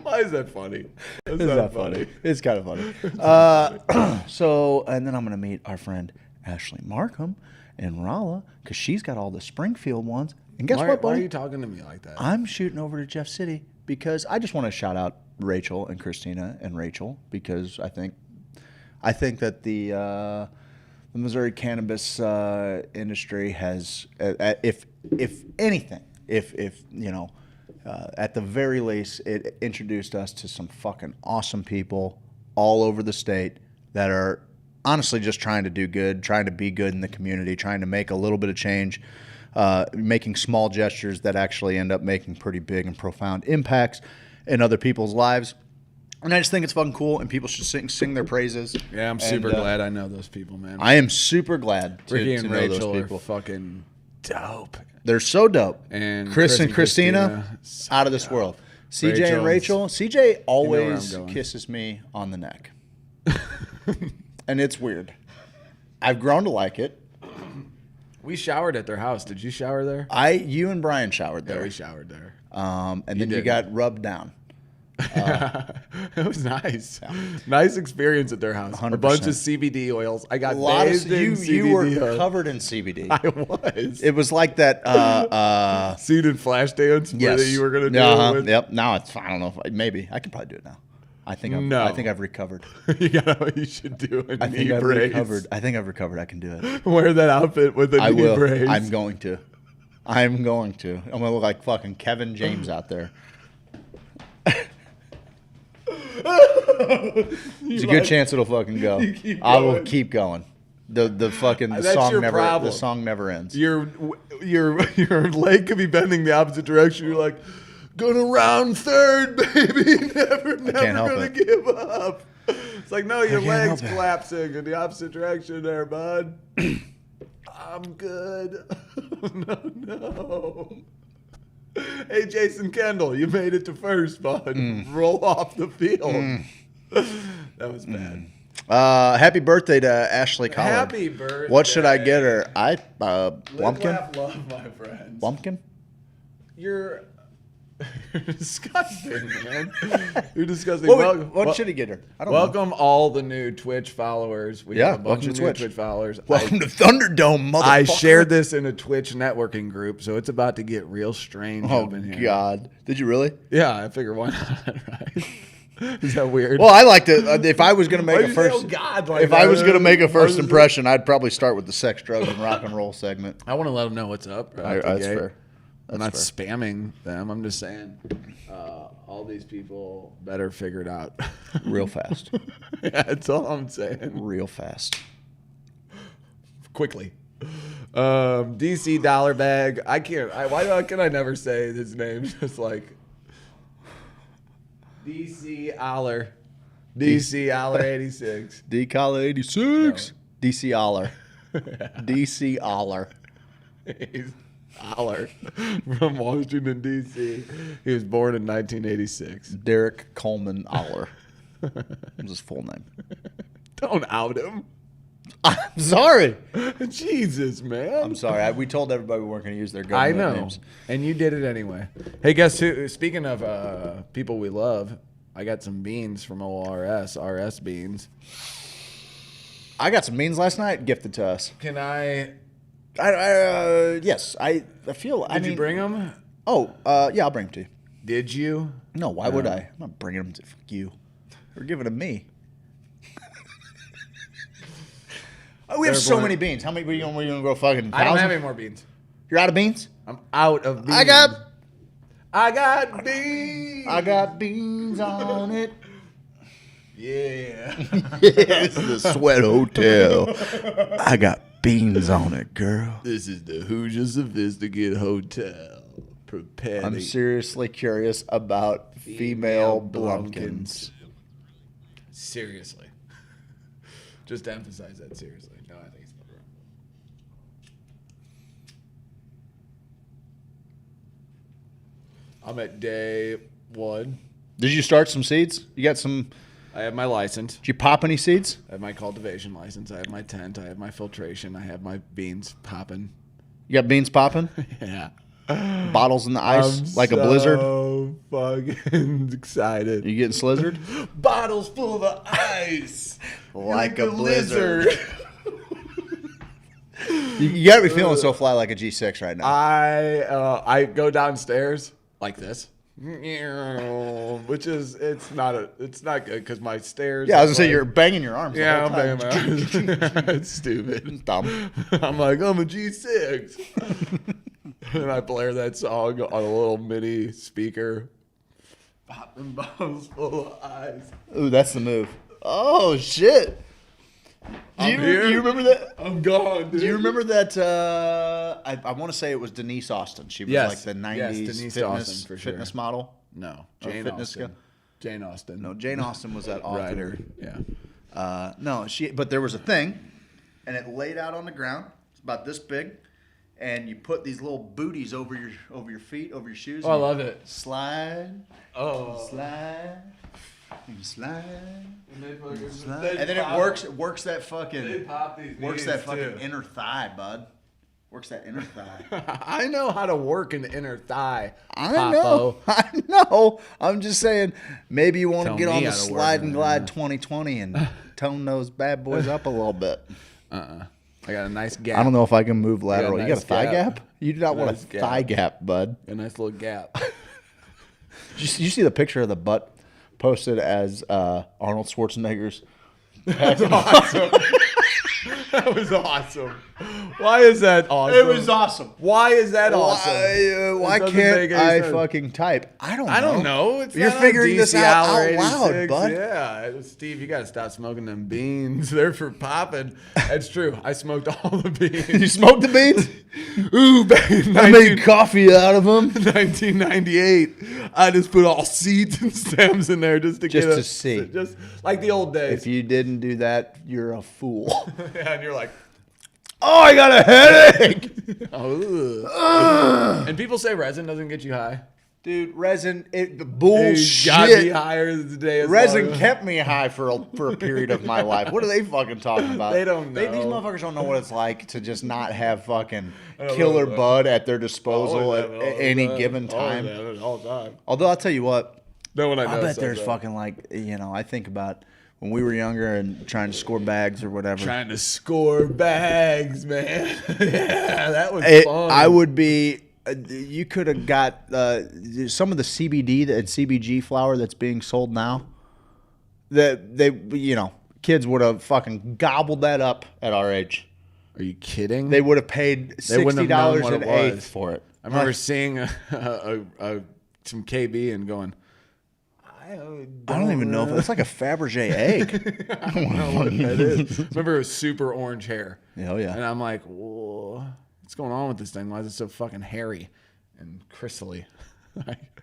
Why is that funny? That's not funny.
It's kind of funny. So, and then I'm going to meet our friend Ashley Markham in Rolla, because she's got all the Springfield ones. And guess what, buddy?
Why are you talking to me like that?
I'm shooting over to Jeff City because I just want to shout out Rachel and Christina and Rachel, because I think that the Missouri cannabis industry has, if anything, if you know, at the very least, it introduced us to some fucking awesome people all over the state that are honestly just trying to do good, trying to be good in the community, trying to make a little bit of change, making small gestures that actually end up making pretty big and profound impacts in other people's lives. And I just think it's fucking cool, and people should sing their praises.
Yeah, I'm super glad I know those people, man.
I am super glad to
Ricky and
know
Rachel
those people.
are fucking dope.
They're so dope.
And
Chris and Christina,
so
out of this world. CJ and Rachel. CJ always
going.
kisses me on the neck. And it's weird. I've grown to like it.
We showered at their house. Did you shower there?
You and Brian showered there.
Yeah, we showered there.
And then you got rubbed down.
It was nice. Yeah. Nice experience at their house.
100%.
A bunch of CBD oils. I got
bathed
in CBD.
You were covered in CBD.
I was.
It was like that.
Seated flash dance
yes.
that you were going to do it with.
Yep. Now it's, I don't know. Maybe. I could probably do it now. I think I've recovered.
You should do a knee brace.
I think I've recovered. I can do it.
Wear that outfit with a knee brace.
I'm going to. I'm going to look like fucking Kevin James out there. There's a good chance it'll fucking go. I will keep going. The song never ends.
Your leg could be bending the opposite direction. You're like, gonna round third, baby. Never gonna give up. It's like, no, your leg's collapsing in the opposite direction there, bud. I'm good. No. Hey, Jason Kendall, you made it to first, bud. Roll off the field. That was bad.
Happy birthday to Ashley Collard.
Happy birthday.
What should I get her? Blumpkin?
Live, laugh, love, my friends.
Blumpkin?
You're disgusting, man. You're disgusting.
What should he get her? I don't
welcome all the new Twitch followers. We have a bunch of new Twitch followers.
Welcome to Thunderdome, motherfucker.
I shared this in a Twitch networking group, so it's about to get real strange up in here.
God. Did you really?
Yeah, I figure why not, right? Is that weird?
Well, I liked it. If I was going to make a first, I was going to make a first impression, I'd probably start with the sex, drugs, and rock and roll segment.
I want to let them know what's up.
That's fair.
I'm not spamming them. I'm just saying all these people better figure it out
real fast.
Yeah, that's all I'm saying.
Real fast.
Quickly. DC Dollar Bag. I can't. Why can I never say his name? Just like DC Aller. DC Aller 86.
D Collar 86. No. DC Aller. DC Aller.
He's Aller from Washington, D.C. He was born in 1986.
Derek Coleman Aller. That's his full name.
Don't out him.
I'm sorry.
Jesus, man.
I'm sorry. We told everybody we weren't going to use their government names.
And you did it anyway. Hey, guess who? Speaking of people we love, I got some beans from ORS, RS beans.
I got some beans last night gifted to us.
Can I...
yes, I feel.
Did you bring them?
Oh, yeah, I'll bring them to you.
Did you?
No, why would I? I'm not bringing them to you. We're giving them me. We have so many beans. How many are you going to go fucking? 1,000?
I don't have any more beans.
You're out of beans?
I'm out of beans. I got beans.
I got beans on it.
Yeah.
This is the Sweat Hotel. I got beans on it, girl.
This is the Hoosier Sophisticate Hotel. Prepare.
I'm seriously curious about female Blumpkins.
Seriously. Just to emphasize that seriously. No, I think it's not wrong. I'm at day 1.
Did you start some seeds? You got some...
I have my license.
Did you pop any seeds?
I have my cultivation license. I have my tent. I have my filtration. I have my beans popping.
You got beans popping?
Yeah.
Bottles in the ice like a blizzard?
So fucking excited.
You getting slizzard?
Bottles full of ice.
like a blizzard. You got to be feeling so fly like a G6 right now.
I go downstairs like this. Which is it's not good because my stairs.
Yeah, I was gonna say you're banging your arms.
Yeah, I'm banging my arms. It's stupid.
It's dumb.
I'm like I'm a G6, and I blare that song on a little mini speaker. Popping bottles full of ice.
Ooh, that's the move. Oh shit. Do you remember that?
I'm gone, dude.
Do you remember that? I want to say it was Denise Austin. She was like the 90s fitness model.
No, Jane Austen. Jane Austen.
No, Jane Austen was that author.
Writer. Yeah.
No, but there was a thing, and it laid out on the ground. It's about this big, and you put these little booties over your feet, over your shoes.
Oh, I love it.
Slide.
Oh.
Slide. Slide.
And
then it works that fucking
too.
inner thigh, bud. Works that inner thigh.
I know how to work an inner thigh.
I know. I'm just saying, maybe you want to get on the Slide and Glide 2020 and tone those bad boys up a little bit.
I got a nice gap.
I don't know if I can move lateral. You got a thigh
gap?
gap? You do not want a thigh gap, bud.
A nice little gap.
Did you see the picture of the butt posted as Arnold Schwarzenegger's?
That's awesome. That was awesome. Why is that awesome?
It was awesome.
Why is that awesome?
Why can't I fucking type? I don't know. You're figuring this out loud, bud.
Yeah, Steve, you gotta stop smoking them beans. They're for popping. That's true. I smoked all the beans.
You smoked the beans?
Ooh, baby.
I made coffee out of them.
1998. I just put all seeds and stems in there just to
see.
Just like the old days.
If you didn't do that, you're a fool.
Yeah, and you're like,
oh, I got a headache.
And people say resin doesn't get you high.
Dude, resin,
He's
bullshit.
got me higher as the day is
Resin
long.
kept me high for a period of my life. What are they fucking talking about?
They don't know.
These motherfuckers don't know what it's like to just not have fucking
don't
killer
know.
bud at their disposal
Always
at
have it all
any
the time.
given
Always
time.
have it all the time.
Although I'll tell you what,
No one I know
bet
says
there's
that.
fucking like, I think about when we were younger and trying to score bags or whatever.
Trying to score bags, man. Yeah, that was fun.
I would be. You could have got some of the CBD and CBG flour that's being sold now. That kids would have fucking gobbled that up at our age.
Are you kidding?
They would have paid $60 an eighth for it.
I remember seeing some KB and going,
I don't even know if it's like a Fabergé egg.
I don't know what that is. Remember, it was super orange hair.
Oh, yeah.
And I'm like, whoa, what's going on with this thing? Why is it so fucking hairy and crystally?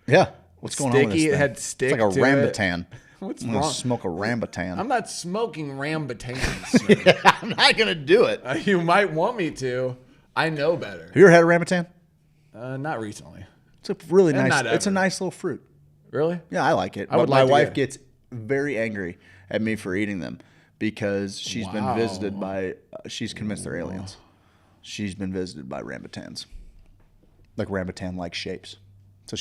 Yeah. What's going on with this
Sticky.
thing?
It had stick.
It's like a
to
rambutan.
It. What's
I'm
wrong?
gonna smoke a rambutan.
I'm not smoking rambutans.
Yeah, I'm not gonna do it.
You might want me to. I know better.
Have you ever had a rambutan?
Not recently.
It's a really
And
nice.
not
It's a
ever.
nice little fruit.
Really?
Yeah, I like it.
I would
but my
like to
wife
get-
gets very angry at me for eating them because she's been visited by. She's convinced they're aliens. She's been visited by rambutans, like rambutan-like shapes. So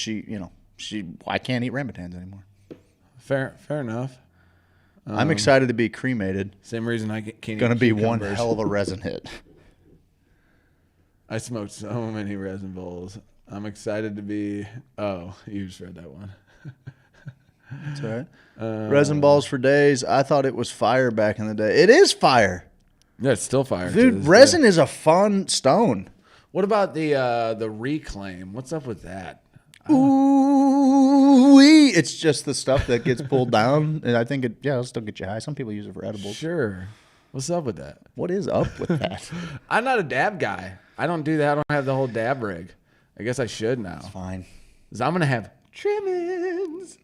I can't eat rambutans anymore.
Fair enough.
I'm excited to be cremated.
Same reason I can't.
Going to
eat
be one
cucumbers.
hell of a resin hit.
I smoked so many resin bowls. I'm excited to be. Oh, you just read that one.
That's all right. Resin balls for days. I thought it was fire back in the day. It is fire.
Yeah, it's still fire. to
Dude,
this
resin
day.
is a fun stone.
What about the reclaim? What's up with that?
Ooh, it's just the stuff that gets pulled down, and I think it'll still get you high. Some people use it for edibles.
Sure. What's up with that?
What is up with that?
I'm not a dab guy. I don't do that. I don't have the whole dab rig. I guess I should now. It's
fine.
'Cause I'm gonna have trimmings.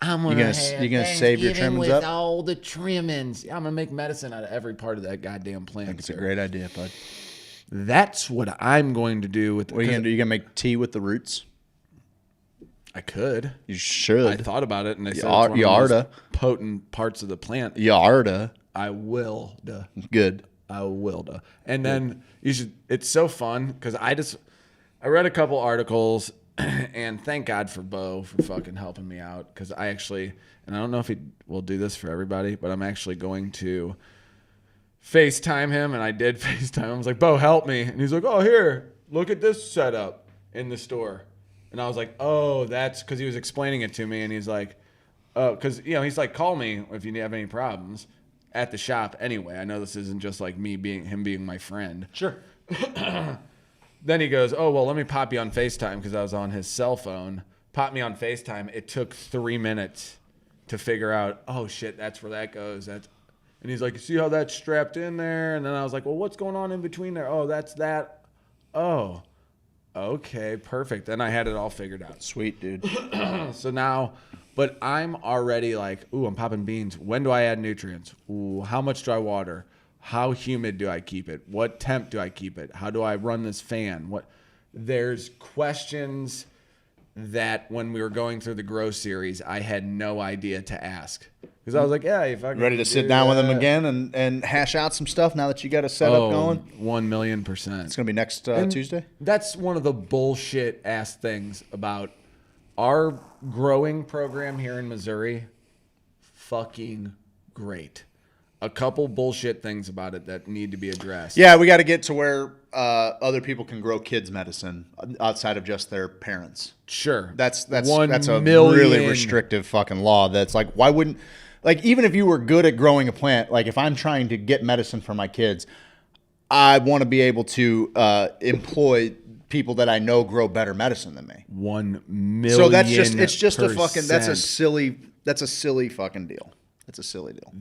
I'm
You
gonna
gonna save your
Thanksgiving
trimmings
with
up?
all the trimmings. Yeah, I'm gonna make medicine out of every part of that goddamn plant.
I think it's a great idea, bud.
That's what I'm going to do with.
What are you gonna do? You gonna make tea with the roots?
I could.
You should.
I thought about it, and they said
You
it's one of the most
oughta.
potent parts of the plant.
Yarda.
I will.
Good.
I will. And then you should. It's so fun because I read a couple articles, and thank God for Bo for fucking helping me out because I actually, and I don't know if he will do this for everybody, but I'm actually going to FaceTime him, and I did FaceTime him. I was like, Bo, help me, and he's like, oh, here, look at this setup in the store, and I was like, oh, that's because he was explaining it to me, and he's like, oh, because he's like, call me if you have any problems at the shop. Anyway, I know this isn't just like him being my friend.
Sure.
Then he goes, oh, well, let me pop you on FaceTime because I was on his cell phone. Pop me on FaceTime. It took 3 minutes to figure out, oh, shit, that's where that goes. And he's like, you see how that's strapped in there? And then I was like, well, what's going on in between there? Oh, that's that. Oh, okay, perfect. Then I had it all figured out.
Sweet, dude.
So now, but I'm already like, ooh, I'm popping beans. When do I add nutrients? Ooh, how much do I water? How humid do I keep it? What temp do I keep it? How do I run this fan? There's questions that when we were going through the Grow series, I had no idea to ask. Because I was like, yeah, if I can
Ready to sit
do
down with
that.
them again and hash out some stuff now that you got a setup going?
1,000,000%.
It's going to be next Tuesday?
That's one of the bullshit ass things about our growing program here in Missouri. Fucking great. A couple bullshit things about it that need to be addressed.
Yeah, we got to get to where other people can grow kids' medicine outside of just their parents.
Sure.
That's
1
a
million.
really restrictive fucking law. That's like, why wouldn't, like, even if you were good at growing a plant, like if I'm trying to get medicine for my kids, I want to be able to employ people that I know grow better medicine than me.
1 million.
So that's just, it's just a fucking,
%.
that's a silly fucking deal. That's a silly deal.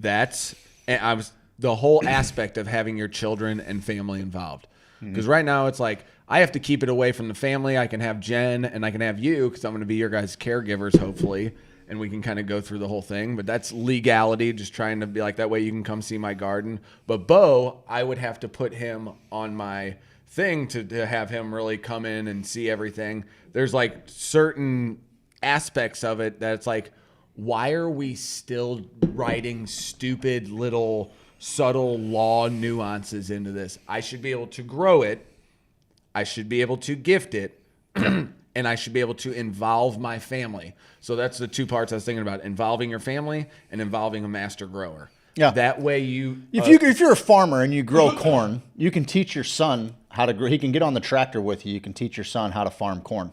And the whole aspect of having your children and family involved. Because right now it's like, I have to keep it away from the family. I can have Jen and I can have you because I'm going to be your guys' caregivers, hopefully. And we can kind of go through the whole thing. But that's legality, just trying to be like, that way you can come see my garden. But Bo, I would have to put him on my thing to have him really come in and see everything. There's like certain aspects of it that it's like, why are we still writing stupid little subtle law nuances into this? I should be able to grow it. I should be able to gift it. And I should be able to involve my family. So that's the two parts I was thinking about: involving your family and involving a master grower.
Yeah.
That way
if you're a farmer and you grow corn, you can teach your son how to grow. He can get on the tractor with you. You can teach your son how to farm corn.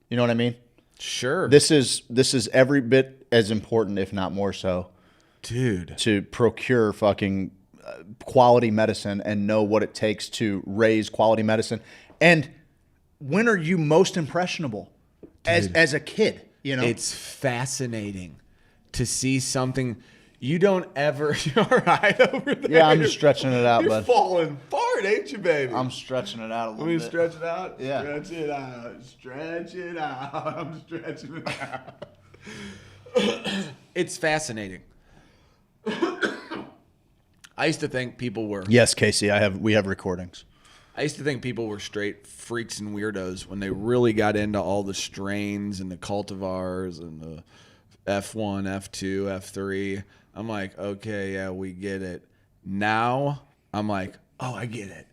You know what I mean?
Sure.
This is every bit as important, if not more so,
dude,
to procure fucking quality medicine and know what it takes to raise quality medicine. And when are you most impressionable? As a kid, you know?
It's fascinating to see something you don't ever. You're all right over there.
Yeah, I'm just stretching it out,
You're
bud.
falling apart, ain't you, baby?
I'm stretching it out a little
bit.
bit.
Stretch it out?
Yeah.
Stretch it out. Stretch it out. I'm stretching it out. It's fascinating. I used to think people were.
Yes, Casey, we have recordings.
I used to think people were straight freaks and weirdos when they really got into all the strains and the cultivars and the F1, F2, F3. I'm like, okay, yeah, we get it. Now I'm like, oh, I get it.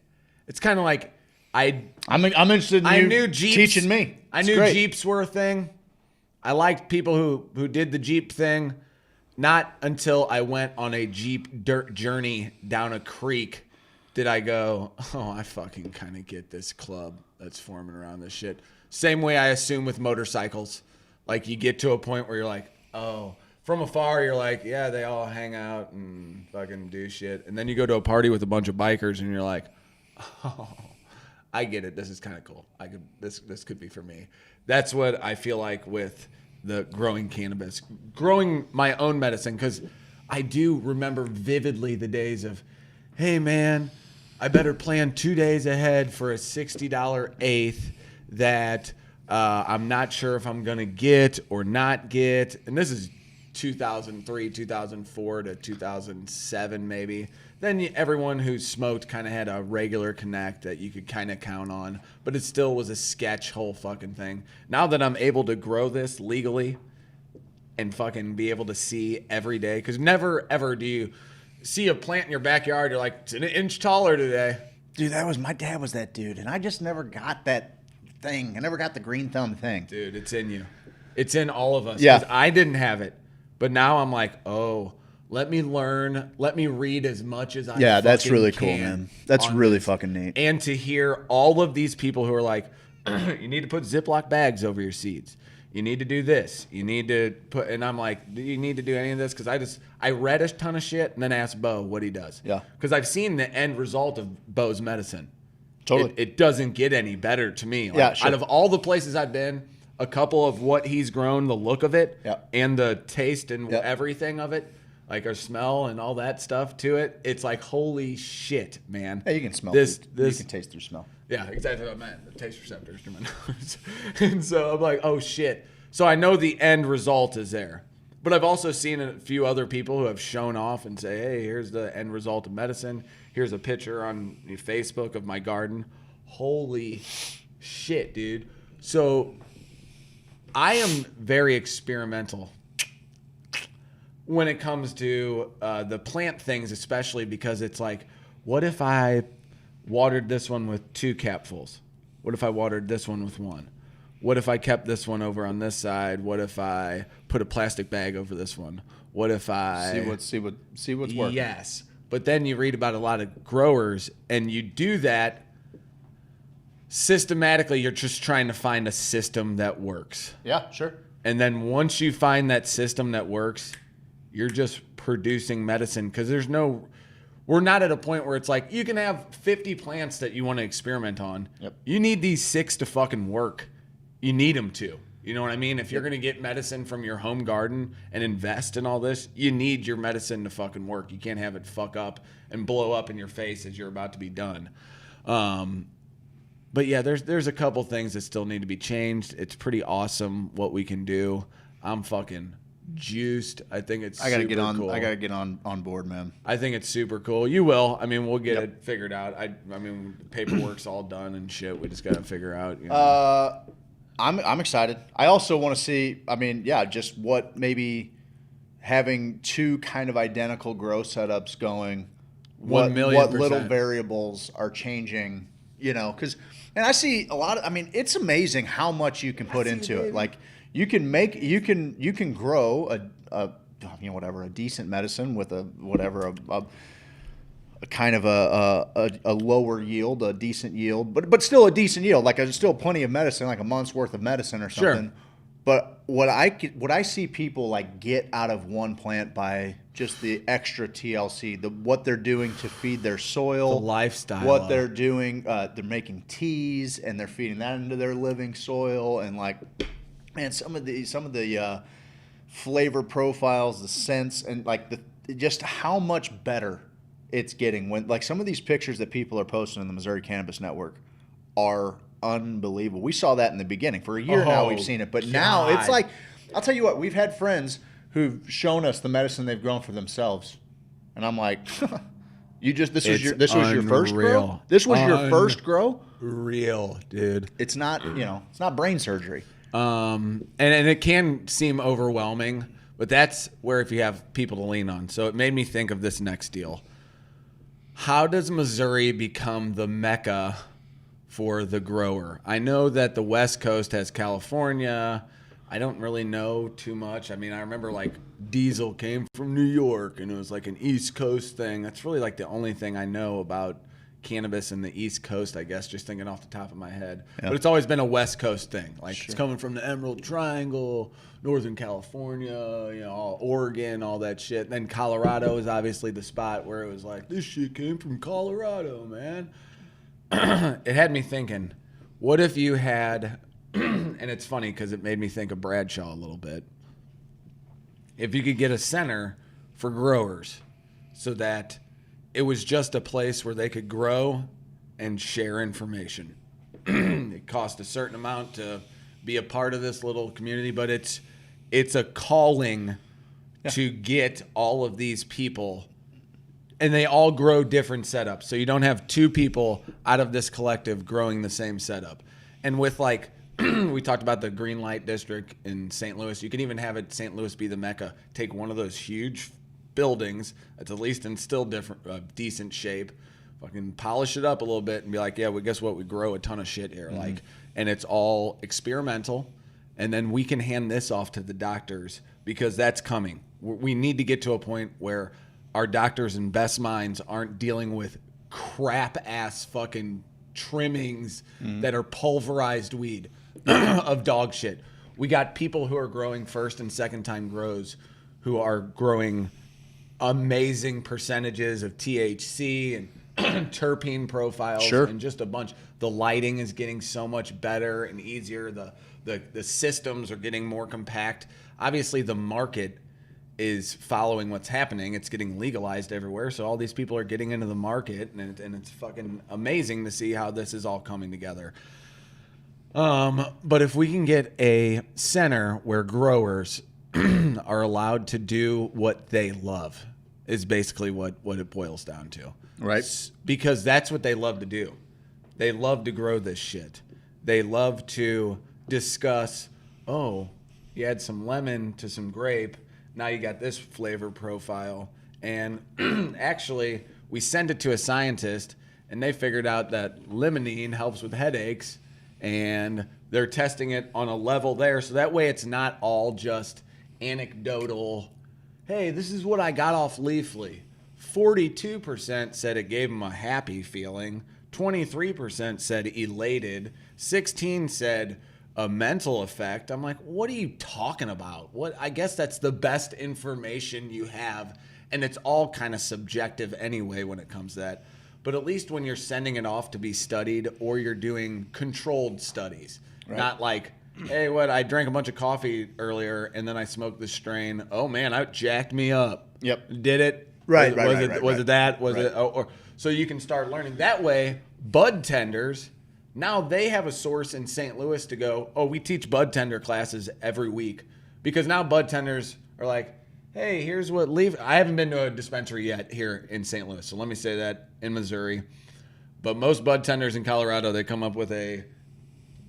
It's kind of like I'm
interested in you
knew Jeeps,
teaching me.
I knew Jeeps were a thing. I liked people who did the Jeep thing. Not until I went on a Jeep dirt journey down a creek did I go, oh, I fucking kind of get this club that's forming around this shit. Same way I assume with motorcycles. Like, you get to a point where you're like, oh, from afar, you're like, yeah, they all hang out and fucking do shit. And then you go to a party with a bunch of bikers and you're like, oh, I get it. This is kind of cool. This could be for me. That's what I feel like with the growing cannabis, growing my own medicine. Because I do remember vividly the days of, hey, man, I better plan 2 days ahead for a $60 eighth that I'm not sure if I'm going to get or not get. And this is 2003, 2004 to 2007 maybe. Then everyone who smoked kind of had a regular connect that you could kind of count on, but it still was a sketch whole fucking thing. Now that I'm able to grow this legally and fucking be able to see every day, because never ever do you see a plant in your backyard, you're like, it's an inch taller today.
Dude, my dad was that dude, and I just never got that thing. I never got the green thumb thing.
Dude, it's in you. It's in all of us.
Yeah.
'Cause I didn't have it, but now I'm like, oh, let me learn. Let me read as much as I
Yeah, that's
fucking
really
can
cool, man. That's
on
really
this.
fucking neat.
And to hear all of these people who are like, you need to put Ziploc bags over your seeds. You need to do this. You need to put, and I'm like, do you need to do any of this? Because I read a ton of shit and then asked Bo what he does.
Yeah.
Because I've seen the end result of Bo's medicine.
Totally.
It doesn't get any better to me. Like,
Yeah, sure.
Out of all the places I've been, a couple of what he's grown, the look of it, and the taste and everything of it, like our smell and all that stuff to it, it's like, holy shit, man.
Yeah, you can smell
this.
You can taste through smell.
Yeah, exactly what I meant. The taste receptors to my nose. And so I'm like, oh shit. So I know the end result is there. But I've also seen a few other people who have shown off and say, hey, here's the end result of medicine. Here's a picture on Facebook of my garden. Holy shit, dude. So I am very experimental when it comes to the plant things, especially because it's like, what if I watered this one with 2 capfuls? What if I watered this one with 1? What if I kept this one over on this side? What if I put a plastic bag over this one? What if I
see what's working?
Yes. But then you read about a lot of growers and you do that systematically. You're just trying to find a system that works.
Yeah, sure.
And then once you find that system that works, you're just producing medicine, because we're not at a point where it's like you can have 50 plants that you want to experiment on.
Yep.
You need these 6 to fucking work. You need them to. You know what I mean? If you're going to get medicine from your home garden and invest in all this, you need your medicine to fucking work. You can't have it fuck up and blow up in your face as you're about to be done. But yeah, there's a couple things that still need to be changed. It's pretty awesome what we can do. I'm fucking juiced. I think it's
I gotta
super
get on.
cool.
I gotta get on board, man.
I think it's super cool. You will. I mean, we'll get it figured out. I mean, the paperwork's all done and shit. We just gotta figure out. You know.
I'm excited. I also want to see. I mean, yeah, just what maybe having two kind of identical grow setups going.
1,000,000%.
What little variables are changing? You know, and I see a lot of. I mean, it's amazing how much you can put into it. Like you can grow a decent medicine with a kind of a lower yield, a decent yield, but still a decent yield. Like there's still plenty of medicine, like a month's worth of medicine or something.
Sure.
But what I see people like get out of one plant by just the extra TLC, what they're doing to feed their soil,
the lifestyle,
what they're doing, they're making teas and they're feeding that into their living soil, and like, man, some of the flavor profiles, the scents, and like just how much better it's getting when like some of these pictures that people are posting on the Missouri Cannabis Network are unbelievable. We saw that in the beginning. For a year now we've seen it, but now it's like, I'll tell you what, we've had friends who've shown us the medicine they've grown for themselves, and I'm like, this was your first grow? This was your first grow?
Real, dude.
It's not, it's not brain surgery.
And it can seem overwhelming, but that's where if you have people to lean on. So it made me think of this next deal. How does Missouri become the mecca for the grower? I know that the West Coast has California. I don't really know too much. I mean, I remember like Diesel came from New York and it was like an East Coast thing. That's really like the only thing I know about cannabis in the East Coast, I guess, just thinking off the top of my head. But it's always been a West Coast thing. Like it's coming from the Emerald Triangle, Northern California, all Oregon, all that shit. Then Colorado is obviously the spot where it was like, this shit came from Colorado, man. It had me thinking, what if you had, and it's funny because it made me think of Bradshaw a little bit. If you could get a center for growers so that it was just a place where they could grow and share information. It cost a certain amount to be a part of this little community, but it's a calling to get all of these people, and they all grow different setups. So you don't have two people out of this collective growing the same setup. And with like, we talked about the Green Light District in St. Louis. You can even have it St. Louis be the mecca. Take one of those huge buildings that's at least in still decent shape, fucking polish it up a little bit and be like, yeah, well, guess what? We grow a ton of shit here. Mm-hmm. Like, and it's all experimental. And then we can hand this off to the doctors because that's coming. We need to get to a point where our doctors and best minds aren't dealing with crap ass fucking trimmings that are pulverized weed of dog shit. We got people who are growing first and second time grows who are growing amazing percentages of THC and terpene profiles and just a bunch. The lighting is getting so much better and easier. The systems are getting more compact. Obviously, the market is following what's happening. It's getting legalized everywhere, so all these people are getting into the market, and it's fucking amazing to see how this is all coming together. But if we can get a center where growers are allowed to do what they love, is basically what it boils down to.
Right.
Because that's what they love to do. They love to grow this shit. They love to discuss, oh, you add some lemon to some grape, now you got this flavor profile. And actually, we send it to a scientist, and they figured out that limonene helps with headaches, and they're testing it on a level there. So that way it's not all just anecdotal, hey, this is what I got off Leafly. 42% said it gave them a happy feeling. 23% said elated. 16% said a mental effect. I'm like, what are you talking about? I guess that's the best information you have, and it's all kind of subjective anyway when it comes to that. But at least when you're sending it off to be studied, or you're doing controlled studies, not like, hey, I drank a bunch of coffee earlier and then I smoked this strain. Oh man, it jacked me up.
Yep.
Did it?
Was
it that? Was it? Or so you can start learning that way. Bud tenders, now they have a source in St. Louis to go, oh, we teach bud tender classes every week, because now bud tenders are like, hey, here's what leaf. I haven't been to a dispensary yet here in St. Louis, so let me say that in Missouri. But most bud tenders in Colorado, they come up with a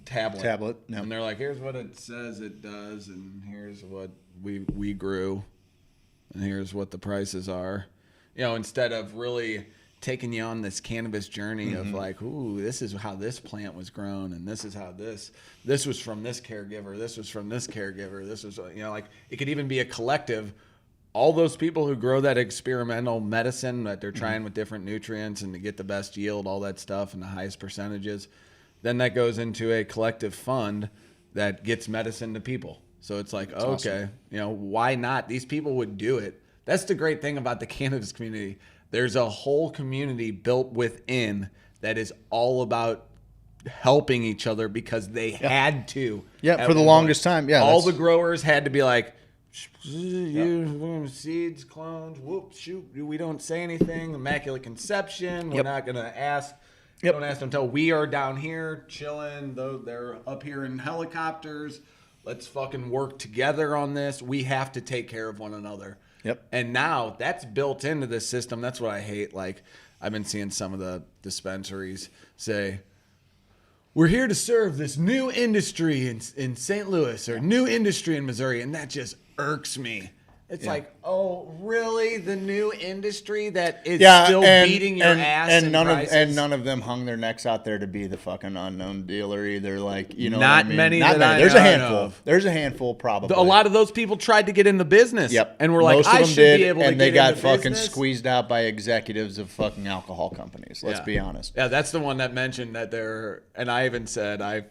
tablet.
Yep.
And they're like, here's what it says it does, and here's what we grew, and here's what the prices are. You know, instead of really taking you on this cannabis journey of like, ooh, this is how this plant was grown, and this is how this was from this caregiver, this was from this caregiver, this was, you know, like it could even be a collective. All those people who grow that experimental medicine that they're trying with different nutrients and to get the best yield, all that stuff, and the highest percentages, then that goes into a collective fund that gets medicine to people. So it's like, okay, awesome. You know, why not? These people would do it. That's the great thing about the cannabis community. There's a whole community built within that is all about helping each other because they had to.
Yeah, for the longest time. Yeah,
all the growers had to be like, seeds, clones, whoop, shoot, we don't say anything, immaculate conception, we're not going to ask. Don't ask them until we are down here chilling, though they're up here in helicopters. Let's fucking work together on this. We have to take care of one another.
Yep.
And now that's built into this system. That's what I hate. Like, I've been seeing some of the dispensaries say, we're here to serve this new industry in St. Louis or new industry in Missouri. And that just irks me. It's like, oh, really? The new industry that is still beating your ass
and
in
none
prices?
and none of them hung their necks out there to be the fucking unknown dealer either. Like, you know,
not
what I mean?
many.
Not
that
many. There's
I
a
know
handful.
of.
There's a handful, probably.
A lot of those people tried to get in the business.
Yep.
And we're like,
most of
I
them
should
did,
be able to
and they
get
got
into
fucking
business.
squeezed out by executives of fucking alcohol companies. Let's be honest.
Yeah, that's the one that mentioned that they're. And I even said I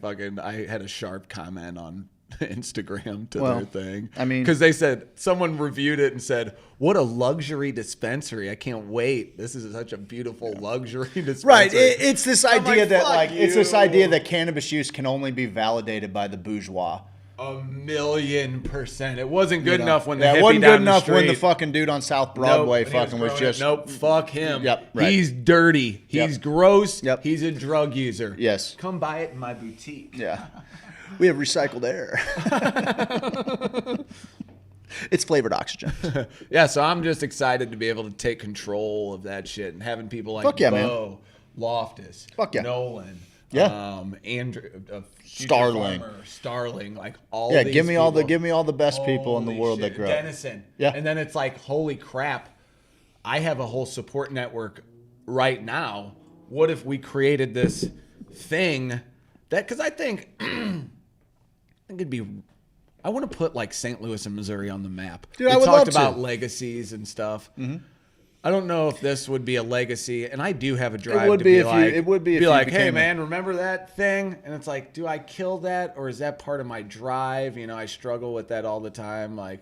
had a sharp comment on Instagram to their thing.
I mean,
because they said someone reviewed it and said, "What a luxury dispensary! I can't wait. This is such a beautiful luxury dispensary."
Right. It's this idea
like,
that
fuck
it's this
you.
idea that cannabis use can only be validated by the bourgeois.
1,000,000%. It wasn't good
You know?
enough when the
it
hippie
wasn't
down
good enough
the
when the
street-
fucking dude on South Broadway
Nope, when he
fucking was
growing
just
it. Nope, fuck him.
Yep, right.
He's dirty. He's
Yep.
gross.
Yep.
He's a drug user.
Yes.
Come buy it in my boutique.
Yeah. We have recycled air. It's flavored oxygen.
Yeah, so I'm just excited to be able to take control of that shit and having people like
Fuck yeah,
Bo, Loftus, Nolan, Andrew,
Starling,
Starling, like all.
Yeah,
these
give me all
people.
the best people in the world
shit.
that grow.
Denison.
Yeah.
And then it's like, holy crap, I have a whole support network right now. What if we created this thing that? Because I think it'd be. I want to put like St. Louis and Missouri on the map.
Dude,
we
I would
talked
love to.
about legacies and stuff. Mm-hmm. I don't know if this would be a legacy, and I do have a drive
It would
to
be
be
if you-
like,
it would be if
be
you
like, hey
became a-
man, remember that thing? And it's like, do I kill that, or is that part of my drive? You know, I struggle with that all the time. Like,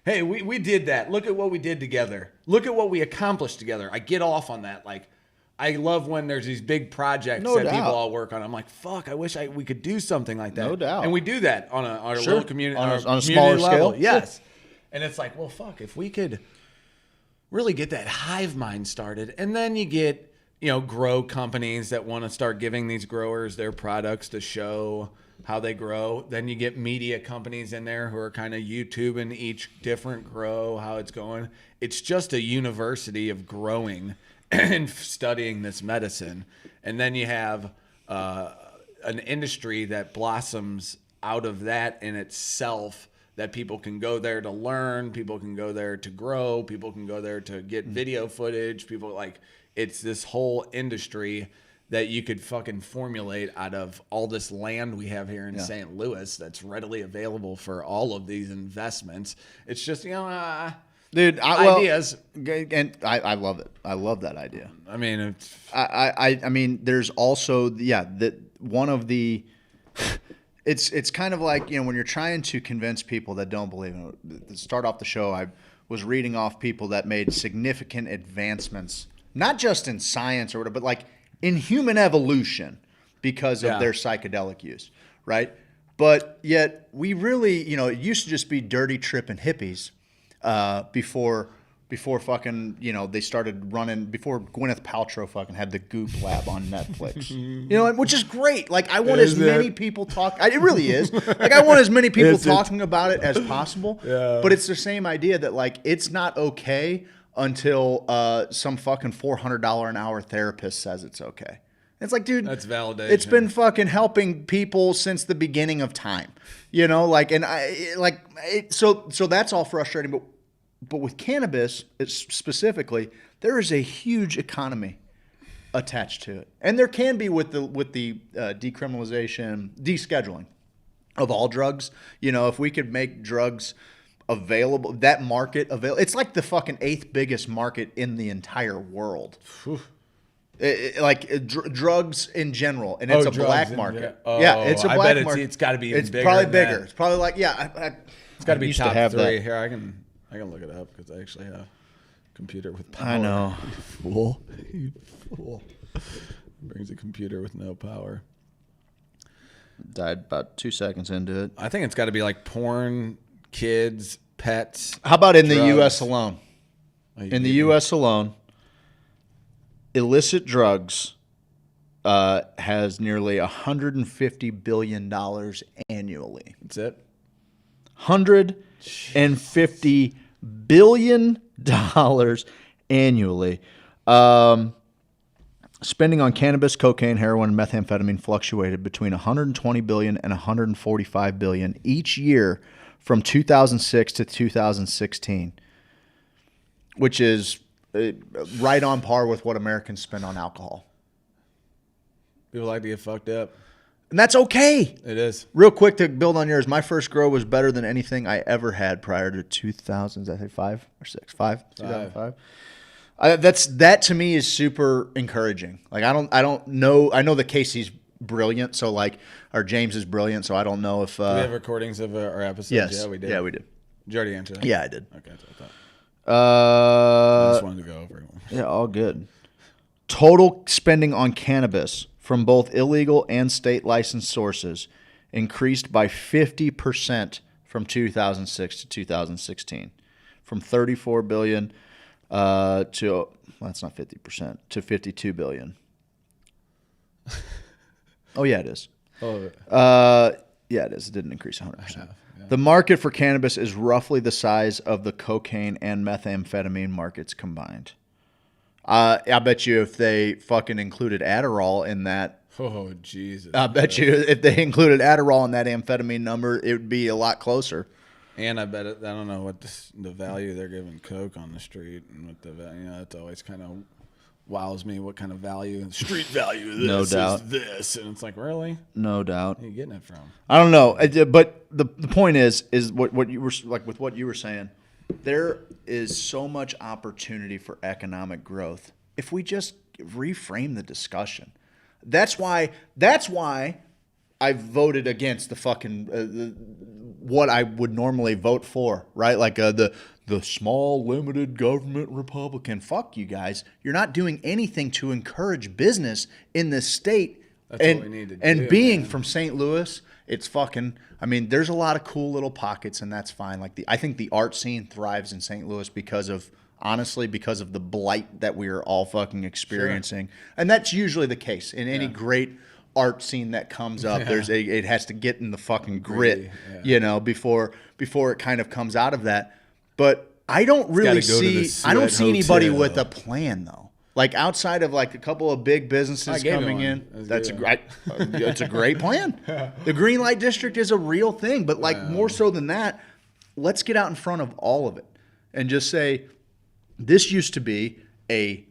hey, we did that. Look at what we did together. Look at what we accomplished together. I get off on that. Like, I love when there's these big projects
No
that
doubt.
people all work on. I'm like, fuck, I wish we could do something like that.
No doubt.
And we do that on a
Sure.
little community,
On a
community
smaller
level.
scale.
Yes. And it's like, well, fuck, if we could really get that hive mind started, and then you get, grow companies that want to start giving these growers their products to show how they grow. Then you get media companies in there who are kind of YouTubing each different grow, how it's going. It's just a university of growing and studying this medicine. And then you have an industry that blossoms out of that in itself, that people can go there to learn, people can go there to grow, people can go there to get video footage, people like, it's this whole industry that you could fucking formulate out of all this land we have here in St. Louis that's readily available for all of these investments. It's just,
Dude,
ideas.
And I love it. I love that idea.
I mean, it's,
I mean, there's also, that one of the, it's kind of like, when you're trying to convince people that don't believe in it. To start off the show, I was reading off people that made significant advancements, not just in science or whatever, but like in human evolution because of their psychedelic use, right? But yet we really, it used to just be dirty tripping hippies before
before fucking, they started running, before Gwyneth Paltrow fucking had the Goop Lab on Netflix. Which is great. Like, I want as many people talk. It really is. Like, I want as many people talking about it as possible.
Yeah.
But it's the same idea that, like, it's not okay until some fucking $400 an hour therapist says it's okay. It's like, dude,
that's validation.
It's been fucking helping people since the beginning of time, so that's all frustrating. But with cannabis, specifically, there is a huge economy attached to it, and there can be with the decriminalization, descheduling of all drugs. If we could make drugs available, that market available, it's like the fucking 8th biggest market in the entire world. Drugs in general, and it's a black market. It's a black market.
It's got to be even bigger.
It's probably bigger. It's probably like
it's got to be top 3.
That.
Here, I can look it up because I actually have a computer with power.
I know.
You fool. Brings a computer with no power.
Died about 2 seconds into it.
I think it's got to be like porn, kids, pets.
How about in
drugs.
the U.S. alone? In the U.S. alone, illicit drugs has nearly $150 billion annually.
That's it?
$150 billion annually. Spending on cannabis, cocaine, heroin, and methamphetamine fluctuated between $120 billion and $145 billion each year from 2006 to 2016, which is right on par with what Americans spend on alcohol.
People like to get fucked up.
And that's okay.
It is.
Real quick to build on yours, my first grow was better than anything I ever had prior to 2000. Did I say 5 or 6? 5? 2005. That to me is super encouraging. Like I don't know. I know that Casey's brilliant, so or James is brilliant, so I don't know if.
Do we have recordings of our episodes?
Yes.
Yeah, we did.
Yeah, we did.
Did you already answer that?
Yeah, I did.
Okay, that's what I thought. I just wanted to go over it.
Yeah, all good. Total spending on cannabis from both illegal and state licensed sources increased by 50% from 2006 to 2016, from $34 billion to that's not 50% to $52 billion. Oh yeah, it is. Yeah, it is. It didn't increase 100%. Yeah. The market for cannabis is roughly the size of the cocaine and methamphetamine markets combined. I bet you if they fucking included Adderall in that.
Oh, Jesus.
I bet you if they included Adderall in that amphetamine number, it would be a lot closer.
And I bet I don't know what the value they're giving Coke on the street, and what the value. That's always kind of wows me. What kind of value, street value of this
no doubt.
is this? And it's like, really?
No doubt.
Where are you getting it from?
I don't know, but the point is what you were like with what you were saying. There is so much opportunity for economic growth if we just reframe the discussion. That's why I voted against the fucking what I would normally vote for, right? Like the small limited government Republican. Fuck you guys. You're not doing anything to encourage business in this state.
That's what we need to do.
And being from St. Louis, it's fucking. I mean, there's a lot of cool little pockets, and that's fine. Like I think the art scene thrives in St. Louis because of the blight that we are all fucking experiencing, sure. And that's usually the case in any great art scene that comes up. It has to get in the fucking grit, before it kind of comes out of that. But I don't really see anybody with a plan though. Like outside of like a couple of big businesses coming in, it's a great plan. The Green Light District is a real thing, but more so than that, let's get out in front of all of it and just say, this used to be a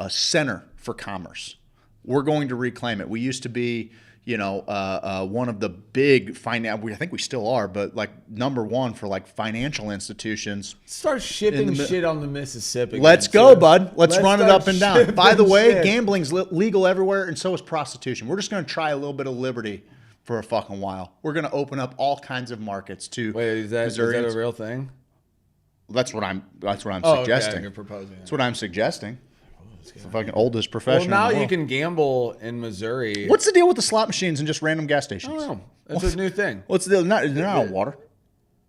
center for commerce. We're going to reclaim it. We used to be, one of the big I think we still are, but like number one for like financial institutions.
Start shipping shit on the Mississippi.
Let's go, bud. Let's run it up and down. By the way, gambling's legal everywhere, and so is prostitution. We're just going to try a little bit of liberty for a fucking while. We're going to open up all kinds of markets to.
Wait, is that a real thing?
That's what I'm suggesting.
Okay, you're proposing.
That's what I'm suggesting. It's the fucking oldest profession.
Well, now
in the
you
world.
can gamble in Missouri.
What's the deal with the slot machines and just random gas stations?
I don't know. It's a new thing.
What's the deal? They're not on water.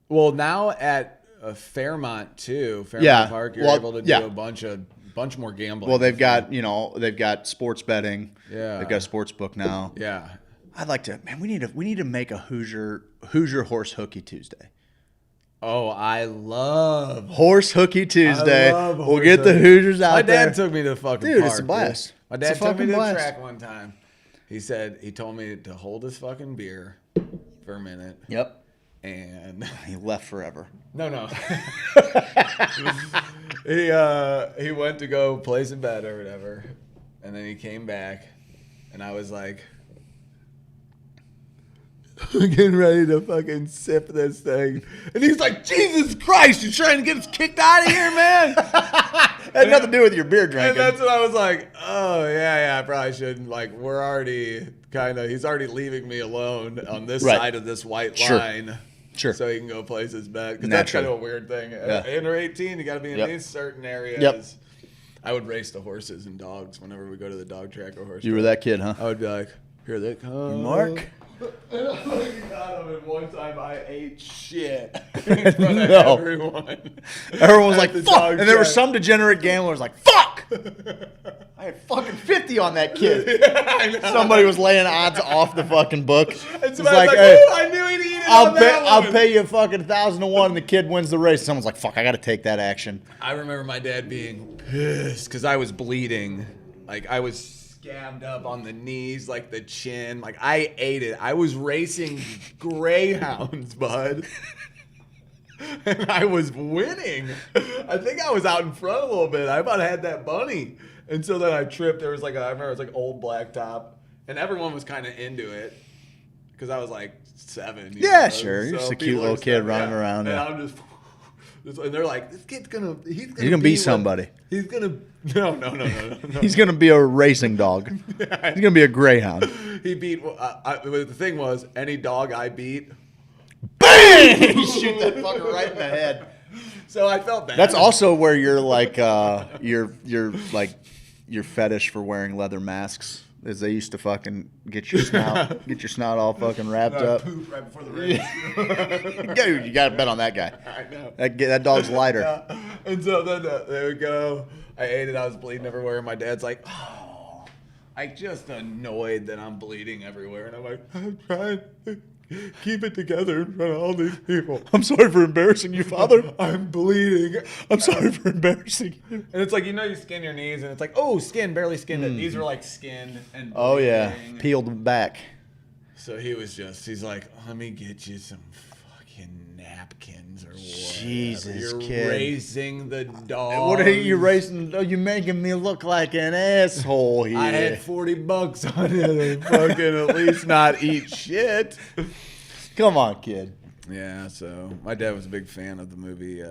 Well, now at Fairmont too. Fairmont Park. You're able to do a bunch more gambling.
Well, they've got sports betting.
Yeah.
They've got a sports book now.
Yeah.
I'd like to. Man, we need to make a Hoosier horse hooky Tuesday.
Oh, I love
Horse Hooky Tuesday. We'll get the Hoosiers out there.
My dad took me to the fucking
dude,
park.
It's a blast.
My dad took me to the track one time. He told me to hold his fucking beer for a minute.
Yep.
And
he left forever.
No. He went to go place a bet or whatever, and then he came back, and I was like, getting ready to fucking sip this thing. And he's like, Jesus Christ, you're trying to get us kicked out of here, man?
Had nothing to do with your beer drinking.
And that's what I was like, oh, yeah, I probably shouldn't. Like, we're already he's already leaving me alone on this side of this white line.
Sure.
So he can go place his bet. Because that's kind of a weird thing.
Yeah.
Under 18, you got to be in these certain areas.
Yep.
I would race the horses and dogs whenever we go to the dog track or horse
You were
track.
that kid, huh?
I would be like, here they come.
Mark?
And I fucking got him, and one time I ate shit in front of everyone.
Everyone was like, fuck! And there
was
was some degenerate gambler was like, fuck! I had fucking 50 on that kid. Somebody was laying odds off the fucking book.
And
It's
somebody's
like,
hey,
hey,
I knew he'd eat it on that
I'll
one.
pay you fucking 1,000 to 1 and the kid wins the race. Someone's like, fuck, I got to take that action.
I remember my dad being pissed because I was bleeding. Like, I was scabbed up on the knees, like the chin. Like, I ate it. I was racing greyhounds, bud. And I was winning. I think I was out in front a little bit. I about had that bunny. And so then I tripped. There was I remember it was like old blacktop. And everyone was kind of into it. Because I was like 7.
Yeah, sure. You're just a cute little kid running around.
And I'm just... And they're like, this kid's gonna... He's
gonna be somebody.
He's gonna... No.
He's going to be a racing dog. He's going to be a greyhound.
He beat... the thing was, any dog I beat...
BAM! You shoot that fucker right in the head.
So I felt bad.
That's also where you're like, your fetish for wearing leather masks. Is they used to fucking get your snout all fucking wrapped up.
Poop right before the race.
Dude, you got to bet on that guy.
I know.
That dog's lighter.
Yeah. And so then there we go. I ate it. I was bleeding everywhere. And my dad's like, oh, I just annoyed that I'm bleeding everywhere. And I'm like, I'm trying to keep it together in front of all these people.
I'm sorry for embarrassing you, Father.
I'm bleeding.
I'm sorry for embarrassing you.
And it's like, you skin your knees, and it's like, oh, barely skinned it. These are like skinned and bleeding.
Oh, yeah. Peeled back.
So he's like, let me get you some fucking napkins or whatever.
Jesus,
You're
kid.
racing the dog.
What are you racing? Oh, you're making me look like an asshole here.
I had $40 on it and fucking at least not eat shit.
Come on, kid.
Yeah, so my dad was a big fan of the movie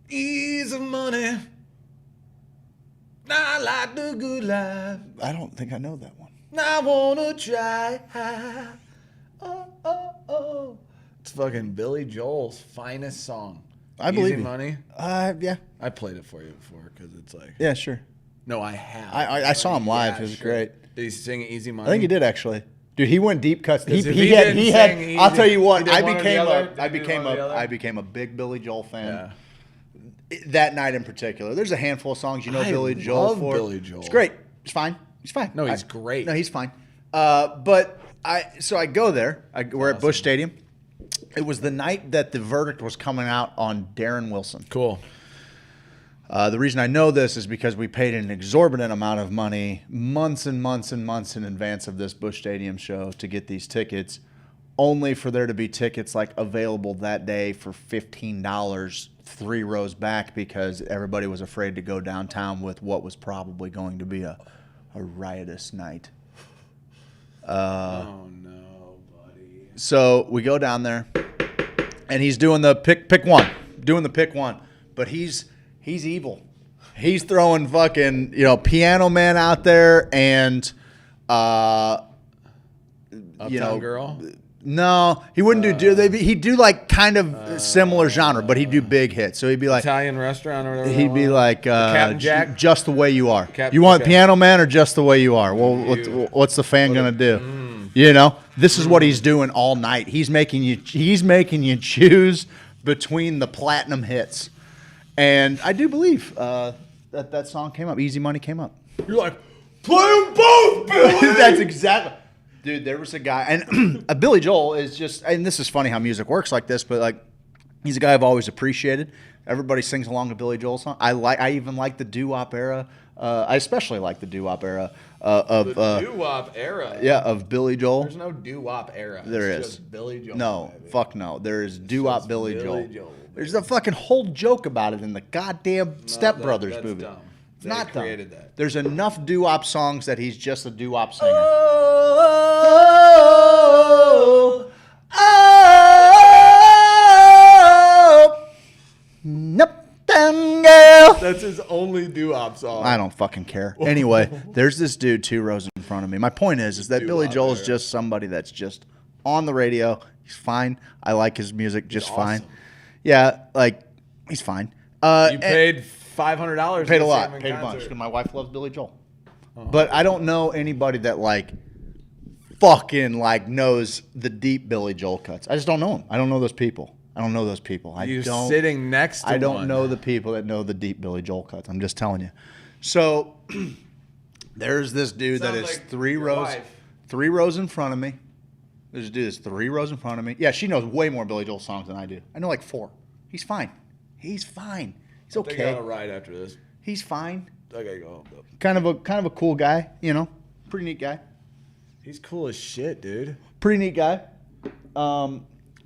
Easy Money. I like the good life.
I don't think I know that one.
I wanna try. Oh. It's fucking Billy Joel's finest song.
I believe
Easy
you.
Money.
Yeah.
I played it for you before because it's like.
Yeah, sure.
No, I have.
I saw him live.
Yeah,
It was
sure.
great.
Did he sing Easy Money?
I think he did actually. Dude, he went deep cuts.
If he didn't sing Easy-
I'll tell you what.
he did one or the other? Did
I
he do one or the other?
became a big Billy Joel fan.
Yeah.
That night in particular. There's a handful of songs
I
Billy Joel
love
for.
Billy Joel.
It's great. He's fine.
No, he's great.
No, he's fine. But I go there. We're at Busch Stadium. It was the night that the verdict was coming out on Darren Wilson.
Cool.
The reason I know this is because we paid an exorbitant amount of money months and months and months in advance of this Busch Stadium show to get these tickets, only for there to be tickets like available that day for $15, 3 rows back, because everybody was afraid to go downtown with what was probably going to be a riotous night.
Oh no, buddy.
So we go down there, and he's doing the pick one, but he's evil. He's throwing fucking Piano Man out there and
Uptown Girl.
No, he wouldn't do. He'd do like kind of similar genre, but he'd do big hits. So he'd be like
Italian Restaurant or whatever.
He'd be like
Captain Jack?
Just the Way You Are. You want Piano Man or Just the Way You Are? Well, what's the fan gonna do? You know, this is what he's doing all night. He's making you choose between the platinum hits. And I do believe that song came up. Easy Money came up.
You're like, play them both, Billy.
That's exactly. Dude, there was a guy, and Billy Joel is just, and this is funny how music works like this, but like, he's a guy I've always appreciated. Everybody sings along to Billy Joel song. I even like the doo-wop era. I especially like the doo-wop era of
the doo-wop era.
Yeah, of Billy Joel.
There's no doo-wop era.
There
it's
is.
Just Billy Joel.
No,
baby.
fuck no. There is doo-wop Billy Joel. There's a fucking whole joke about it in the goddamn Step Brothers
that's
movie.
Dumb.
It's
They
not dumb.
created that.
There's enough doo-wop songs that he's just a doo-wop singer.
That's his only doo-wop song.
I don't fucking care. Anyway, there's this dude 2 rows in front of me. My point is that Billy Joel is just somebody that's just on the radio. He's fine. I like his music just fine. Yeah, like he's fine.
You paid $500.
Paid a lot. Paid a bunch because my wife loves Billy Joel. But I don't know anybody that like fucking like knows the deep Billy Joel cuts. I just don't know them. I don't know those people.
You're sitting next to
I don't
one.
know the people that know the deep Billy Joel cuts. I'm just telling you. So there's this dude that is
like
3
your
rows,
wife.
3 rows in front of me. There's a dude that's 3 rows in front of me. Yeah, she knows way more Billy Joel songs than I do. I know like 4. He's fine. He's fine. He's
I think I
okay.
got a ride after this.
He's fine.
I gotta go home though.
Kind of a cool guy, you know. Pretty neat guy.
He's cool as shit, dude.
Pretty neat guy.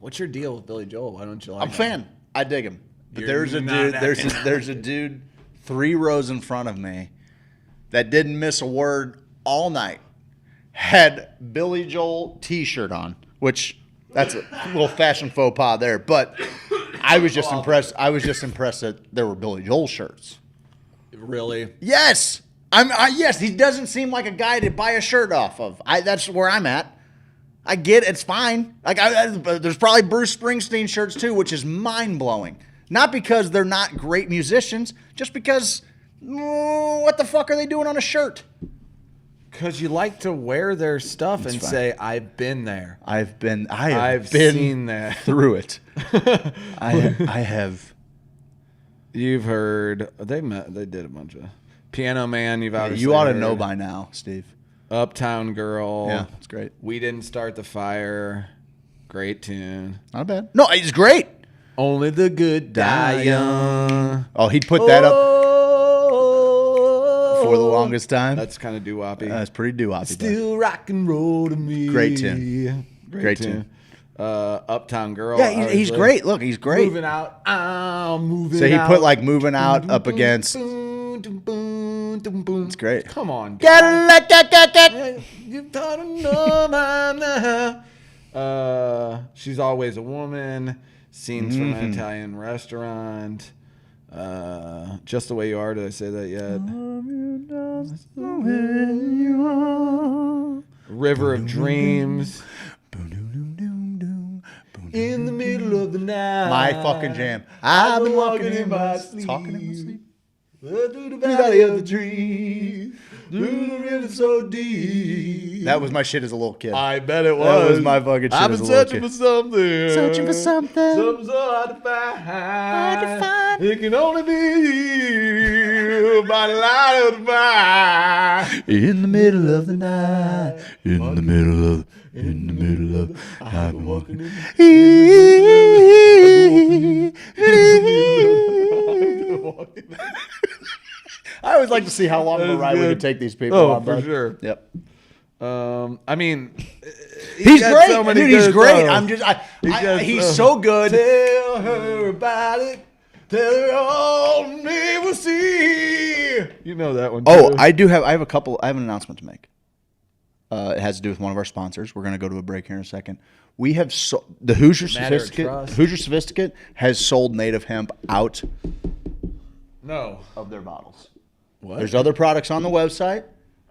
What's your deal with Billy Joel? Why don't you like
I'm a fan. I dig him. But
You're
there's a
not
dude.
acting.
There's a dude 3 rows in front of me that didn't miss a word all night. Had Billy Joel T-shirt on, which that's a little fashion faux pas there. But I was just impressed. I was just impressed that there were Billy Joel shirts.
Really?
Yes. Yes. He doesn't seem like a guy to buy a shirt off of. That's where I'm at. I get it, it's fine. Like there's probably Bruce Springsteen shirts too, which is mind blowing. Not because they're not great musicians, just because what the fuck are they doing on a shirt?
Because you like to wear their stuff and
fine.
say, "I've been there.
I've been
seen that
through it. I have.
You've heard they did a bunch of Piano Man. You've obviously
You ought to
heard.
know by now, Steve.
Uptown Girl.
Yeah, it's great.
We Didn't Start the Fire. Great tune.
Not bad. No, it's great.
Only the Good Die Young.
Oh, he'd put that up for the longest time.
That's kind of doo-woppy.
That's pretty doo-woppy.
Still rock and roll to me.
Great tune. Great tune.
Uptown Girl.
Yeah, he's
obviously.
gret. Look, he's great.
Moving out. I'm moving
So he
out.
put like moving out up against.
It's
great.
Come on.
Get.
You gotta know by now. She's Always a Woman. Scenes from an Italian restaurant. Just the Way You Are. Did I say that yet? River of Dreams. In the middle of the night.
My fucking jam. I've been walking in my sleep.
Talking
in my sleep.
Through the valley of the trees. Through the river so deep.
That was my shit as a little kid.
I bet it was.
That was my fucking shit
I've
as
been
a little
searching
kid.
for something.
Searching for something.
Something so hard to find.
Hard to find.
It can only be by the light of the fire.
In the middle of the night. In the middle of. I've been walking. I always like to see how long of a ride we can take these people on,
for
bud.
sure.
Yep.
I mean,
He's
got
great.
so many
Dude, he's
good
great.
songs.
I'm just, he's
got
so good.
Tell her about it. Tell her all me will see. You know that one.
Oh,
too.
I have an announcement to make. It has to do with one of our sponsors. We're going to go to a break here in a second. We have the Hoosier
Matter of
Sophisticate.
trust.
Hoosier Sophisticate has sold native hemp out
No.
of their bottles.
What?
There's other products on the website,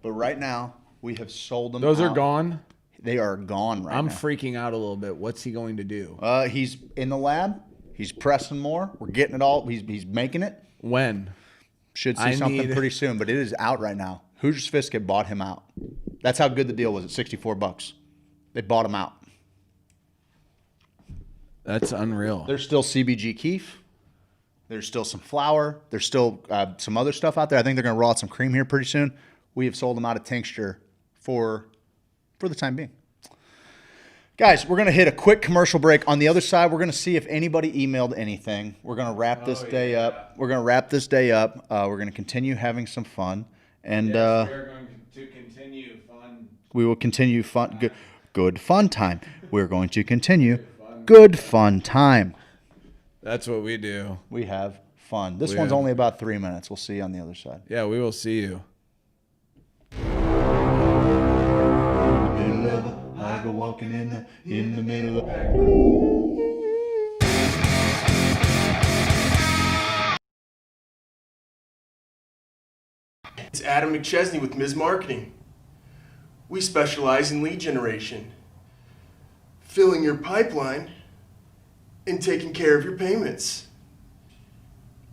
but right now we have sold them.
Those are
out.
gone?
They are gone right
I'm
now.
freaking out a little bit. What's he going to do?
He's in the lab. He's pressing more. We're getting it all. He's making it.
When?
Should see
I
something
need-
pretty soon, but it is out right now. Hoosier Sophisticate bought him out. That's how good the deal was at $64.
They bought them out.
That's unreal.
There's still CBG Keef. There's still some flour. There's still some other stuff out there. I think they're going to roll out some cream here pretty soon. We have sold them out of tincture for the time being. Guys, we're going to hit a quick commercial break. On the other side, we're going to see if anybody emailed anything. We're going to wrap this day up. We're going to wrap this day up. We're going to continue having some fun. And
we are going to continue fun.
we will continue fun. Good fun time. We're going to continue good fun time.
That's what we do.
We have fun. This one's only about 3 minutes. We'll see you on the other side.
Yeah, we will see you.
I go walking in the middle of
It's Adam McChesney with Ms. Marketing. We specialize in lead generation, filling your pipeline, and taking care of your payments.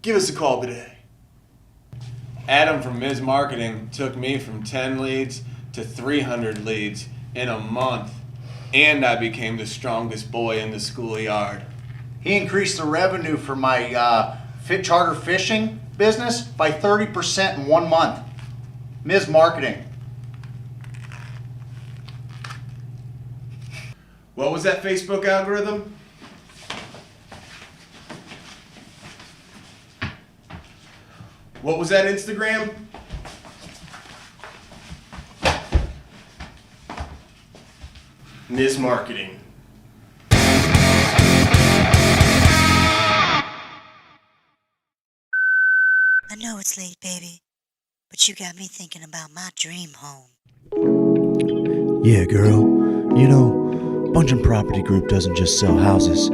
Give us a call today.
Adam from Ms. Marketing took me from 10 leads to 300 leads in a month, and I became the strongest boy in the schoolyard.
He increased the revenue for my fit charter fishing business by 30% in 1 month. Ms. Marketing.
What was that Facebook algorithm? What was that Instagram? Ms. Marketing.
I know it's late, baby, but you got me thinking about my dream home.
Yeah, girl. You know, Bungeon Property Group doesn't just sell houses,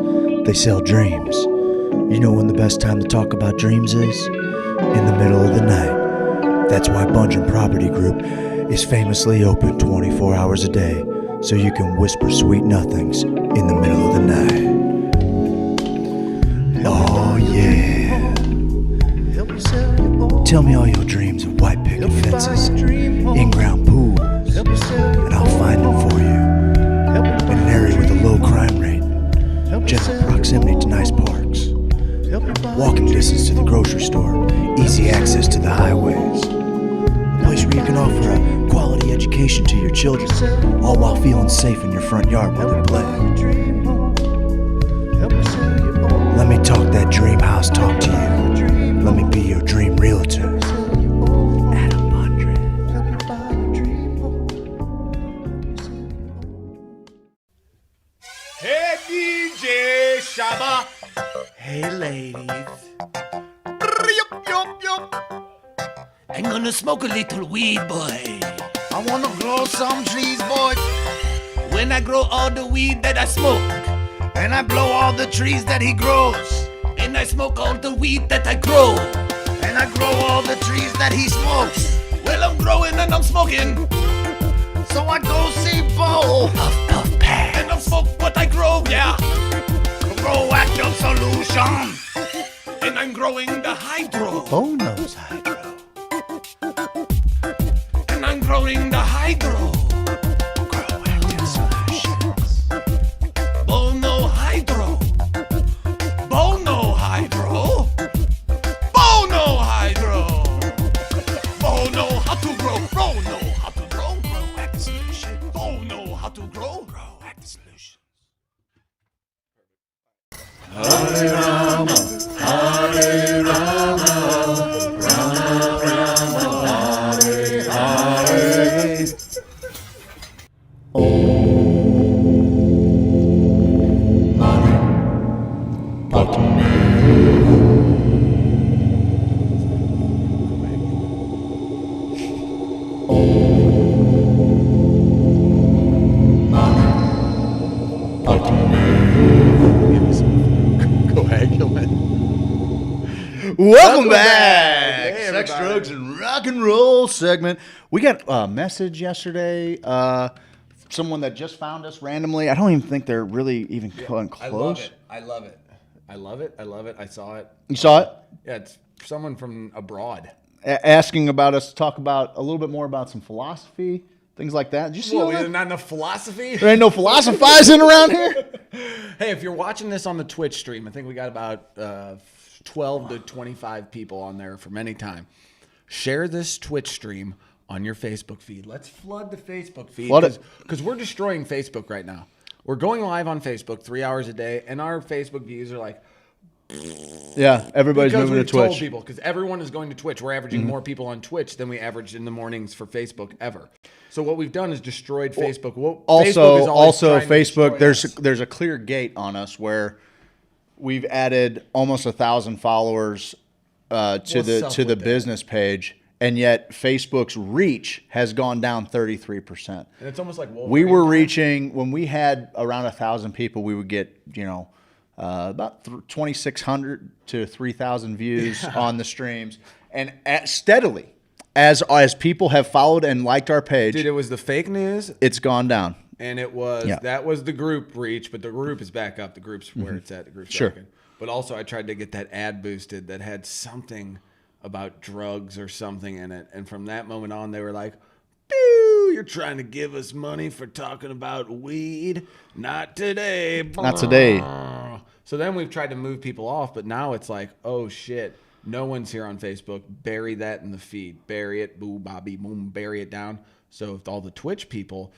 they sell dreams. You know when the best time to talk about dreams is? In the middle of the night. That's why Bungeon Property Group is famously open 24 hours a day, so you can whisper sweet nothings in the middle of the night. Oh yeah. Tell me all your dreams of white picket fences, in-ground pools, and I'll find them for you. In an area with a low crime rate, general proximity to nice parks, walking distance to the grocery store, easy access to the highways. A place where you can offer a quality education to your children, all while feeling safe in your front yard while they play. Let me talk that dream house talk to you. Let me be your dream realtor. Adam Bondre.
Hey, DJ Shabba.
Hey, ladies.
I'm gonna smoke a little weed, boy.
I wanna grow some trees, boy.
When I grow all the weed that I smoke,
And I blow all the trees that he grows.
and I smoke all the weed that I grow,
And I grow all the trees that he smokes.
well, I'm growing and I'm smoking.
So I go see Bo.
And I smoke what I grow, yeah.
Grow Action Solution.
And I'm growing the hydro.
Bo knows hydro.
And I'm growing the hydro.
Grow Active Solutions.
Bono hydro. Bono hydro. Bono hydro. Bono how to grow. Bono how to grow. Grow Active Solution. Bono how to grow. Grow Active Solution.
Hare Rama, Hare Rama, Rama Rama, Hare Hare. Welcome back.
Hey,
Sex,
everybody.
drugs, and rock and roll segment.
We got a message yesterday. Someone that just found us randomly. I don't even think they're really even close.
I love it. I love it. I love it. I love it. I saw it.
You saw it?
Yeah, it's someone from abroad.
Asking about us to talk about a little bit more about some philosophy
things like that. Did you see
Well,
all that?
there's not enough philosophy.
There ain't no philosophizing around here.
Hey, if you're watching this on the Twitch stream, I think we got about 12 to 25 people on there from any time. Share this Twitch stream on your Facebook feed. Let's flood the Facebook feed because we're destroying Facebook right now. We're going live on Facebook 3 hours a day, and our Facebook views are like,
yeah, everybody's moving to Twitch.
Told people because everyone is going to Twitch. We're averaging more people on Twitch than we averaged in the mornings for Facebook ever. So what we've done is destroyed Facebook.
Facebook. There's a clear gate on us where we've added almost 1,000 followers to the business page, and yet Facebook's reach has gone down 33%.
And it's almost like
we were reaching when we had around 1,000 people, we would get about 2,600 to 3,000 views on the streams, and steadily as people have followed and liked our page.
Dude, it was the fake news.
It's gone down.
And it was that was the group reach, but the group is back up. The group's where it's at. The group's
sure.
Working. But also, I tried to get that ad boosted that had something about drugs or something in it. And from that moment on, they were like, "Boo! You're trying to give us money for talking about weed? Not today.
Not today."
So then we've tried to move people off, but now it's like, oh shit, no one's here on Facebook. Bury that in the feed. Bury it. Boo, bobby, boom. Bury it down. So if all the Twitch people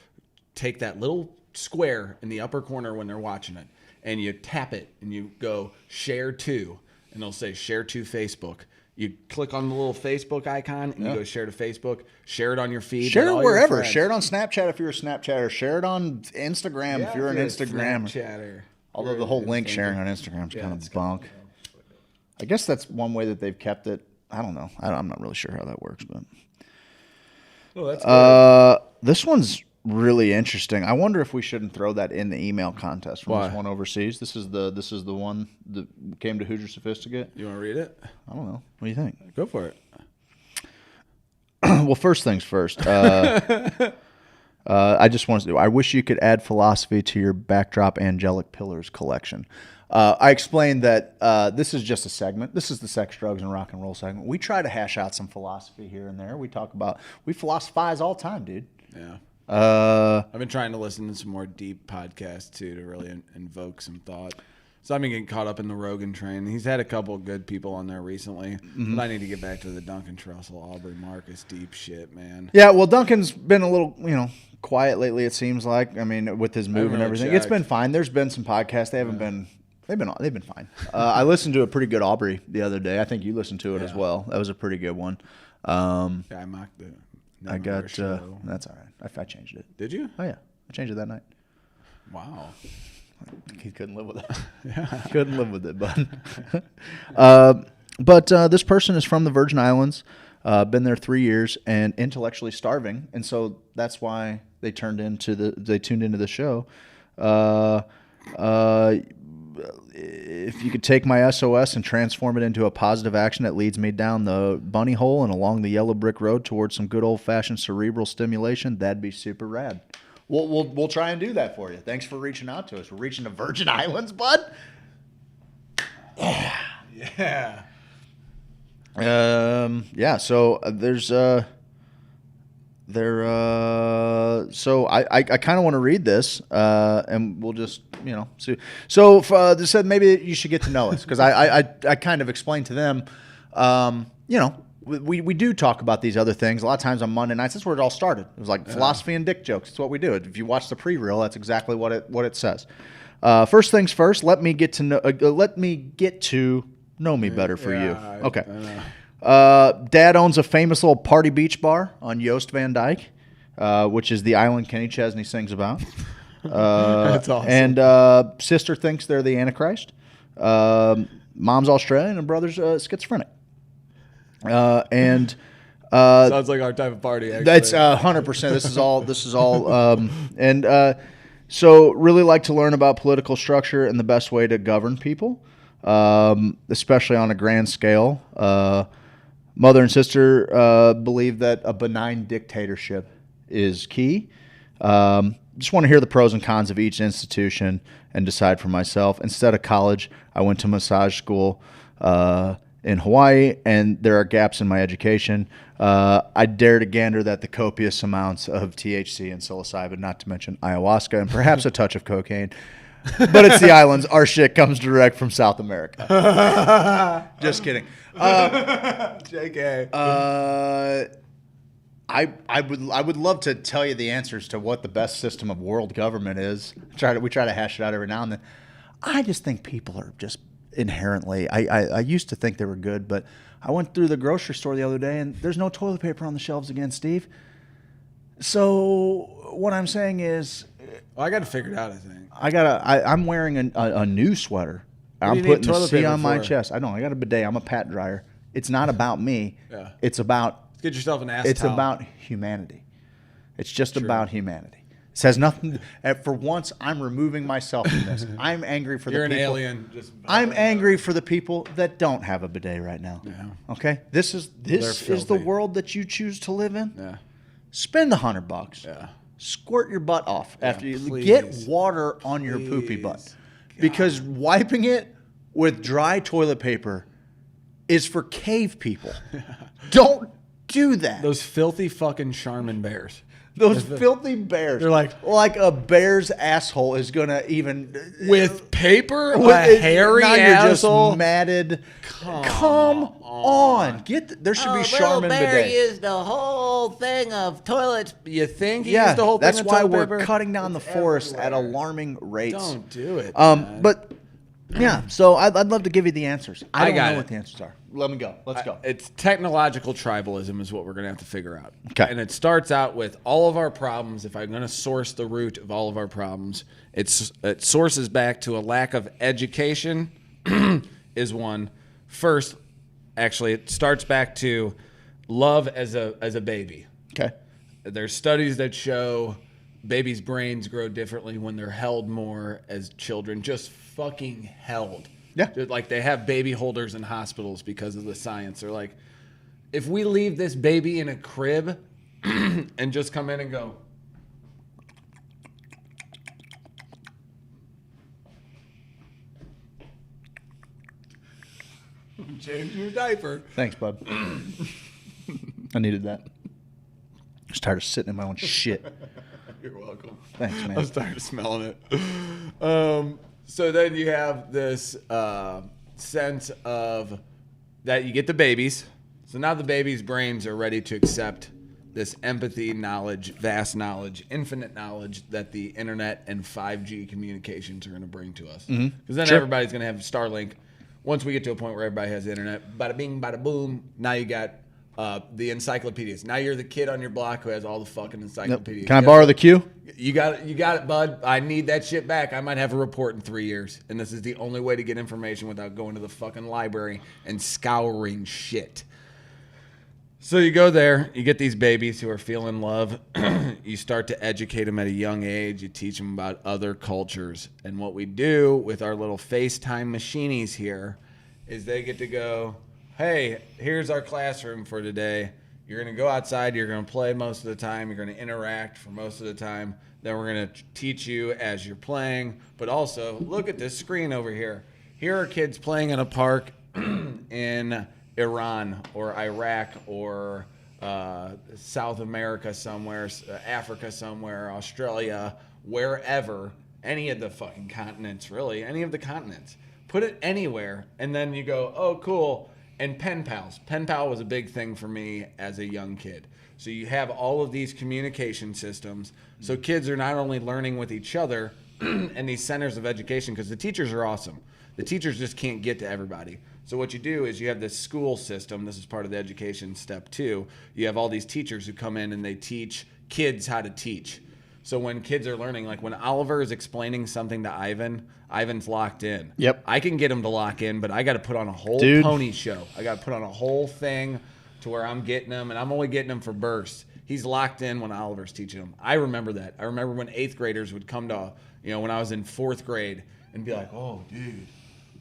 take that little square in the upper corner when they're watching it, and you tap it, and you go share to, and it'll say share to Facebook. You click on the little Facebook icon, and you go share to Facebook. Share it on your feed.
Share it wherever. Share it on Snapchat if you're a Snapchatter. Share it on Instagram if you're an Instagrammer.
Snapchatter.
Although the whole link sharing on Instagram is kind of bunk. I guess that's one way that they've kept it. I don't know. I'm not really sure how that works, but
that's good.
This one's really interesting. I wonder if we shouldn't throw that in the email contest from this one overseas. This is the one that came to Hoosier Sophisticate.
You want to read it?
I don't know. What do you think?
Go for it.
Well, first things first. I just want to. I wish you could add philosophy to your backdrop angelic pillars collection. I explained that this is just a segment. This is the sex, drugs, and rock and roll segment. We try to hash out some philosophy here and there. We philosophize all the time, dude.
Yeah. I've been trying to listen to some more deep podcasts too to really invoke some thought. So I've been getting caught up in the Rogan train. He's had a couple of good people on there recently, but I need to get back to the Duncan Trussell, Aubrey Marcus deep shit, man.
Yeah, well, Duncan's been a little, quiet lately. It seems like. I mean, with his move and everything, it's been fine. There's been some podcasts. They haven't been. They've been fine. I listened to a pretty good Aubrey the other day. I think you listened to it as well. That was a pretty good one.
I mocked it.
I got. That's all right. I changed it.
Did you?
Oh yeah, I changed it that night.
Wow.
He couldn't live with it. Yeah. Couldn't live with it, bud. But this person is from the Virgin Islands, been there 3 years, and intellectually starving, and so that's why they tuned into the show. If you could take my SOS and transform it into a positive action that leads me down the bunny hole and along the yellow brick road towards some good old-fashioned cerebral stimulation, that'd be super rad. We'll try and do that for you. Thanks for reaching out to us. We're reaching the Virgin Islands, bud. Yeah.
Yeah.
Yeah. So there's so I kind of want to read this, and we'll just see. So they said maybe you should get to know us because I kind of explained to them, We do talk about these other things a lot of times on Monday nights. That's where it all started. It was like philosophy and dick jokes. It's what we do. If you watch the pre-reel, that's exactly what it says. First things first. Let me get to know me better for you. Okay. Dad owns a famous little party beach bar on Joost Van Dyke, which is the island Kenny Chesney sings about.
That's awesome.
And sister thinks they're the Antichrist. Mom's Australian and brother's schizophrenic. Sounds
like our type of party. Actually.
That's 100%. This is all. So really like to learn about political structure and the best way to govern people, especially on a grand scale. Mother and sister believe that a benign dictatorship is key. Just want to hear the pros and cons of each institution and decide for myself. Instead of college, I went to massage school. in Hawaii, and there are gaps in my education. I dare to gander that the copious amounts of THC and psilocybin, not to mention ayahuasca, and perhaps a touch of cocaine, but it's the islands. Our shit comes direct from South America. Just kidding.
JK.
I would love to tell you the answers to what the best system of world government is. We try to hash it out every now and then. I just think people are just inherently. I used to think they were good, but I went through the grocery store the other day and there's no toilet paper on the shelves again, Steve. So what I'm saying is,
I got to figure it out. I think
I'm wearing a new sweater.
What do
I'm
you need
putting a
toilet
C
paper
on my
for?
chest. I know. I got a bidet. I'm a pat dryer. It's not about me.
Yeah.
It's about.
Let's get yourself an ass
It's
towel.
about humanity. It's just about humanity. It has nothing. For once, I'm removing myself from this. I'm angry for
You're
the
an
people.
alien.
I'm angry for the people that don't have a bidet right now.
Yeah.
Okay. This is the
filthy.
world that you choose to live in.
Yeah.
Spend the $100.
Yeah.
Squirt your butt off after you
please.
get water on your poopy butt, because wiping it with dry toilet paper is for cave people. Don't do that.
Those filthy fucking Charmin bears.
Those filthy bears.
They're like
a bear's asshole is gonna even
with paper.
With
A hairy
now
asshole.
You're just matted. Come on. There should be Charmin bidet.
used the whole thing of toilets.
You think he
Yeah,
used the whole
that's
thing
why
of
we're
toilet paper?
cutting down the forest at alarming rates.
Don't do it. Man.
But yeah, so I'd love to give you the answers. I don't
got
know
it.
what the answers are. Let me go. Let's go.
It's technological tribalism is what we're going to have to figure out.
Okay.
And it starts out with all of our problems. If I'm going to source the root of all of our problems, it sources back to a lack of education is one. First, actually, it starts back to love as a baby.
Okay.
There's studies that show babies' brains grow differently when they're held more as children. Just fucking held.
Yeah.
Like they have baby holders in hospitals because of the science. They're like, if we leave this baby in a crib and just come in and go, change your diaper.
Thanks, bud. I needed that. I was tired of sitting in my own shit.
You're welcome.
Thanks, man.
I was tired of smelling it. So then you have this sense of that you get the babies. So now the babies' brains are ready to accept this empathy, knowledge, vast knowledge, infinite knowledge that the internet and 5G communications are going to bring to us. Because then everybody's going to have Starlink. Once we get to a point where everybody has the internet, bada bing, bada boom, now you got the encyclopedias. Now you're the kid on your block who has all the fucking encyclopedias.
Can I borrow the queue?
You got it, bud. I need that shit back. I might have a report in 3 years, and this is the only way to get information without going to the fucking library and scouring shit. So you go there, you get these babies who are feeling love. You start to educate them at a young age. You teach them about other cultures. And what we do with our little FaceTime machinies here is they get to go, hey, here's our classroom for today. You're going to go outside. You're going to play most of the time. You're going to interact for most of the time. Then we're going to teach you as you're playing. But also, look at this screen over here. Here are kids playing in a park in Iran or Iraq or South America somewhere, Africa somewhere, Australia, wherever, any of the fucking continents, really, any of the continents. Put it anywhere, and then you go, oh, cool. And pen pals. Pen pal was a big thing for me as a young kid. So you have all of these communication systems. So kids are not only learning with each other and these centers of education, because the teachers are awesome. The teachers just can't get to everybody. So what you do is you have this school system. This is part of the education step 2. You have all these teachers who come in and they teach kids how to teach. So when kids are learning, like when Oliver is explaining something to Ivan, Ivan's locked in.
Yep.
I can get him to lock in, but I got to put on a whole pony show. I got to put on a whole thing to where I'm getting him, and I'm only getting him for bursts. He's locked in when Oliver's teaching him. I remember that. I remember when 8th graders would come to, when I was in 4th grade and be like, oh, dude,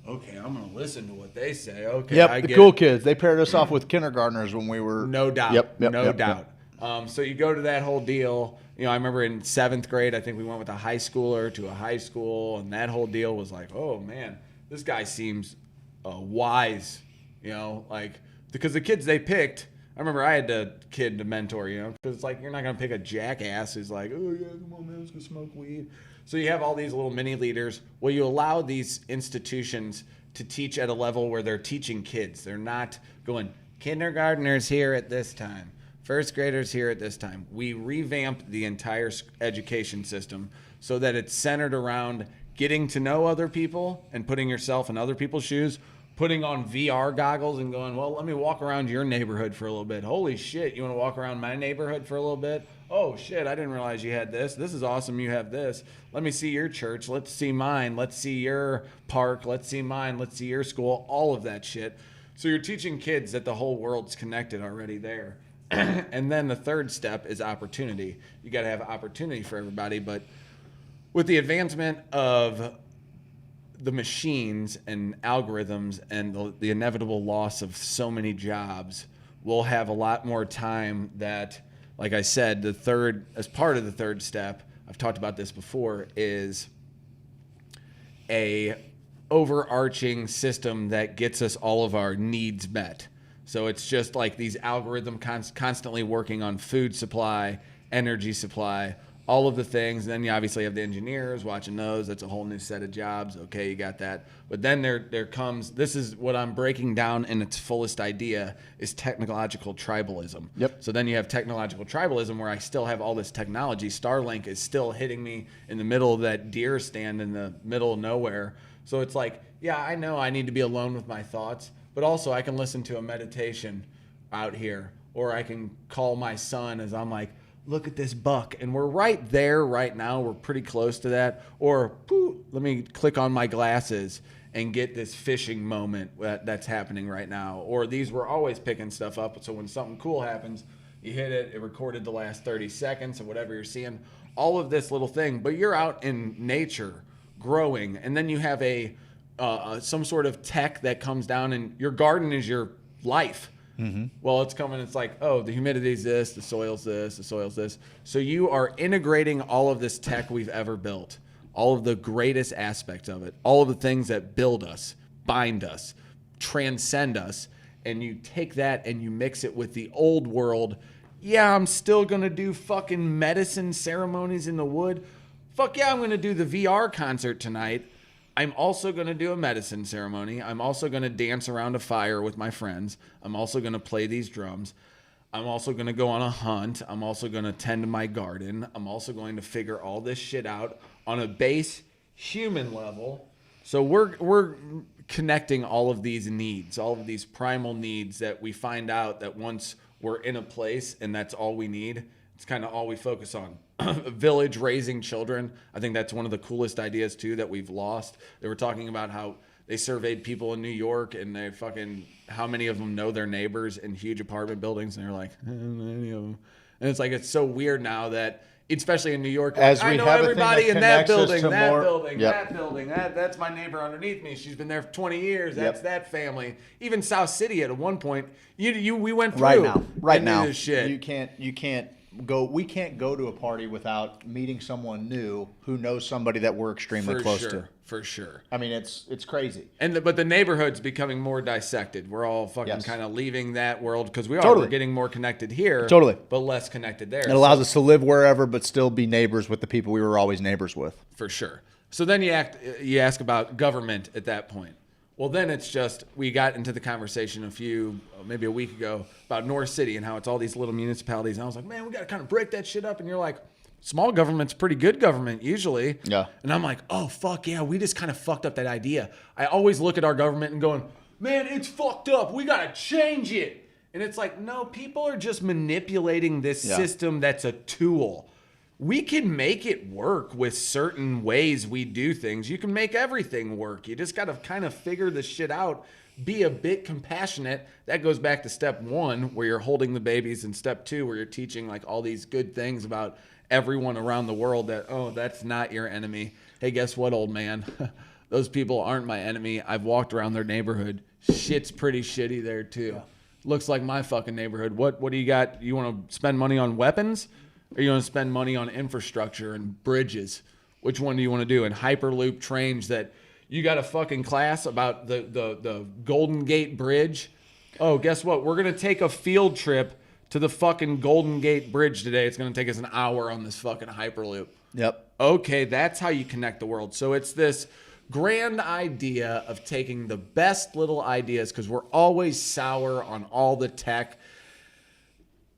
okay, I'm going to listen to what they say. Okay,
Yep,
I
the
get
cool
it.
kids. They paired us off with kindergartners when we were...
No doubt.
Yep,
No doubt.
Yep.
So you go to that whole deal. I remember in 7th grade, I think we went with a high schooler to a high school, and that whole deal was like, oh, man, this guy seems wise You know, like, because the kids they picked, I remember I had a kid to mentor, you know, because it's like, you're not going to pick a jackass who's like, oh, yeah, come on, man, let's go smoke weed. So you have all these little mini leaders. Well, you allow these institutions to teach at a level where they're teaching kids. They're not going, kindergartners here at this time, first graders here at this time. We revamped the entire education system so that it's centered around getting to know other people and putting yourself in other people's shoes, putting on VR goggles and going, well, let me walk around your neighborhood for a little bit. Holy shit, you want to walk around my neighborhood for a little bit? Oh shit, I didn't realize you had this. This is awesome, you have this. Let me see your church. Let's see mine. Let's see your park. Let's see mine. Let's see your school. All of that shit. So you're teaching kids that the whole world's connected already there. And then the third step is opportunity. You got to have opportunity for everybody. But with the advancement of the machines and algorithms and the inevitable loss of so many jobs, we'll have a lot more time that, like I said, the third, as part of the third step, I've talked about this before, is a overarching system that gets us all of our needs met. So it's just like these algorithms constantly working on food supply, energy supply, all of the things. And then you obviously have the engineers watching those. That's a whole new set of jobs. Okay, you got that. But then there comes, this is what I'm breaking down in its fullest idea, is technological tribalism.
Yep.
So then you have technological tribalism where I still have all this technology. Starlink is still hitting me in the middle of that deer stand in the middle of nowhere. So it's like, yeah, I know I need to be alone with my thoughts, but also I can listen to a meditation out here, or I can call my son as I'm like, look at this buck. And we're right there right now. We're pretty close to that. Or, pooh, let me click on my glasses and get this fishing moment that's happening right now. Or these were always picking stuff up. So when something cool happens, you hit it, it recorded the last 30 seconds of whatever you're seeing. All of this little thing. But you're out in nature growing. And then you have some sort of tech that comes down, and your garden is your life. Mm-hmm. Well, it's coming, it's like, oh, the humidity's this, the soil's this, the soil's this. So you are integrating all of this tech we've ever built, all of the greatest aspects of it, all of the things that build us, bind us, transcend us, and you take that and you mix it with the old world. Yeah, I'm still going to do fucking medicine ceremonies in the wood. Fuck yeah, I'm going to do the VR concert tonight. I'm also going to do a medicine ceremony. I'm also going to dance around a fire with my friends. I'm also going to play these drums. I'm also going to go on a hunt. I'm also going to tend to my garden. I'm also going to figure all this shit out on a base human level. So we're connecting all of these needs, all of these primal needs that we find out that once we're in a place and that's all we need, it's kind of all we focus on. A village raising children. I think that's one of the coolest ideas too that we've lost. They were talking about how they surveyed people in New York and they fucking, how many of them know their neighbors in huge apartment buildings, and they're like, any of them. And it's like, it's so weird now that, especially in New York,
As
like,
we
I know
have a
everybody
thing
in
that
that
connects us
building,
to
that
more-
building,
Yep.
that building, that's my neighbor underneath me. She's been there for 20 years. That's
Yep.
that family. Even South City at one point, we went through
Right
and
now,
knew this shit.
you can't go. We can't go to a party without meeting someone new who knows somebody that we're extremely
For
close
sure,
to.
for sure.
I mean, it's crazy.
But the neighborhood's becoming more dissected. We're all fucking kind of leaving that world because we are.
Totally.
We're getting more connected here.
Totally.
But less connected there.
It allows us to live wherever, but still be neighbors with the people we were always neighbors with.
For sure. So then you ask about government at that point. Well, then it's just, we got into the conversation maybe a week ago about North City and how it's all these little municipalities. And I was like, man, we got to kind of break that shit up. And you're like, small government's pretty good government usually.
Yeah.
And I'm like, oh, fuck yeah, we just kind of fucked up that idea. I always look at our government and going, man, it's fucked up. We got to change it. And it's like, no, people are just manipulating this system that's a tool. We can make it work with certain ways we do things. You can make everything work. You just got to kind of figure this shit out. Be a bit compassionate. That goes back to step 1, where you're holding the babies, and step 2, where you're teaching like all these good things about everyone around the world that, oh, that's not your enemy. Hey, guess what, old man? Those people aren't my enemy. I've walked around their neighborhood. Shit's pretty shitty there too. Yeah. Looks like my fucking neighborhood. What do you got? You want to spend money on weapons? Or you want to spend money on infrastructure and bridges? Which one do you want to do? And Hyperloop trains that, You got a fucking class about the Golden Gate Bridge. Oh, guess what? We're going to take a field trip to the fucking Golden Gate Bridge today. It's going to take us an hour on this fucking Hyperloop.
Yep.
Okay, that's how you connect the world. So it's this grand idea of taking the best little ideas, because we're always sour on all the tech.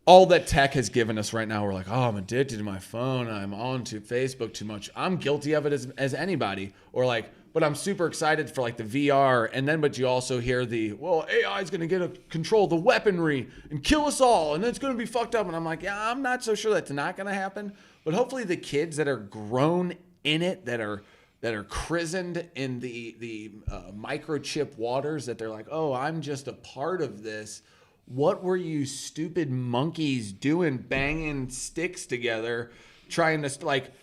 All that tech has given us right now. We're like, oh, I'm addicted to my phone. I'm on to Facebook too much. I'm guilty of it as anybody. Or like, but I'm super excited for like the VR. And then, but you also hear well, AI is going to get control of the weaponry and kill us all. And it's going to be fucked up. And I'm like, yeah, I'm not so sure that's not going to happen. But hopefully the kids that are grown in it, that are christened in the microchip waters, that they're like, oh, I'm just a part of this. What were you stupid monkeys doing, banging sticks together, trying to like,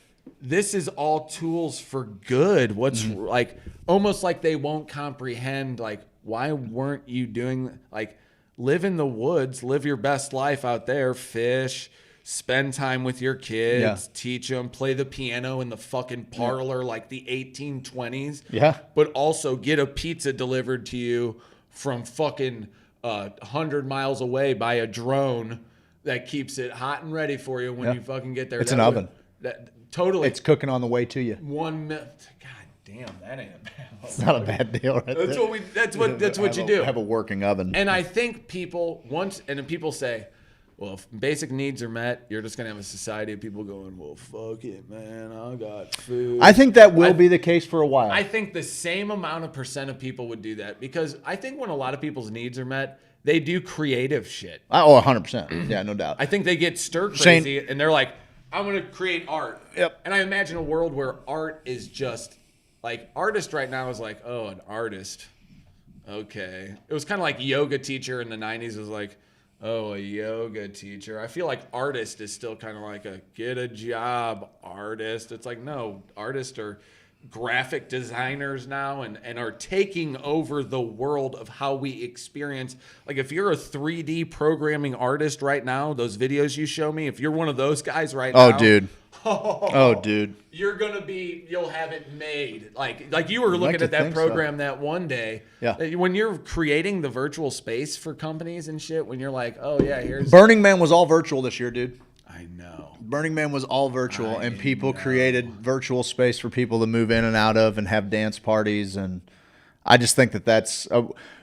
this is all tools for good. What's like, almost like they won't comprehend, like, why weren't you doing, like, live in the woods, live your best life out there, fish, spend time with your kids, teach them, play the piano in the fucking parlor like the 1820s.
Yeah.
But also get a pizza delivered to you from fucking 100 miles away by a drone that keeps it hot and ready for you when you fucking get there.
It's an oven.
Totally.
It's cooking on the way to you.
1 minute. God damn, that ain't a bad.
It's not a bad deal, right
That's
there.
what we. That's what you do.
Have a working oven.
And I think people people say, well, if basic needs are met, you're just gonna have a society of people going, well, fuck it, man, I got food.
I think that will be the case for a while.
I think the same amount of percent of people would do that, because I think when a lot of people's needs are met, they do creative shit.
Oh, 100%. Yeah, no doubt.
I think they get stir crazy and they're like, I'm going to create art.
Yep.
And I imagine a world where art is just like, artist right now is like, oh, an artist. Okay. It was kind of like yoga teacher in the 90s was like, oh, a yoga teacher. I feel like artist is still kind of like a get a job artist. It's like, no, artists are graphic designers now and are taking over the world of how we experience. Like, if you're a 3D programming artist right now, those videos you show me, if you're one of those guys right now,
dude.
You're gonna be, you'll have it made. Like you were looking at that program that one day.
Yeah.
When you're creating the virtual space for companies and shit, when you're like, oh yeah, here's
Burning Man was all virtual this year, dude.
I know.
Burning Man was all virtual, and people created virtual space for people to move in and out of and have dance parties. And I just think that's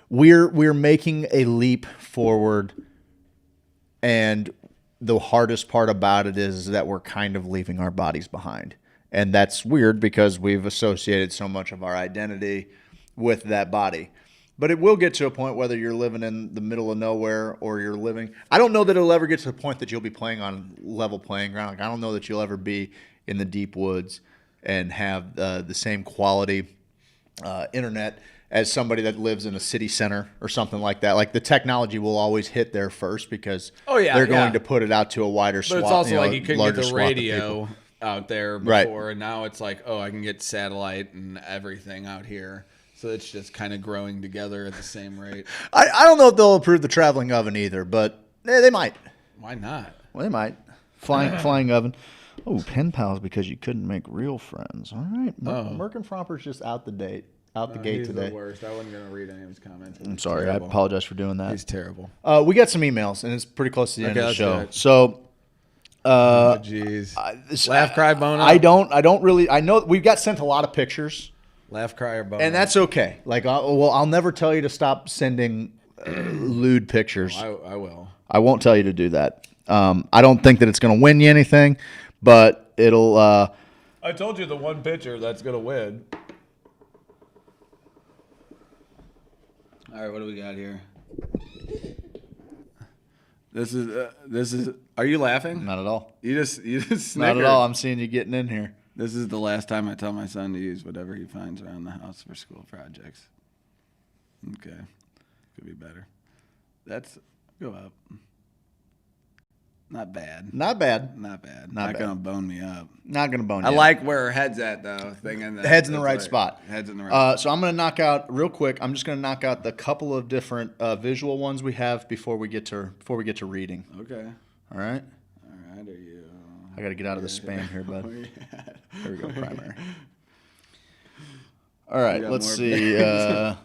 we're making a leap forward, and the hardest part about it is that we're kind of leaving our bodies behind. And that's weird because we've associated so much of our identity with that body. But it will get to a point, whether you're living in the middle of nowhere or you're living. I don't know that it'll ever get to the point that you'll be playing on level playing ground. Like, I don't know that you'll ever be in the deep woods and have the same quality internet as somebody that lives in a city center or something like that. Like, the technology will always hit there first because they're going to put it out to a wider swath.
But it's also like you couldn't get the radio out there before,
right.
And now it's like, oh, I can get satellite and everything out here. So it's just kind of growing together at the same rate.
I don't know if they'll approve the traveling oven either, but they might.
Why not?
Well, they might. Flying oven. Oh, pen pals because you couldn't make real friends. All right. Merck and Fromper's just out the gate. Out the gate
he's
today.
The worst. I wasn't going to read any of his comments.
I'm sorry. Terrible. I apologize for doing that.
He's terrible.
We got some emails, and it's pretty close to the end of the show.
Good.
So,
jeez. Laugh, cry, bone.
I don't really. I know we got sent a lot of pictures.
Laugh, cry, or bone.
And that's okay. Like, I'll never tell you to stop sending lewd pictures.
I will.
I won't tell you to do that. I don't think that it's going to win you anything, but it'll.
I told you the one picture that's going to win. All right, what do we got here? This is. Are you laughing?
Not at all.
You just snickered.
Not at all. I'm seeing you getting in here.
This is the last time I tell my son to use whatever he finds around the house for school projects. Okay, could be better. Go up. Not bad.
Not bad.
Not bad.
Not
gonna bone me up.
Not gonna bone you
I
up.
like where her head's at though.
The head's in the right spot.
Head's in the right.
So I'm gonna knock out real quick. I'm just gonna knock out the couple of different visual ones we have before we get to reading.
Okay.
All right.
All right. Are you?
I got to get out of the spam here, bud. There we go. Primary. All right,
got
let's
more
see.
pictures.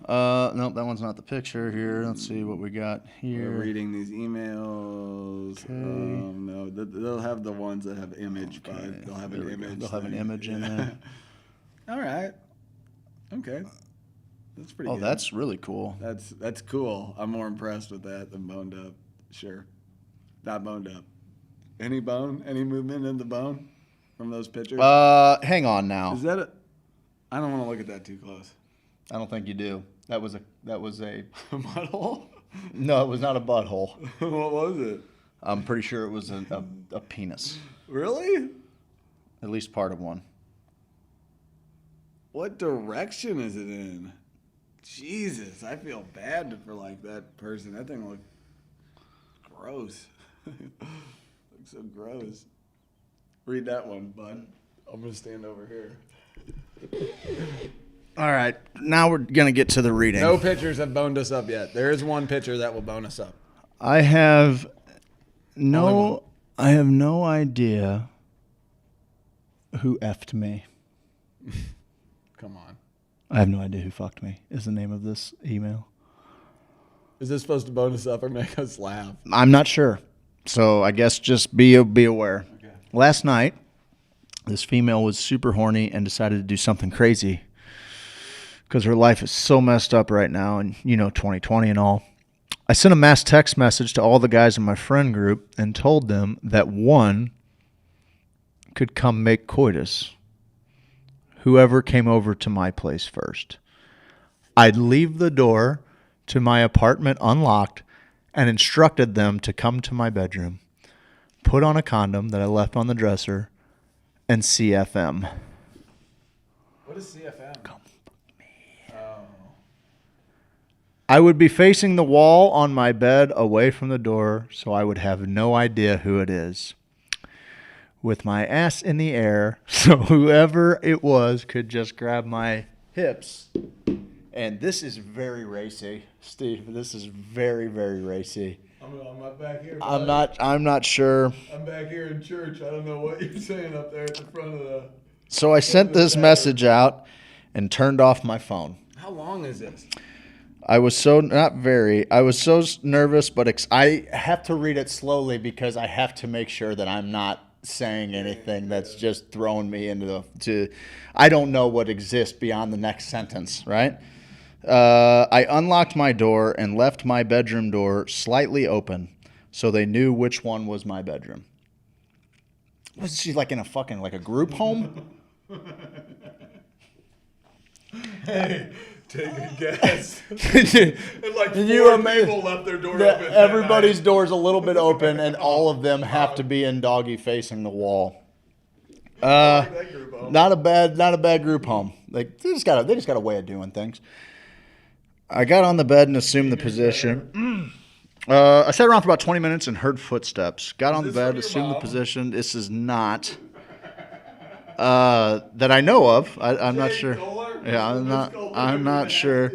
Nope, that one's not the picture here. Let's see what we got here.
We're reading these emails.
Okay.
No, they'll have the ones that have image, but they'll have an image.
They'll have an
thing.
image in there.
All right. Okay. That's pretty
Oh,
good.
that's really cool.
That's cool. I'm more impressed with that than boned up. Sure. Not boned up. Any bone? Any movement in the bone from those pictures?
Hang on now.
Is that a... I don't want to look at that too close.
I don't think you do. That was a
butthole?
No, it was not a butthole.
What was it?
I'm pretty sure it was a penis.
Really?
At least part of one.
What direction is it in? Jesus, I feel bad for like that person. That thing looked gross. Looks so gross. Read that one, bud. I'm gonna stand over here.
All right, now we're gonna get to the reading.
No pictures have boned us up yet. There is one picture that will bone us up.
I have no idea who effed me.
Come on.
I have no idea who fucked me is the name of this email.
Is this supposed to bone us up or make us laugh?
I'm not sure. So I guess just be aware.
Okay.
Last night, this female was super horny and decided to do something crazy because her life is so messed up right now, and 2020 and all. I sent a mass text message to all the guys in my friend group and told them that one could come make coitus. Whoever came over to my place first. I'd leave the door to my apartment unlocked and instructed them to come to my bedroom, put on a condom that I left on the dresser, and CFM.
What is CFM?
Come fuck me. I would be facing the wall on my bed away from the door, so I would have no idea who it is. With my ass in the air, so whoever it was could just grab my hips. And this is very racy, Steve. This is very, very racy.
I'm back here.
I'm not sure.
I'm back here in church. I don't know what you're saying up there at the front of the...
So I sent this message out and turned off my phone.
How long is this?
I was so nervous, but I have to read it slowly because I have to make sure that I'm not saying anything that's just throwing me into I don't know what exists beyond the next sentence, right? I unlocked my door and left my bedroom door slightly open so they knew which one was my bedroom. Was she like in a fucking like a group home?
Hey, take a guess.
And
like
four
people left their door
that
open.
everybody's door's a little bit open and all of them have to be in doggy facing the wall. Not a bad group home. Like they just got a way of doing things. I got on the bed and assumed the position. I sat around for about 20 minutes and heard footsteps. Got on the bed, assumed the position. This is not that I know of. I'm not sure. Yeah, I'm not sure.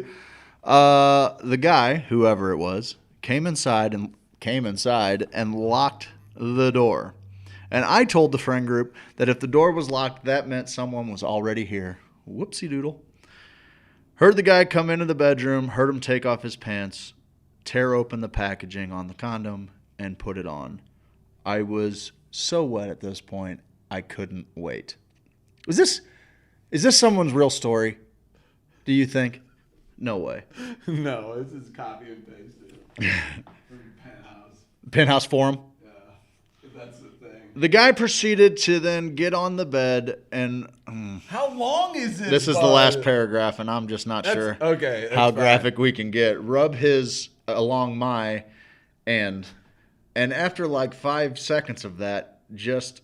The guy, whoever it was, came inside and locked the door. And I told the friend group that if the door was locked, that meant someone was already here. Whoopsie doodle. Heard the guy come into the bedroom, heard him take off his pants, tear open the packaging on the condom, and put it on. I was so wet at this point, I couldn't wait. Is this someone's real story? Do you think? No way.
No, this is copy and pasted from Penthouse.
Penthouse Forum?
Yeah, if that's the thing.
The guy proceeded to then get on the bed and...
How long is this?
This is the last paragraph, and I'm just not sure how graphic we can get. Rub his along my end. And after like 5 seconds of that, just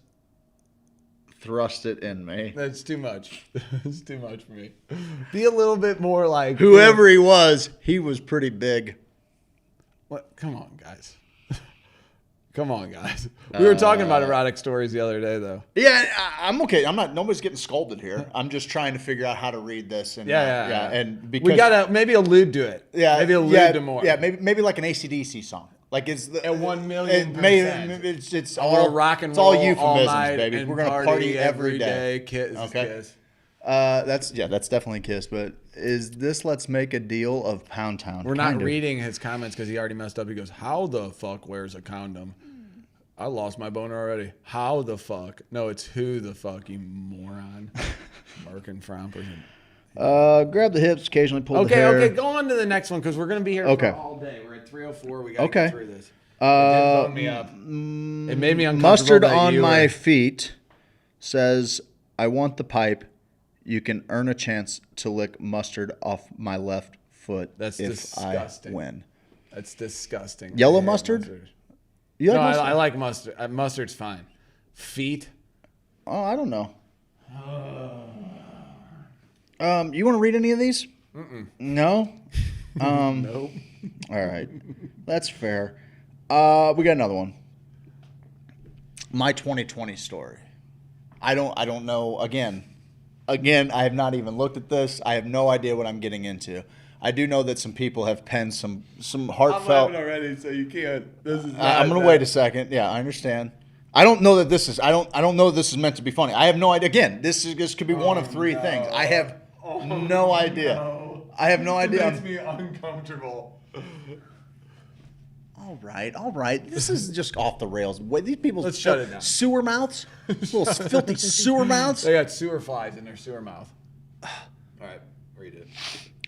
thrust it in me.
That's too much. It's too much for me. Be a little bit more like...
Whoever he was pretty big.
What? Come on, guys. Come on, guys. We were talking about erotic stories the other day, though.
Yeah, I'm okay. Nobody's getting scolded here. I'm just trying to figure out how to read this. And
Yeah.
And because
we gotta maybe allude to it.
Yeah,
maybe allude to more.
Yeah, maybe like an AC/DC song. Like it's the,
at 1,000,000%.
It's
all rock and roll,
it's all euphemisms,
all night,
baby.
and
We're gonna party every day.
Kiss.
That's definitely Kiss. But is this Let's Make a Deal of Pound Town?
We're not reading his comments because he already messed up. He goes, "How the fuck wears a condom?" I lost my boner already. How the fuck? No, it's who the fuck, you moron. Merkin Fromper.
Grab the hips, occasionally pull the hair.
Okay, go on to the next one because we're going to be here for all day. We're at 3:04. We got to get through this. It didn't bone me up. It made me uncomfortable.
Mustard on my feet says, I want the pipe. You can earn a chance to lick mustard off my left foot if
disgusting.
I win.
That's disgusting.
Yellow mustard? You like mustard?
I like mustard. Mustard's fine. Feet?
Oh, I don't know. You want to read any of these?
Mm-mm.
No?
Nope.
All right. That's fair. We got another one. My 2020 story. I don't know. Again, I have not even looked at this. I have no idea what I'm getting into. I do know that some people have penned some heartfelt.
I'm laughing already, so you can't. This is.
I'm gonna wait a second. Yeah, I understand. I don't know that this is. I don't know that this is meant to be funny. I have no idea. Again, this could be one of three things. I have no idea. No. I have no idea.
It makes me uncomfortable.
All right. This is just off the rails. Wait, these people.
Let's shut it down.
Sewer mouths, little filthy sewer mouths.
They got sewer flies in their sewer mouth. All right, read it.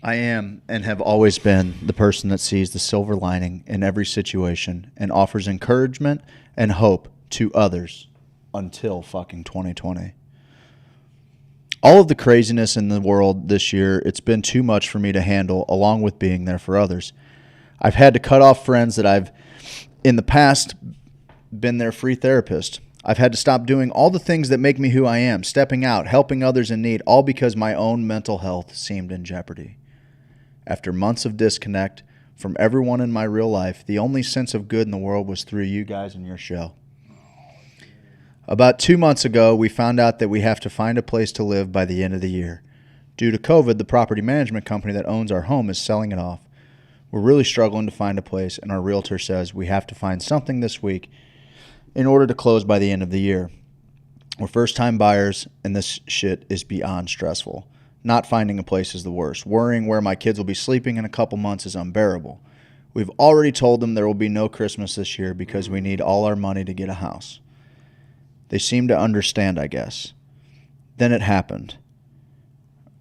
I am and have always been the person that sees the silver lining in every situation and offers encouragement and hope to others until fucking 2020. All of the craziness in the world this year, it's been too much for me to handle, along with being there for others. I've had to cut off friends that I've, in the past, been their free therapist. I've had to stop doing all the things that make me who I am, stepping out, helping others in need, all because my own mental health seemed in jeopardy. After months of disconnect from everyone in my real life, the only sense of good in the world was through you guys and your show. About 2 months ago, we found out that we have to find a place to live by the end of the year. Due to COVID, the property management company that owns our home is selling it off. We're really struggling to find a place, and our realtor says we have to find something this week in order to close by the end of the year. We're first-time buyers, and this shit is beyond stressful. Not finding a place is the worst. Worrying where my kids will be sleeping in a couple months is unbearable. We've already told them there will be no Christmas this year because we need all our money to get a house. They seem to understand, I guess. Then it happened.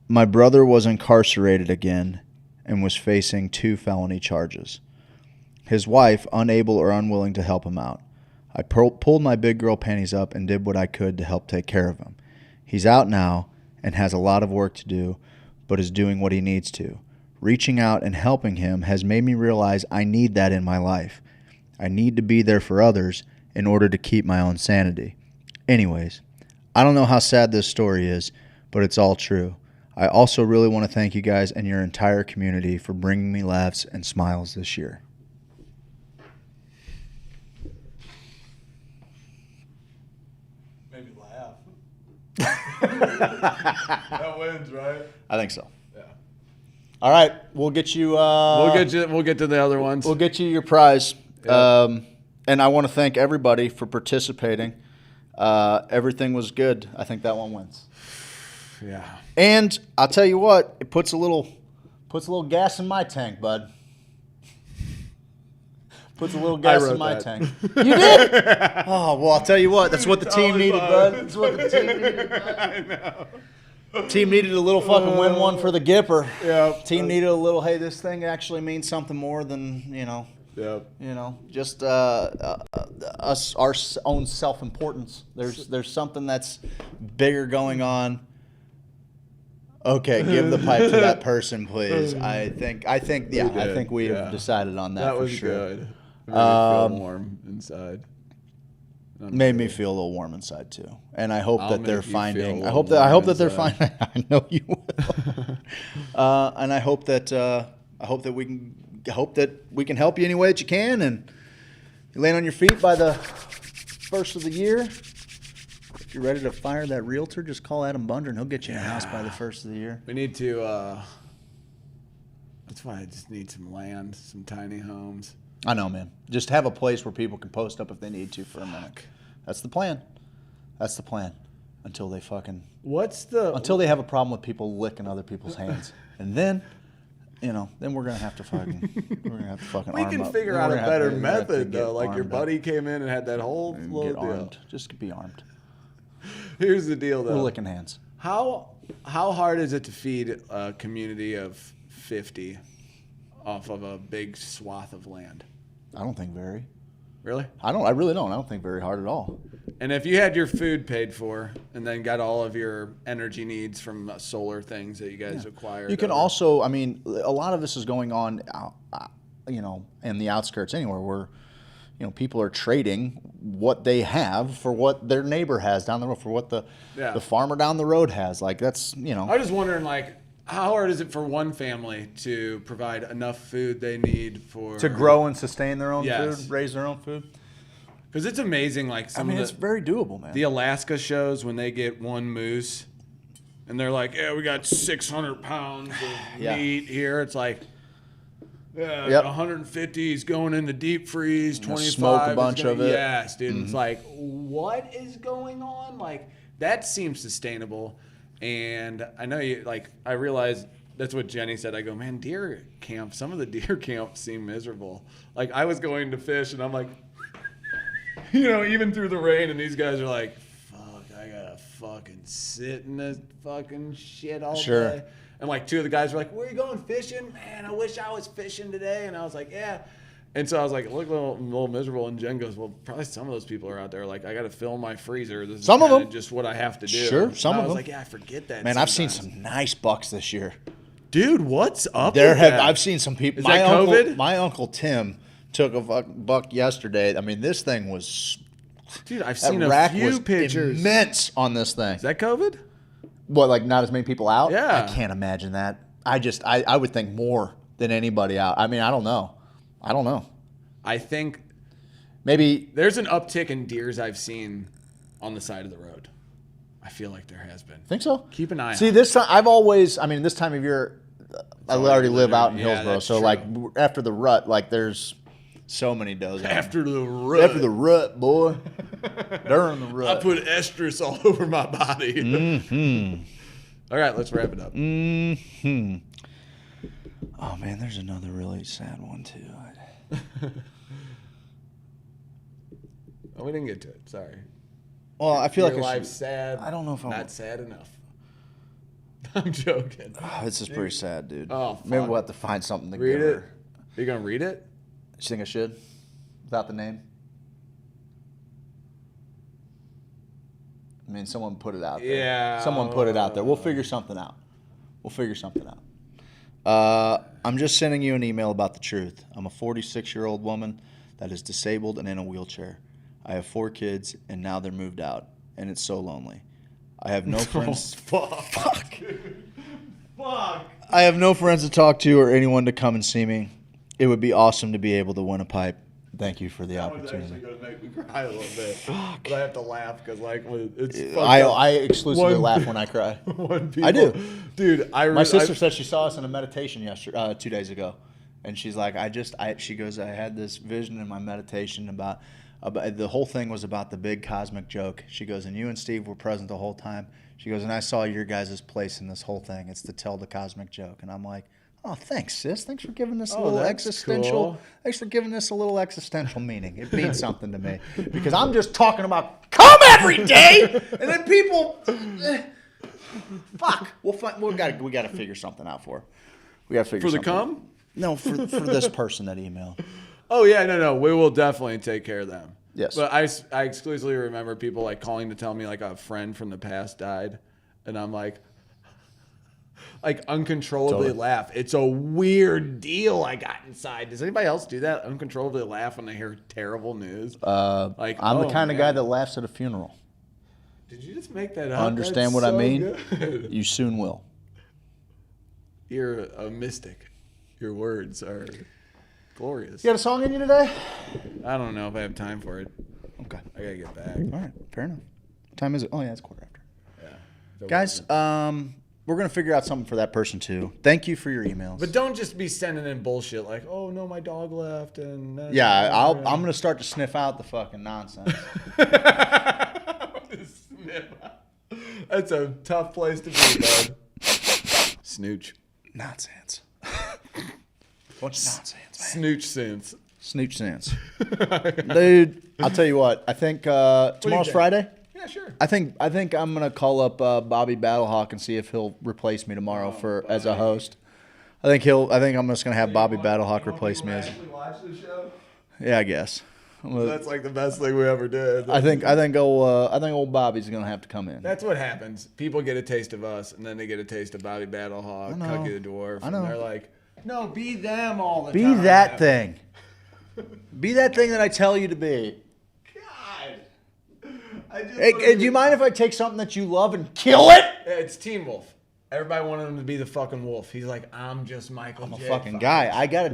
My brother was incarcerated again and was facing 2 felony charges. His wife, unable or unwilling to help him out. I pulled my big girl panties up and did what I could to help take care of him. He's out now and has a lot of work to do, but is doing what he needs to. Reaching out and helping him has made me realize I need that in my life. I need to be there for others in order to keep my own sanity. Anyways, I don't know how sad this story is, but it's all true. I also really want to thank you guys and your entire community for bringing me laughs and smiles this year.
Maybe laugh. That wins, right?
I think so.
Yeah.
All right, we'll get you.
We'll get to the other ones.
We'll get you your prize.
Yep.
And I want to thank everybody for participating. Everything was good. I think that one wins.
Yeah.
And I'll tell you what, it puts a little gas in my tank, bud. Puts a little gas in my tank. You did? Oh, well, I'll tell you what, that's what the team needed, bud. That's what the team needed, bud.
I know.
Team needed a little fucking win one for the Gipper.
Yeah.
Team needed a little, hey, this thing actually means something more than,
Yep.
Just us, our own self-importance. There's something that's bigger going on. Okay, give the pipe to that person, please. I think we have decided on that for sure.
That was good. Made me feel warm inside.
Made me feel a little warm inside too, and I hope that they're finding. I hope that they're finding. I know you will. And I hope that we can help you any way that you can, and you land on your feet by the first of the year. If you're ready to fire that realtor, just call Adam Bunder, and he'll get you in a house by the first of the year.
We need to. That's why I just need some land, some tiny homes.
I know, man. Just have a place where people can post up if they need to for a minute. That's the plan. until they fucking
until
they have a problem with people licking other people's hands, and then. Then we're gonna have to fucking
We
arm
can
up.
figure
Then
out
we're
a
gonna have
better
to- we're gonna have to
method
get
though. Like your
armed
buddy
up
came in and had that whole
and
little
get
deal.
armed. Just be armed.
Here's the deal though.
We're licking hands.
How hard is it to feed a community of 50 off of a big swath of land?
I don't think very.
Really?
I really don't. I don't think very hard at all.
And if you had your food paid for and then got all of your energy needs from solar things that you guys acquired.
You can also, I mean, a lot of this is going on, in the outskirts anywhere where, people are trading what they have for what their neighbor has down the road, for what the farmer down the road has. Like that's,
I was just wondering, like, how hard is it for one family to provide enough food they need
to grow and sustain their own
Yes.
food, raise their own food?
Because it's amazing, like
it's very doable, man.
The Alaska shows when they get one moose, and they're like, "Yeah, we got 600 pounds of meat here." It's like, 150 is going in the deep freeze, 25
smoke a bunch of it.
Yes, dude. It's like, what is going on? Like that seems sustainable, and I know you. Like I realize that's what Jenny said. I go, man, deer camp. Some of the deer camps seem miserable. Like I was going to fish, and I'm like. Even through the rain, and these guys are like, fuck, I gotta fucking sit in this fucking shit all day. And like two of the guys were like, where are you going fishing? Man, I wish I was fishing today. And I was like, yeah. And so I was like, look a little miserable. And Jen goes, well, probably some of those people are out there like, I gotta fill my freezer. This is
some of them
just what I have to do.
Sure, some
and
of
I was
them.
like, yeah, I forget that.
Man, I've seen some nice bucks this year.
Dude, what's up? with that?
I've seen some people.
Is that COVID?
My uncle Tim took a buck yesterday. I mean, this thing was.
Dude, I've seen a few pictures.
Immense on this thing.
Is that COVID?
What, like not as many people out?
Yeah.
I can't imagine that. I would think more than anybody out. I mean, I don't know.
I think
maybe
there's an uptick in deers I've seen on the side of the road. I feel like there has been.
Think so?
Keep an eye on
See,
it.
this time, this time of year, I already live out in Hillsborough.
that's
So,
true.
like, after the rut, like, there's so many does.
After the rut.
After the rut, boy. During the rut.
I put estrus all over my body.
Mm-hmm.
All right, let's wrap it up.
Mm-hmm. Oh, man, there's another really sad one, too.
Oh, we didn't get to it. Sorry.
Well, I feel
Your
like
life's sad.
I don't know if I'm
not sad enough. I'm joking.
Oh, this is pretty sad, dude.
Oh,
maybe
fuck.
we'll have to find something to
Read
give
it.
her.
Are you gonna read it?
You think I should? Without the name? I mean, someone put it out there.
Yeah.
Someone put it out there. We'll figure something out. I'm just sending you an email about the truth. I'm a 46-year-old woman that is disabled and in a wheelchair. I have 4 kids, and now they're moved out, and it's so lonely. I have no friends.
Fuck.
I have no friends to talk to or anyone to come and see me. It would be awesome to be able to win a pipe. Thank you for the
That was
opportunity.
actually gonna make me cry a little bit. But I have to laugh because it's. fucked
I
up.
exclusively
One
laugh
pe-
when I cry.
One people,
I do,
dude.
My sister said she saw us in a meditation yesterday, 2 days ago, and she's like, she goes, I had this vision in my meditation about the whole thing was about the big cosmic joke. She goes, and you and Steve were present the whole time. She goes, and I saw your guys' place in this whole thing. It's to tell the cosmic joke, and I'm like, oh, thanks, sis. Thanks for giving this a little
that's
existential.
cool.
Thanks for giving this a little existential meaning. It means something to me because I'm just talking about come every day, and then people, fuck. We got to figure something out for her. We got to figure
For the
something
cum?
No, for this person that emailed.
Oh yeah, no. We will definitely take care of them.
Yes.
But I exclusively remember people like calling to tell me like a friend from the past died, and I'm like uncontrollably
Totally.
laugh. It's a weird deal I got inside. Does anybody else do that? Uncontrollably laugh when they hear terrible news?
I'm the kind of guy that laughs at a funeral.
Did you just make that up?
Understand
That's
what I
so
mean?
good.
You soon will.
You're a mystic. Your words are glorious.
You got a song in you today?
I don't know if I have time for it.
Okay.
I gotta get back.
All right, fair enough. What time is it? Oh yeah, it's 1:15.
Yeah.
Guys, we're gonna figure out something for that person too. Thank you for your emails.
But don't just be sending in bullshit like, "Oh no, my dog left," and
yeah, I'm gonna start to sniff out the fucking nonsense.
That's a tough place to be, bud. Snooch.
Nonsense. Bunch of nonsense, man.
Snooch sense.
Snooch sense. Dude, I'll tell you what. I think tomorrow's Friday.
Yeah, sure.
I think I'm gonna call up Bobby Battlehawk and see if he'll replace me tomorrow as a host. I think I'm just gonna have Bobby Battlehawk replace me as.
Watch the show.
Yeah, I guess.
That's like the best thing we ever did.
I think old Bobby's gonna have to come in.
That's what happens. People get a taste of us, and then they get a taste of Bobby Battlehawk, Cookie the Dwarf, and they're like, "No, be them all the time."
Be that thing. Be that thing that I tell you to be. Hey, do you mind if I take something that you love and kill it?
It's Teen Wolf. Everybody wanted him to be the fucking wolf. He's like, I'm just Michael.
I'm a
J.
fucking guy. I got a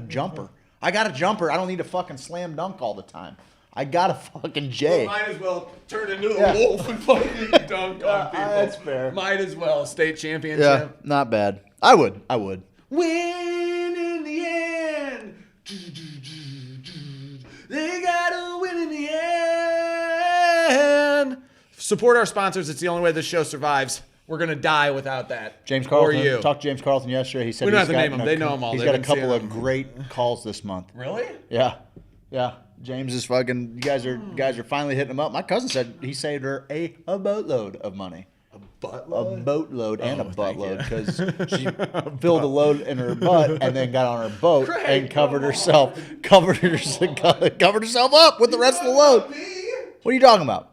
jumper. I got a jumper. I don't need to fucking slam dunk all the time. I got a fucking J.
Well, might as well turn into the wolf and fucking dunk on people.
That's fair.
Might as well. State championship.
Yeah, not bad. I would.
Win in the end. They gotta win in the end. Support our sponsors. It's the only way this show survives. We're gonna die without that.
James Carlton.
Or you.
Talked to James Carlton yesterday. He said
we don't have
he's
to
got
name them. They know them all.
He's
They've
got a
been
couple
seeing
of
them.
great calls this month.
Really?
Yeah. James is fucking. You guys are finally hitting him up. My cousin said he saved her a boatload of money.
Buttload?
A boatload and a buttload because she filled a load in her butt and then got on her boat and covered herself up with the rest of the load. What are you talking about?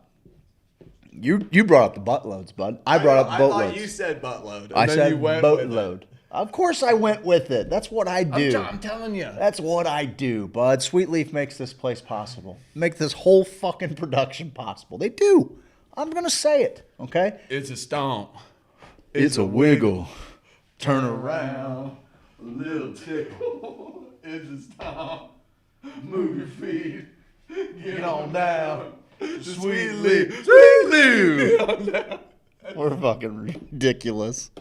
You brought up the buttloads, bud. I brought up boatloads.
I thought you said buttload.
I said boatload. Of course I went with it. That's what I do.
I'm telling you.
That's what I do, bud. Sweet Leaf makes this place possible. Make this whole fucking production possible. They do. I'm going to say it, okay?
It's a stomp.
It's a wiggle.
Turn around. A little tickle. It's a stomp. Move your feet. Get on down. Sweet Leaf.
Sweet Leaf. We're fucking ridiculous.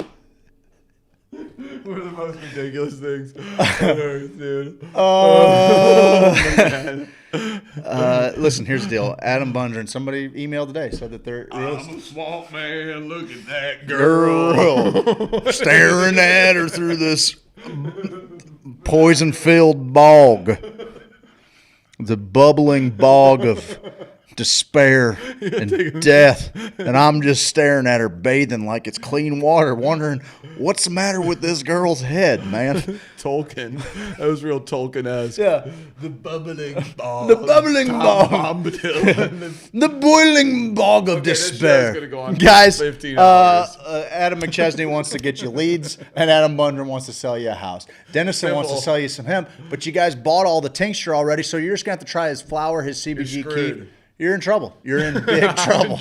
One of the most ridiculous things on earth, dude.
Man. Listen, here's the deal. Adam Bundren, somebody emailed today, said that they're...
I'm a swamp man. Look at that girl.
Staring at her through this poison-filled bog. The bubbling bog of despair and death. And I'm just staring at her bathing like it's clean water, wondering what's the matter with this girl's head, man.
Tolkien. That was real Tolkien-esque.
Yeah.
The bubbling bog.
The bubbling bog. The boiling bog of despair.
This show's gonna go on
Guys,
15 hours.
Adam McChesney wants to get you leads, and Adam Bundren wants to sell you a house. Dennison wants to sell you some hemp, but you guys bought all the tincture already, so you're just going to have to try his flower, his CBG key. You're in trouble. You're in big trouble.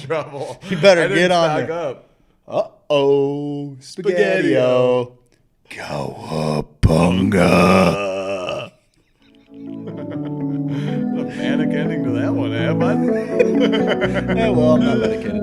You better get on there.
Up.
Uh-oh. Spaghetti-o. Cowabunga.
A panic ending to that one, bud?
Yeah, well, I'm not medicated.